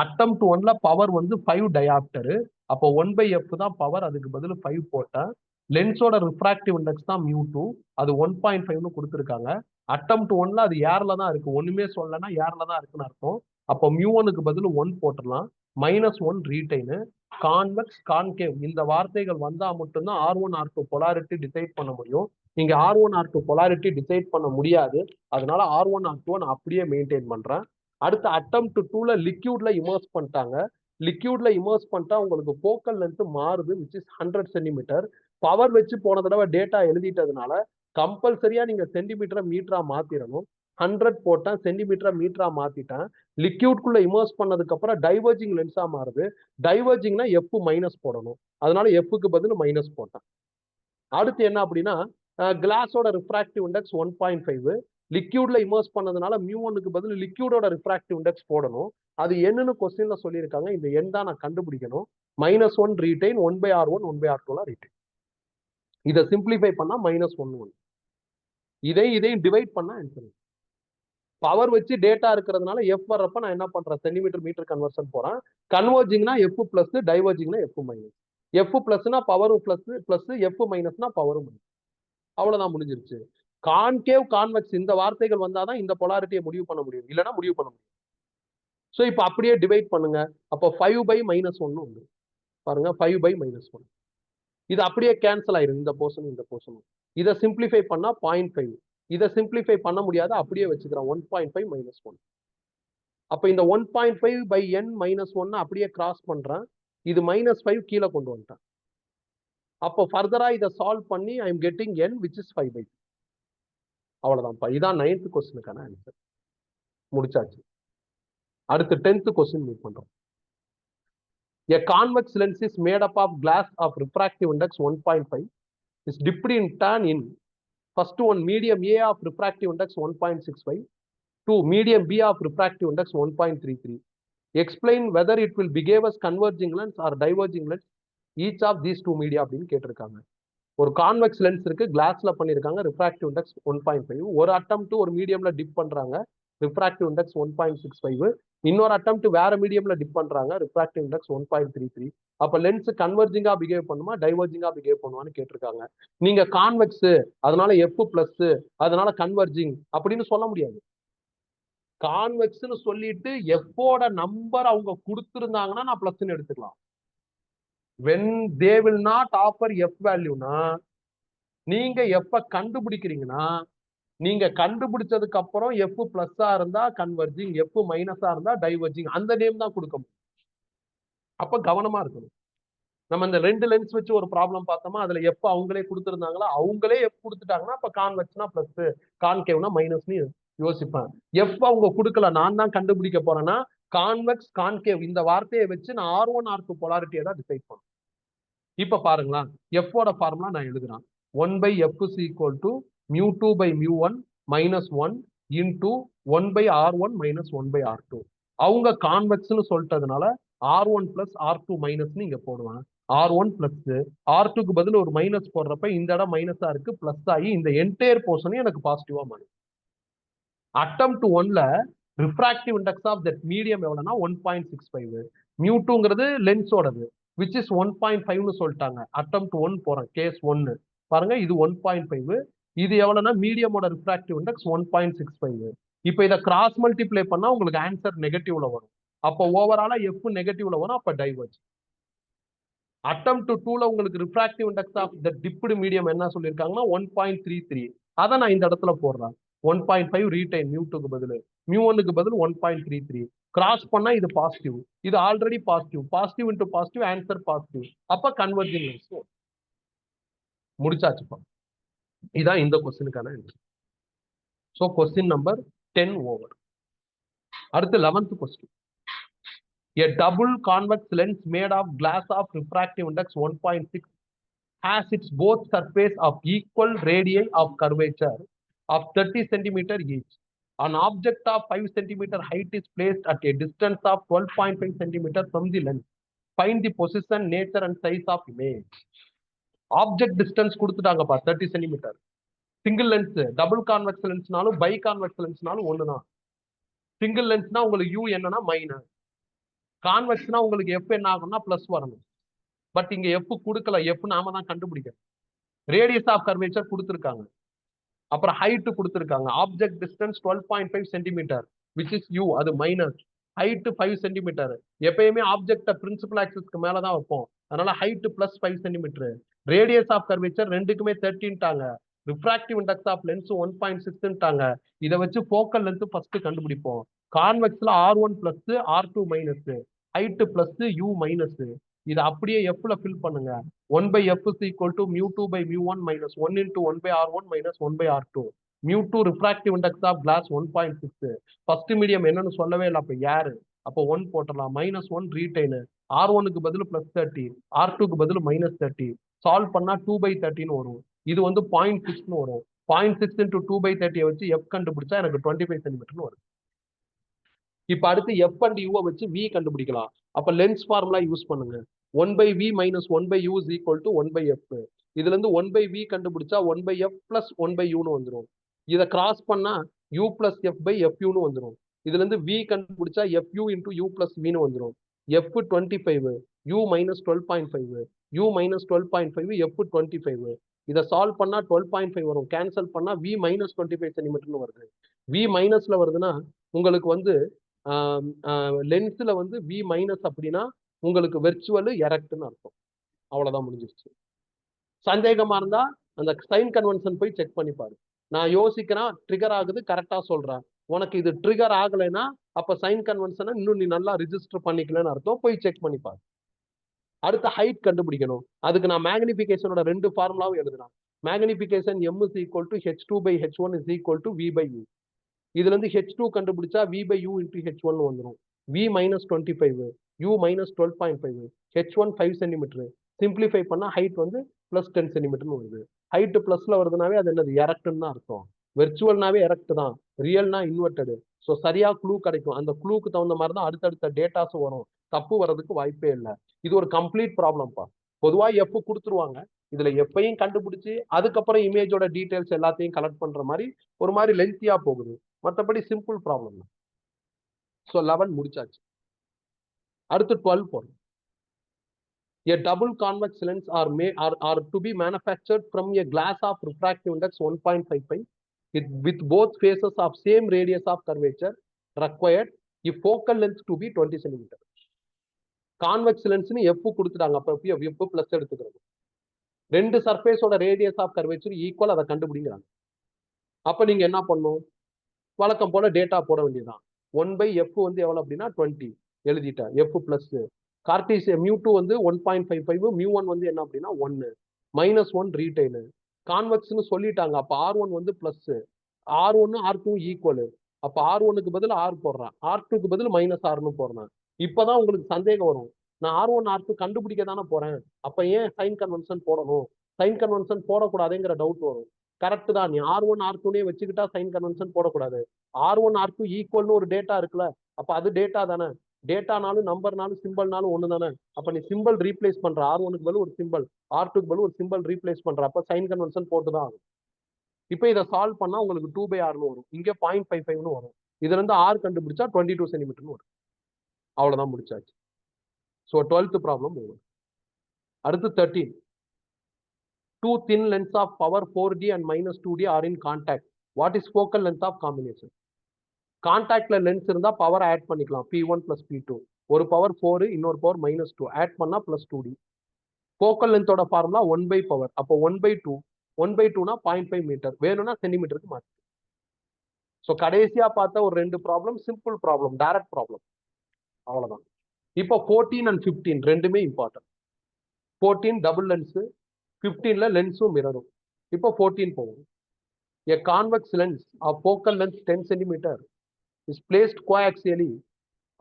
Attempt 1ல பவர் வந்து 5 டயாப்டர். அப்போ 1/f தான் பவர், அதுக்கு பதில் 5 போட்டேன். லென்ஸோட ரிஃப்ராக்டிவ் இண்டெக்ஸ் தான் mu2, அது 1.5னு கொடுத்துருக்காங்க. அட்டம்ப்ட் 1ல அது ஏர்ல தான் இருக்கு, ஒண்ணுமே சொல்லனா ஏர்ல தான் இருக்குன்னு அர்த்தம். அப்போ mu1க்கு பதில் 1 போட்டுடலாம். -1 ரீடைனு. கான்வெக்ஸ் கான்கேவ் இந்த வார்த்தைகள் வந்தா மட்டும்தான் R1 R2 பொலாரிட்டி டிசைட் பண்ண முடியும். நீங்க R1 R2 பொலாரிட்டி டிசைட் பண்ண முடியாது. அதனால R1 R2 நான் அப்படியே மெயின்டைன் பண்றேன். அடுத்த அட்டம்ப்ட் 2ல லிக்யூட்ல இமர்ஸ் பண்ணிட்டாங்க. லிக்யூட்ல இமர்ஸ் பண்ணிட்டா உங்களுக்கு ஃபோக்கல் லென்த் மாறுது, விச் இஸ் 100 சென்டிமீட்டர். பவர் வச்சு போன தடவை டேட்டா எழுதிட்டதுனால கம்பல்சரியா நீங்க சென்டிமீட்டரை மீட்டரா மாத்திரணும். 100 போட்டேன், சென்டிமீட்டரா மீட்டரா மாத்திட்டேன். லிக்யூட்குள்ள இமர்ஸ் பண்ணதுக்கு அப்புறம் டைவர்ஜிங் லென்ஸா மாறுது. டைவர்ஜிங்னா எஃப் மைனஸ் போடணும், அதனால எஃப்க்கு பதில் மைனஸ் போட்டேன். அடுத்து என்ன அப்படின்னா, கிளாஸோட ரிஃப்ராக்டிவ் இண்டெக்ஸ் 1.5. லிக்யூட்ல இமர்ஸ் பண்ணதுனால μ1க்கு பதில் லிக்யூடோட ரிஃப்ராக்டிவ் இண்டெக்ஸ் போடணும். அது என்னன்னு கொஸ்டின்ல சொல்லியிருக்காங்க. இந்த எண் தான் நான் கண்டுபிடிக்கணும். -1 ரீடைன், 1/R1 1/R2 ரீடைன். இதை சிம்பிளிஃபை பண்ணா -1 இதையும் டிவைட் பண்ணா ஆன்சர். பவர் வச்சு டேட்டா இருக்கிறதுனால எஃப் வர்றப்ப நான் என்ன பண்றேன், சென்டிமீட்டர் மீட்டர் கன்வர்ஷன் போறேன். கன்வர்ஜிங்னா எஃப் பிளஸ், டைவர்ஜிங்னா எஃப் மைனஸ். எஃப் பிளஸ்னா பவரும் பிளஸ், எஃப் மைனஸ்னா பவரும் மைனஸ். அவ்வளவுதான், முடிஞ்சிருச்சு. கான்கேவ் கான்வெக்ஸ் இந்த வார்த்தைகள் வந்தாதான் இந்த பொலாரிட்டியை முடிவு பண்ண முடியும், இல்லைன்னா முடிவு பண்ண முடியும். ஸோ இப்போ அப்படியே டிவைட் பண்ணுங்க. அப்போ 5/-1 உண்டு பாருங்க. 5/-1 இது அப்படியே கேன்சல் ஆயிரும், இந்த போர்ஷன் இந்த போர்ஷன். இதை சிம்பிளிஃபை பண்ணா 0.5. இதை சிம்பிளிஃபை பண்ண முடியாது, அப்படியே வச்சுக்கிறேன். 1.5 - 1. அப்ப இந்த 1.5/n-1 அப்படியே கிராஸ் பண்றேன். இது -5 கீழே கொண்டு வந்துட்டேன். அப்போ ஃபர்தரா இதை சால்வ் பண்ணி I am getting n which is 5/2. அவ்வளவுதான்ப்பா. இதான் 9th கொஸ்டினுக்கான ஆன்சர். முடிச்சாச்சு. அடுத்து 10th கொஸ்டின் மூவ் பண்றோம். A convex lens is made up of glass of refractive index 1.5 is dipped in tan in first one medium A of refractive index 1.65, 2 medium B of refractive index 1.33. Explain whether it will behave as converging lens or diverging lens each of these two media அப்படின்னு கேட்டிருக்காங்க. ஒரு convex lens இருக்கு, கிளாஸ்ல பண்ணிருக்காங்க, refractive index 1.5. ஒரு attempt ஒரு மீடியம்ல tip பண்றாங்க, refractive index 1.65. இன்னொரு அட்டெம்ப்ட் வேற மீடியம்ல டிப் பண்றாங்க, ரிஃப்ராக்டிவ் இண்டெக்ஸ் 1.33. அப்ப லென்ஸ் கன்வர்ஜிங்கா பிஹேவ் பண்ணுமா, டைவர்ஜிங்கா பிஹேவ் பண்ணுவான்னு கேட்டிருக்காங்க. நீங்க கான்வெக்ஸ் அதனால எஃப் பிளஸ் அதனால கன்வர்ஜிங் அப்படின்னு சொல்ல முடியாது. கான்வெக்ஸ்னு சொல்லிட்டு எஃப்போட நம்பர் அவங்க கொடுத்திருந்தாங்கன்னா நான் பிளஸ்ன்னு எடுத்துக்கலாம். when they will not offer f வேல்யூனா நீங்க எப்ப கண்டுபிடிக்கிறீங்கன்னா, நீங்க கண்டுபிடிச்சதுக்கு அப்புறம் எஃப் பிளஸ்ஸா இருந்தா கன்வர்ஜிங், எஃப் மைனஸா இருந்தா டைவர்ஜிங், அந்த நேம் தான் கொடுக்க முடியும். அப்ப கவனமா இருக்கணும். நம்ம இந்த 2 லென்ஸ் வச்சு ஒரு ப்ராப்ளம் பார்த்தோமா, அதுல எஃப் அவங்களே கொடுத்திருந்தாங்களா, அவங்களே எஃப் கொடுத்துட்டாங்கன்னா அப்ப கான்வெக்ஸ்னா பிளஸ், கான்கேவ்னா மைனஸ்னு யோசிப்பேன். எஃப் அவங்க கொடுக்கல, நான் தான் கண்டுபிடிக்க போறேன்னா கான்வெக்ஸ் கான்கேவ் இந்த வார்த்தையை வச்சு நான் R1 R2 போலாரிட்டியை தான் டிசைட் பண்ணும். இப்ப பாருங்களா, எஃப்போட ஃபார்முலா நான் எழுதுறேன். 1/f is equal to μ2/μ1 -1 into 1/R1 - 1/R2. அவங்க கான்வெக்ஸ்னு சொல்லிட்டதுனால R1 plus R2 minus இங்க போடுவேன். R1 பிளஸ் R2க்கு பதில் ஒரு மைனஸ் போடுறப்ப இந்த இடம் மைனஸா இருக்கு, பிளஸ் ஆகி இந்த என்டையர் போர்ஷனையும் எனக்கு பாசிட்டிவா மாறும். அட்டெம்ப்ட் 1ல refractive index of that medium எவ்வளவுனா 1.65. μ2ங்கிறது லென்ஸோடது which is 1.5னு சொல்லிட்டாங்க. அட்டெம்ப்ட் 1 போறேன், கேஸ் 1 பாருங்க. இது 1.5, இது எவ்வளவுனா மீடியமோட ரிஃப்ராக்டிவ் இண்டெக்ஸ் 1.65. இப்போ இதை கிராஸ் மல்டிப்ளை பண்ணா உங்களுக்கு ஆன்சர் நெகட்டிவ்ல வரும். அப்போ ஓவராலா எஃப் நெகட்டிவ்ல வரும், அப்ப டைவர்ஜ். அட்டெம்ப்ட் 2ல உங்களுக்கு refractive index of the dipped medium என்ன சொல்லியிருக்காங்கன்னா 1.33. அதை நான் இந்த இடத்துல போடுறேன். 1.5 ரீடைன் μ2க்கு பதில், μ1க்கு பதில் 1.33. கிராஸ் பண்ணா இது பாசிட்டிவ், இது already positive, positive into positive, answer positive. அப்ப கன்வர்ஜிங் லென்ஸ். முடிச்சாச்சுப்பா. இதான் இந்த கொஸ்டினுக்கான answer. So question number 10 over. அடுத்து 11th question. A double convex lens made of glass of refractive index 1.6 has its both surface of equal radii of curvature of 30 cm each. An object of 5 cm height is placed at a distance of 12.5 cm from the lens. Find the position, nature and size of image. Object distance கொடுத்துட்டாங்கப்பா 30 cm. Single lens, double convex லென்ஸ்னாலும் bi convex லென்ஸ்னாலும் ஒண்ணுதான். Single லென்ஸ்னா உங்களுக்கு you என்னன்னா minus, கான்வெக்ஸ்னா உங்களுக்கு F என்ன ஆகும்னா plus வரணும். பட் இங்க எஃப் கொடுக்கல, எஃப் நாம தான் கண்டுபிடிக்கணும். ரேடியஸ் ஆஃப் கர்வேச்சர் கொடுத்துருக்காங்க, அப்புறம் ஹைட் கொடுத்துருக்காங்க. Object distance 12.5 centimetre which is u, அது மைனஸ். Height 5 centimetre. எப்பயுமே ஆப்ஜெக்ட பிரின்சிபல் ஆக்சிஸ்க்கு மேலதான் வைப்போம், அதனால height plus 5 centimetre. Radius of curvature ரெண்டுக்குமே 13ட்டாங்க. ரிஃப்ராக்டிவ் இண்டெக்ஸ் ஆஃப் லென்ஸ் 1.6ட்டாங்க. இதை வச்சு ஃபோக்கல் லென்த் ஃபர்ஸ்ட் கண்டுபிடிப்போம். கான்வெக்ஸ்ல R1 plus R2 minus, height plus u minus. இது அப்படியே எஃப்ல ஃபில் பண்ணுங்க. 1/f is equal to μ2/μ1 minus 1 into 1/R1 minus 1/R2. μ2 refractive index of glass 1.6. First medium என்னன்னு சொல்லவே இல்லை, அப்ப யாரு, அப்போ 1 போட்டலாம். -1 ரீடைன், R1க்கு பதில் +30, R2க்கு பதில் -30. சால்வ் பண்ணா 2/13 வரும். இது வந்து 0.6 வரும். 0.6 into 2/30 வச்சு எஃப் கண்டுபிடிச்சா எனக்கு 25 சென்டிமீட்டர்னு வரும். இப்ப அடுத்து எஃப் அண்ட் யூ வச்சு வி கண்டுபிடிக்கலாம். அப்ப லென்ஸ் ஃபார்முலா யூஸ் பண்ணுங்க. 1/v minus 1/u is equal to 1/f. இதுல இருந்து 1/v கண்டுபிடிச்சா 1/f plus 1/u னு வந்துரும். இத கிராஸ் பண்ணா u plus f/fu னு வந்துரும். இதுல இருந்து v கண்டுபிடிச்சா fu into u plus v னு வந்துரும். f 25, u minus 12.5, u minus 12.5, f 25. இத சால்வ் பண்ணா 12.5 வரும். கேன்சல் பண்ணா v minus 25 சென்டிமீட்டர்னு வருது. v மைனஸ்ல வருதுன்னா உங்களுக்கு வந்து லென்ஸ்ல வந்து v மைனஸ் அப்படின்னா உங்களுக்கு வெர்ச்சுவல் எரக்ட்னு அர்த்தம். அவ்வளவுதான் முடிஞ்சிருச்சு. சந்தேகமா இருந்தா அந்த சைன் கன்வென்ஷன் போய் செக் பண்ணி பாரு. நான் யோசிக்கிறேன் ட்ரிகர் ஆகுது கரெக்டா சொல்றேன். உனக்கு இது ட்ரிகர் ஆகலைன்னா அப்ப சைன் கன்வென்ஷனை இன்னும் நீ நல்லா ரிஜிஸ்டர் பண்ணிக்கலன்னு அர்த்தம். போய் செக் பண்ணி பாரு. அடுத்த ஹைட் கண்டுபிடிக்கணும். அதுக்கு நான் மேக்னிபிகேஷனோட 2 ஃபார்முலாவும் எழுதுறேன். Magnification m is equal to h2/h1 is equal to v/u. இதுல இருந்து h2 கண்டுபிடிச்சா v/u into h1 வந்துரும். v minus 25, u minus 12.5, h1 5 centimetre. Simplify பண்ணா ஹைட் வந்து பிளஸ் 10 சென்டிமீட்டர்னு வருது. ஹைட் பிளஸ்ல வருதுனாவே அது என்னது எரக்ட்னு தான் அர்த்தம். வெர்ச்சுவல்னாவே எரக்ட் தான், ரியல்னா இன்வெர்டடு. ஸோ சரியா க்ளூ கிடைக்கும். அந்த க்ளூக்கு தகுந்த மாதிரி தான் அடுத்தடுத்த டேட்டாஸ் வரும். தப்பு வர்றதுக்கு வாய்ப்பே இல்லை. இது ஒரு கம்ப்ளீட் ப்ராப்ளம்ப்பா. பொதுவா எஃப் கொடுத்துருவாங்க. இதுல எப்பையும் கண்டுபிடிச்சு அதுக்கப்புறம் இமேஜோட டீடைல்ஸ் எல்லாத்தையும் கலெக்ட் பண்ற மாதிரி ஒரு மாதிரி லென்த்தியா போகுது. மற்றபடி சிம்பிள் ப்ராப்ளம் தான். ஸோ 11 முடிச்சாச்சு. அடுத்து 12 போறோம். A double convex lens are to be manufactured from a glass of refractive index 1.55 with both faces of same radius of curvature required if focal length to be 20 cm. Convex லென்ஸ்னு F கொடுத்துட்டாங்க. அப்ப F plus எடுத்துக்கிறது. 2 சர்ஃபேஸோட radius of curvature equal, அதை கண்டுபிடிக்கிறாங்க. அப்ப நீங்க என்ன பண்ணும், வழக்கம் போல டேட்டா போட வேண்டியதுதான். 1/f வந்து எவ்வளவு அப்படின்னா 20 எழுதிட்டேன். f பிளஸ் கார்டீசியன் μ2 வந்து 1.55, μ1 வந்து என்ன அப்படின்னா 1 -1 ரீடைனு கான்வெக்ஸ்னு சொல்லிட்டாங்க. அப்ப R1 வந்து பிளஸ், R1 R2 ஈக்குவல். அப்ப R1க்கு பதில் R போடுறேன், R2க்கு பதில் -Rன்னு போடுறேன். இப்பதான் உங்களுக்கு சந்தேகம் வரும், நான் R1 R2 கண்டுபிடிக்க தானே போறேன், அப்ப ஏன் சைன் கன்வென்ஷன் போடணும், சைன் கன்வென்ஷன் போடக்கூடாதுங்கிற டவுட் வரும். கரெக்ட் தான், நீ R1 R2 வச்சுக்கிட்டா சைன் கன்வென்ஷன் போடக்கூடாது. R1 R2 ஈக்குவல்னு ஒரு டேட்டா இருக்குல்ல, அப்ப அது டேட்டா தானே. டேட்டானாலும் நம்பர்னாலும் சிம்பிள்னாலும் ஒண்ணு தானே. அப்ப நீ சிம்பிள் ரீப்ளேஸ் பண்ற, R1க்கு பதில் ஒரு சிம்பிள், R2க்கு பதில் ஒரு சிம்பிள் ரீப்ளேஸ் பண்ற, அப்ப சைன் கன்வென்ஷன் போட்டுதான் ஆகும். இப்ப இதை சால்வ் பண்ணா உங்களுக்கு 2/Rன்னு வரும். இங்க 0.55ன்னு வரும். இதுல இருந்து R கண்டுபிடிச்சா 22 சென்டிமீட்டர்னு வரும். அவ்வளவுதான் முடிச்சாச்சு. ஸோ 12th ப்ராப்ளம் வரும். அடுத்து 13. Two thin lengths of power 4D and -2D are in contact. What is focal length of combination? கான்டாக்ட்ல லென்ஸ் இருந்தா பவர் ஆட் பண்ணிக்கலாம். P1 plus P2. ஒரு பவர் 4, இன்னொரு பவர் -2 ஆட் பண்ணா +2D. ஃபோக்கல் லென்த்தோட formula 1/power. அப்போ 1/2. 1/2னா 0.5 மீட்டர். வேணும்னா சென்டிமீட்டருக்கு மாற்றி. ஸோ கடைசியா பார்த்த ஒரு 2 problem simple problem, direct problem. அவ்வளவுதான். இப்போ 14 and 15 ரெண்டுமே இம்பார்ட்டன்ட். 14 டபுள் லென்ஸ், 15ல லென்ஸும் மிரரும். இப்போ 14 போகும். A convex lens of focal length 10 cm is placed coaxially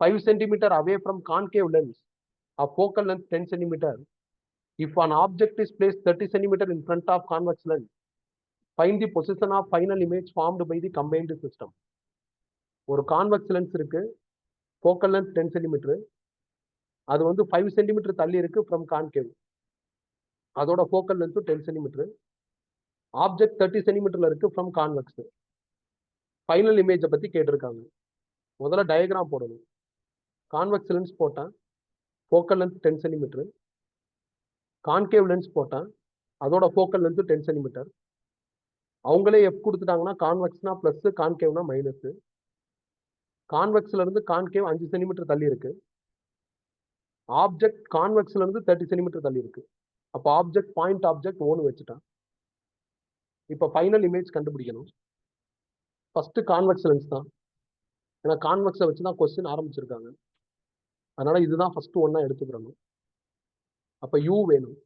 5 cm away from concave lens of focal length 10 cm. If an object is placed 30 cm in front of convex lens, find the position of final image formed by the combined system. ஒரு convex lens இருக்கு, focal length 10 cm, அது வந்து 5 cm தள்ளி இருக்கு from concave. அதோட focal length 10 cm. Object 30 சென்டிமீட்டர்ல இருக்கு from convex. Final இமேஜை பத்தி கேட்டிருக்காங்க. முதல்ல டயக்ராம் போடணும். கான்வெக்ஸ் லென்ஸ் போட்டேன், focal length 10 centimetre. Concave lens போட்டேன், அதோட ஃபோக்கல் லென்த் 10 சென்டிமீட்டர். அவங்களே எஃப் கொடுத்துட்டாங்கன்னா கான்வெக்ஸ்னா பிளஸ், கான்கேவ்னா மைனஸ். கான்வெக்ஸ்ல இருந்து கான்கேவ் 5 சென்டிமீட்டர் தள்ளி இருக்கு. ஆப்ஜெக்ட் கான்வெக்ஸ்ல இருந்து 30 சென்டிமீட்டர் தள்ளி இருக்கு. அப்போ ஆப்ஜெக்ட் பாயிண்ட் ஆப்ஜெக்ட் 1 வச்சுட்டான். இப்போ ஃபைனல் இமேஜ் கண்டுபிடிக்கணும். ஃபர்ஸ்ட் கான்வெக்ஸ் லென்ஸ் தான், ஏன்னா கான்வெக்ஸை வச்சு தான் கொஸ்டின் ஆரம்பிச்சிருக்காங்க. அதனால இதுதான் ஃபர்ஸ்ட் ஒன்னா எடுத்துக்கிறணும். அப்ப யூ வேணும்.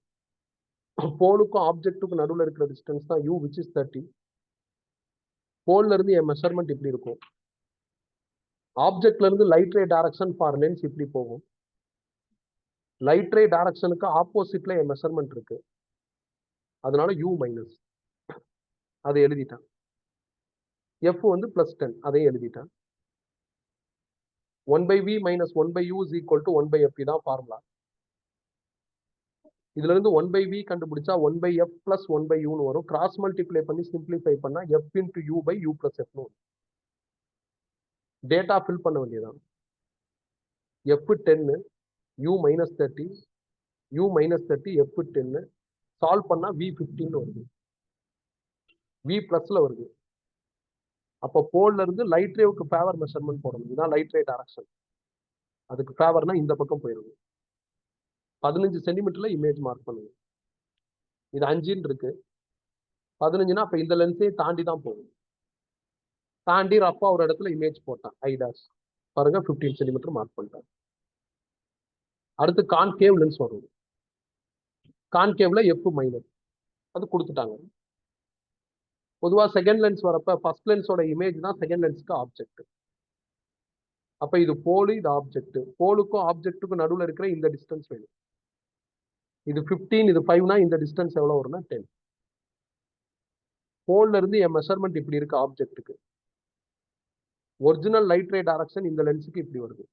போலுக்கும் ஆப்ஜெக்டுக்கும் நடுவில் இருக்கிற டிஸ்டன்ஸ் தான் யூ, விச் இஸ் 30. போல்ல இருந்து என் மெஷர்மெண்ட் இப்படி இருக்கும். ஆப்ஜெக்ட்ல இருந்து light ray direction for lens இப்படி போகும். லைட் ரே டைரக்ஷனுக்கு ஆப்போசிட்ல என் மெஷர்மெண்ட் இருக்கு, அதனால யூ மைனஸ். அதை எழுதிட்டான். எஃப் வந்து +10 அதையும் எழுதிட்டான். 1/v - 1/u is equal to 1/f தான் ஃபார்முலா. இதுல இருந்து 1/v கண்டுபிடிச்சா 1/f + 1/u வரும். கிராஸ் மல்டிப்ளை பண்ணி சிம்பிளிஃபை பண்ணா f × u/u + f வரும். டேட்டா ஃபில் பண்ண வேண்டியதான். f 10 u - 30 u - 30 f 10 solve பண்ணா v 15 வருது. v பிளஸ்ல வருது. அப்போ போல்ல இருந்து லைட் ரேவுக்கு ஃபேவர் மெஷர்மெண்ட் போடணும். இதுதான் லைட் ரே டைரக்ஷன். அதுக்கு ஃபேவர்னா இந்த பக்கம் போயிடும். 15 சென்டிமீட்டர்ல இமேஜ் மார்க் பண்ணுங்க. இது 5 இருக்கு. 15னா அப்ப இந்த லென்ஸே தாண்டி தான் போகும். தாண்டி ரப்பா ஒரு இடத்துல இமேஜ் போட்டான் ஐ டாஷ். பாருங்க 15 சென்டிமீட்டர் மார்க் பண்ணிட்டான். அடுத்து கான்கேவ் லென்ஸ் வரும். கான்கேவ்ல f மைனஸ் அது கொடுத்துட்டாங்க. பொதுவா செகண்ட் லென்ஸ் வரப்ப ஃபர்ஸ்ட் லென்ஸோட இமேஜ் தான் செகண்ட் லென்ஸ்க்கு ஆப்ஜெக்ட். அப்ப இது போலு, இது ஆப்ஜெக்ட். போலுக்கும் ஆப்ஜெக்ட்டுக்கும் நடுவில் இருக்கிற இந்த டிஸ்டன்ஸ் வேணும். இது 15, இது 5னா இந்த டிஸ்டன்ஸ் எவ்வளவு வரும்னா 10. போல்ல இருந்து என் மெஷர்மெண்ட் இப்படி இருக்கு ஆப்ஜெக்ட்டுக்கு. ஒரிஜினல் லைட் ரே டைரக்ஷன் இந்த லென்ஸுக்கு இப்படி வருது.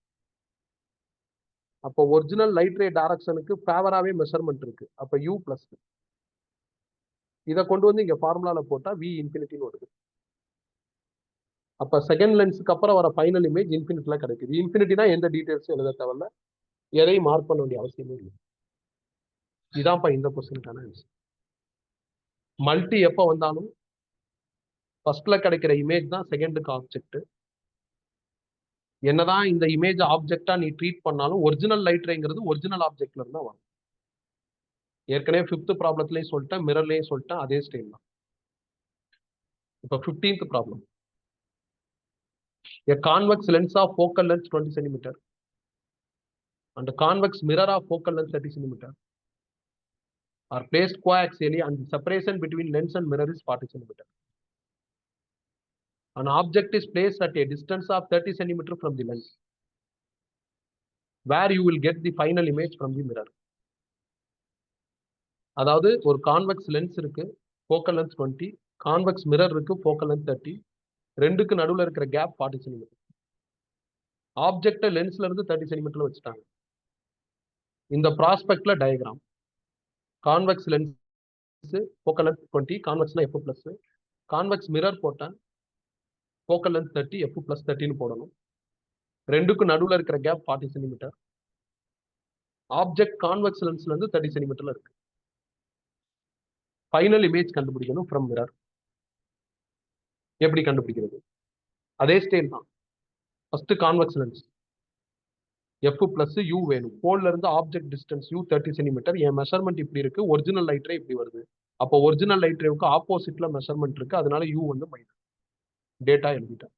அப்போ ஒரிஜினல் லைட் ரே டைரக்ஷனுக்கு ஃபேவராவே மெஷர்மெண்ட் இருக்கு. அப்ப u பிளஸ் இதை கொண்டு வந்து இங்க ஃபார்முலால போட்டா v இன்ஃபினிட்டின்னு வருது. அப்ப செகண்ட் லென்ஸுக்கு அப்புறம் வர ஃபைனல் இமேஜ் இன்ஃபினிட்டில கிடைக்குது. இன்ஃபினிட்டினா எந்த டீடைல்ஸும் எழுத தேவையில்ல, எதையும் மார்க் பண்ண வேண்டிய அவசியமே இல்லை. இதான்ப்பா இந்த கொஸ்டினுக்கான ஆன்சர். மல்டி எப்ப வந்தாலும் ஃபர்ஸ்ட்ல கிடைக்கிற இமேஜ் தான் செகண்டுக்கு ஆப்ஜெக்ட். என்னதான் இந்த இமேஜ் ஆப்ஜெக்டா நீ ட்ரீட் பண்ணாலும் ஒரிஜினல் லைட் ரேங்கிறது ஒரிஜினல் ஆப்ஜெக்ட்ல இருந்தா வரும். ஏற்கனவே 5th ப்ராப்ளத்திலையும் சொல்லிட்டேன், மிரர்லயும் சொல்லிட்டேன், அதே ஸ்டைல் தான். இப்ப 15th problem. A convex lens of focal length 20 cm and a convex mirror of focal length 30 cm are placed coaxially and the separation between lens and mirror is 40 cm. An object is placed at a distance of 30 cm from the lens, where you will get the final image from the mirror. அதாவது ஒரு convex lens இருக்கு, focal length 20, convex mirror இருக்கு, focal length 30, ரெண்டுக்கு நடுவில் இருக்கிற gap 40 centimetre. Object லென்ஸ்ல இருந்து 30 சென்டிமீட்டர்ல வச்சுட்டாங்க. இந்த ப்ராஸ்பெக்ட்ல diagram. Convex lens focal length 20, கான்வெக்ஸ்னா f பிளஸ், கான்வெக்ஸ் மிரர் போட்டேன், ஃபோக்கல் லென்த் 30, f பிளஸ் 30ன்னு போடணும். ரெண்டுக்கு நடுவில் இருக்கிற கேப் 40 சென்டிமீட்டர். ஆப்ஜெக்ட் கான்வெக்ஸ் லென்ஸ்ல இருந்து 30 சென்டிமீட்டர்ல இருக்கு. ஃபைனல் இமேஜ் கண்டுபிடிக்கணும் ஃப்ரம் மிரர். எப்படி கண்டுபிடிக்கிறது? அதே ஸ்டைல் தான். First convex lens f plus u வேணும். போல்ல இருந்து ஆப்ஜெக்ட் டிஸ்டன்ஸ் u 30 சென்டிமீட்டர். என் மெஷர்மெண்ட் இப்படி இருக்கு, ஒரிஜினல் லைட் ரே இப்படி வருது. அப்போ ஒரிஜினல் லைட் ரேவுக்கு ஆப்போசிட்ல மெஷர்மெண்ட் இருக்கு, அதனால u வந்து மைனஸ். டேட்டா எழுதிட்டேன்.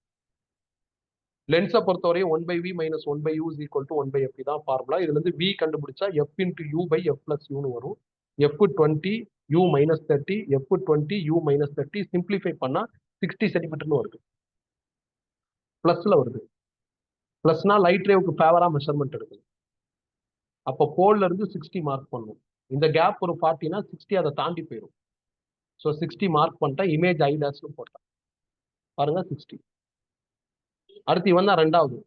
லென்ஸை பொறுத்தவரையும் 1/v - 1/u is equal to 1/f தான் ஃபார்முலா. இதுல இருந்து v கண்டுபிடிச்சா f × u/f + u ன்னு வரும். f 20 u - 30 f 20 u - 30 simplify பண்ணா 60 சென்டிமீட்டர்னு வருது. பிளஸ்ல வருது. பிளஸ்னா லைட் ரேவுக்கு ஃபேவரா மெஷர்மெண்ட் எடுக்குது. அப்போ போல்ல இருந்து 60 மார்க் பண்ணும். இந்த கேப் ஒரு 40னா 60 அதை தாண்டி போயிடும். ஸோ 60 மார்க் பண்ணிட்டேன், இமேஜ் ஐ டாஷ்னு போட்டேன். பாருங்க 60. அடுத்து இவன் தான் ரெண்டாவது.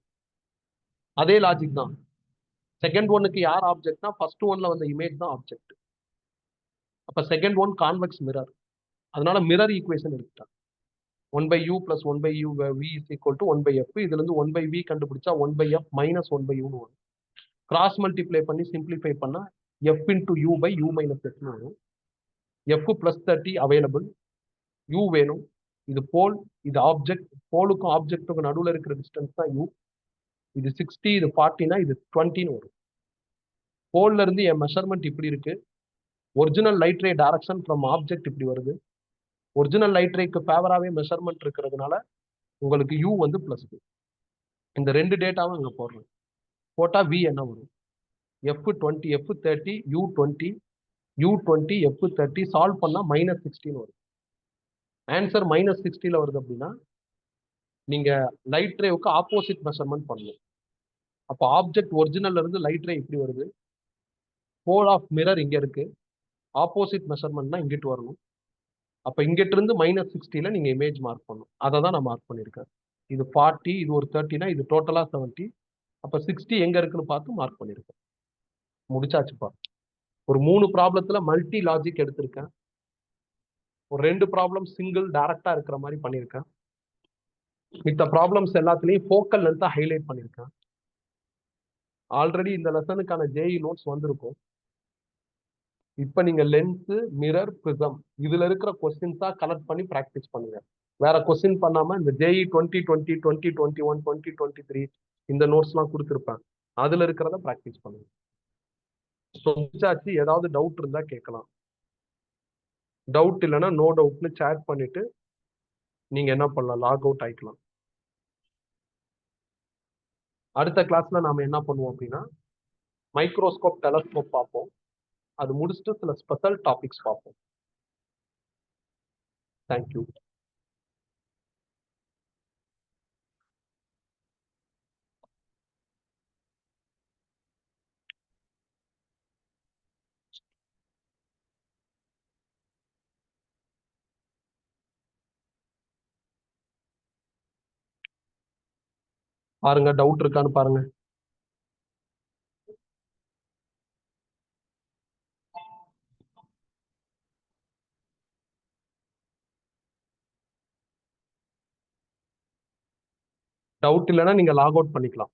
அதே லாஜிக் தான். செகண்ட் ஒன்னுக்கு யார் ஆப்ஜெக்ட்னா ஃபர்ஸ்ட் ஒன்ல வந்த இமேஜ் தான் ஆப்ஜெக்ட். அப்ப செகண்ட் ஒன் கான்வெக்ஸ் மிரர், அதனால மிரர் ஈக்குவேஷன் எடுத்துட்டான். 1/u + 1/u v is equal to 1/f. இதுல இருந்து 1/v கண்டுபிடிச்சா 1/f - 1/u ன்னு வரும். கிராஸ் மல்டிப்ளை பண்ணி சிம்பிளிஃபை பண்ணா f × u/u - f வரும். f + 30 அவைலபிள், u வேணும். இது போல், இது ஆப்ஜெக்ட். போலுக்கும் ஆப்ஜெக்ட்டுக்கும் நடுவில் இருக்கிற டிஸ்டன்ஸ் தான் u. இது 60, இது 40னா இது 20ன்னு வரும். போல்ல இருந்து என் மெஷர்மெண்ட் இப்படி இருக்கு, original light ray direction from object இப்படி வருது. ஒரிஜினல் லைட் ரேக்கு ஃபேவராகவே மெஷர்மெண்ட் இருக்கிறதுனால உங்களுக்கு u வந்து பிளஸ். இந்த ரெண்டு டேட்டாவும் இங்க போடுறேன். போட்டா v என்ன வரும்? f 20 f 30 u 20 u 20 f 30 solve பண்ணா -16 வரும். ஆன்சர் -60ல வருது அப்படின்னா நீங்க லைட் ரேவுக்கு ஆப்போசிட் மெஷர்மெண்ட் பண்ணணும். அப்போ ஆப்ஜெக்ட் ஒரிஜினல்ல இருந்து லைட் ரே இப்படி வருது, போல் ஆஃப் மிரர் இங்க இருக்கு, ஆப்போசிட் மெஷர்மெண்ட்னா இங்கிட்டு வரணும். அப்ப இங்கிட்ட இருந்து -60ல நீங்க இமேஜ் மார்க் பண்ணும். அதை தான் நான் மார்க் பண்ணியிருக்கேன். இது 40, இது ஒரு 30னா இது டோட்டலா 70. அப்ப 60 எங்க இருக்குன்னு பார்த்து மார்க் பண்ணிருக்கேன். முடிச்சாச்சுப்பா. ஒரு 3 ப்ராப்ளத்துல மல்டி லாஜிக் எடுத்திருக்கேன். ஒரு 2 ப்ராப்ளம் சிங்கிள் டைரக்டா இருக்கிற மாதிரி பண்ணியிருக்கேன். மித்த ப்ராப்ளம்ஸ் எல்லாத்துலயும் ஃபோக்கல் லென்த்தா ஹைலைட் பண்ணியிருக்கேன். ஆல்ரெடி இந்த லெசனுக்கான ஜேஇ நோட்ஸ் வந்திருக்கும். இப்ப நீங்க லென்ஸ், மிரர், பிரிசம் இதுல இருக்கிற கொஸ்டின்ஸா கலெக்ட் பண்ணி பிராக்டிஸ் பண்ணுங்க. வேற கொஸ்டின் பண்ணாம இந்த ஜேஇ 2020, 2021, 2023 இந்த நோட்ஸ் எல்லாம் கொடுத்துருப்பேன். அதுல இருக்கிறத பிராக்டிஸ் பண்ணுங்க. ஏதாவது டவுட் இருந்தா கேட்கலாம். டவுட் இல்லைன்னா நோ டவுட்னு சேட் பண்ணிட்டு நீங்க என்ன பண்ணலாம், லாக் அவுட் ஆயிக்கலாம். அடுத்த கிளாஸ்ல நாம என்ன பண்ணுவோம் அப்படின்னா மைக்ரோஸ்கோப், டெலஸ்கோப் பார்ப்போம். அது முடிச்சுட்டு சில ஸ்பெஷல் டாபிக்ஸ் பார்ப்போம். தேங்க்யூ. பாருங்க, டவுட் இருக்கான்னு பாருங்க. டவுட் இல்லைன்னா நீங்க லாக் அவுட் பண்ணிக்கலாம்.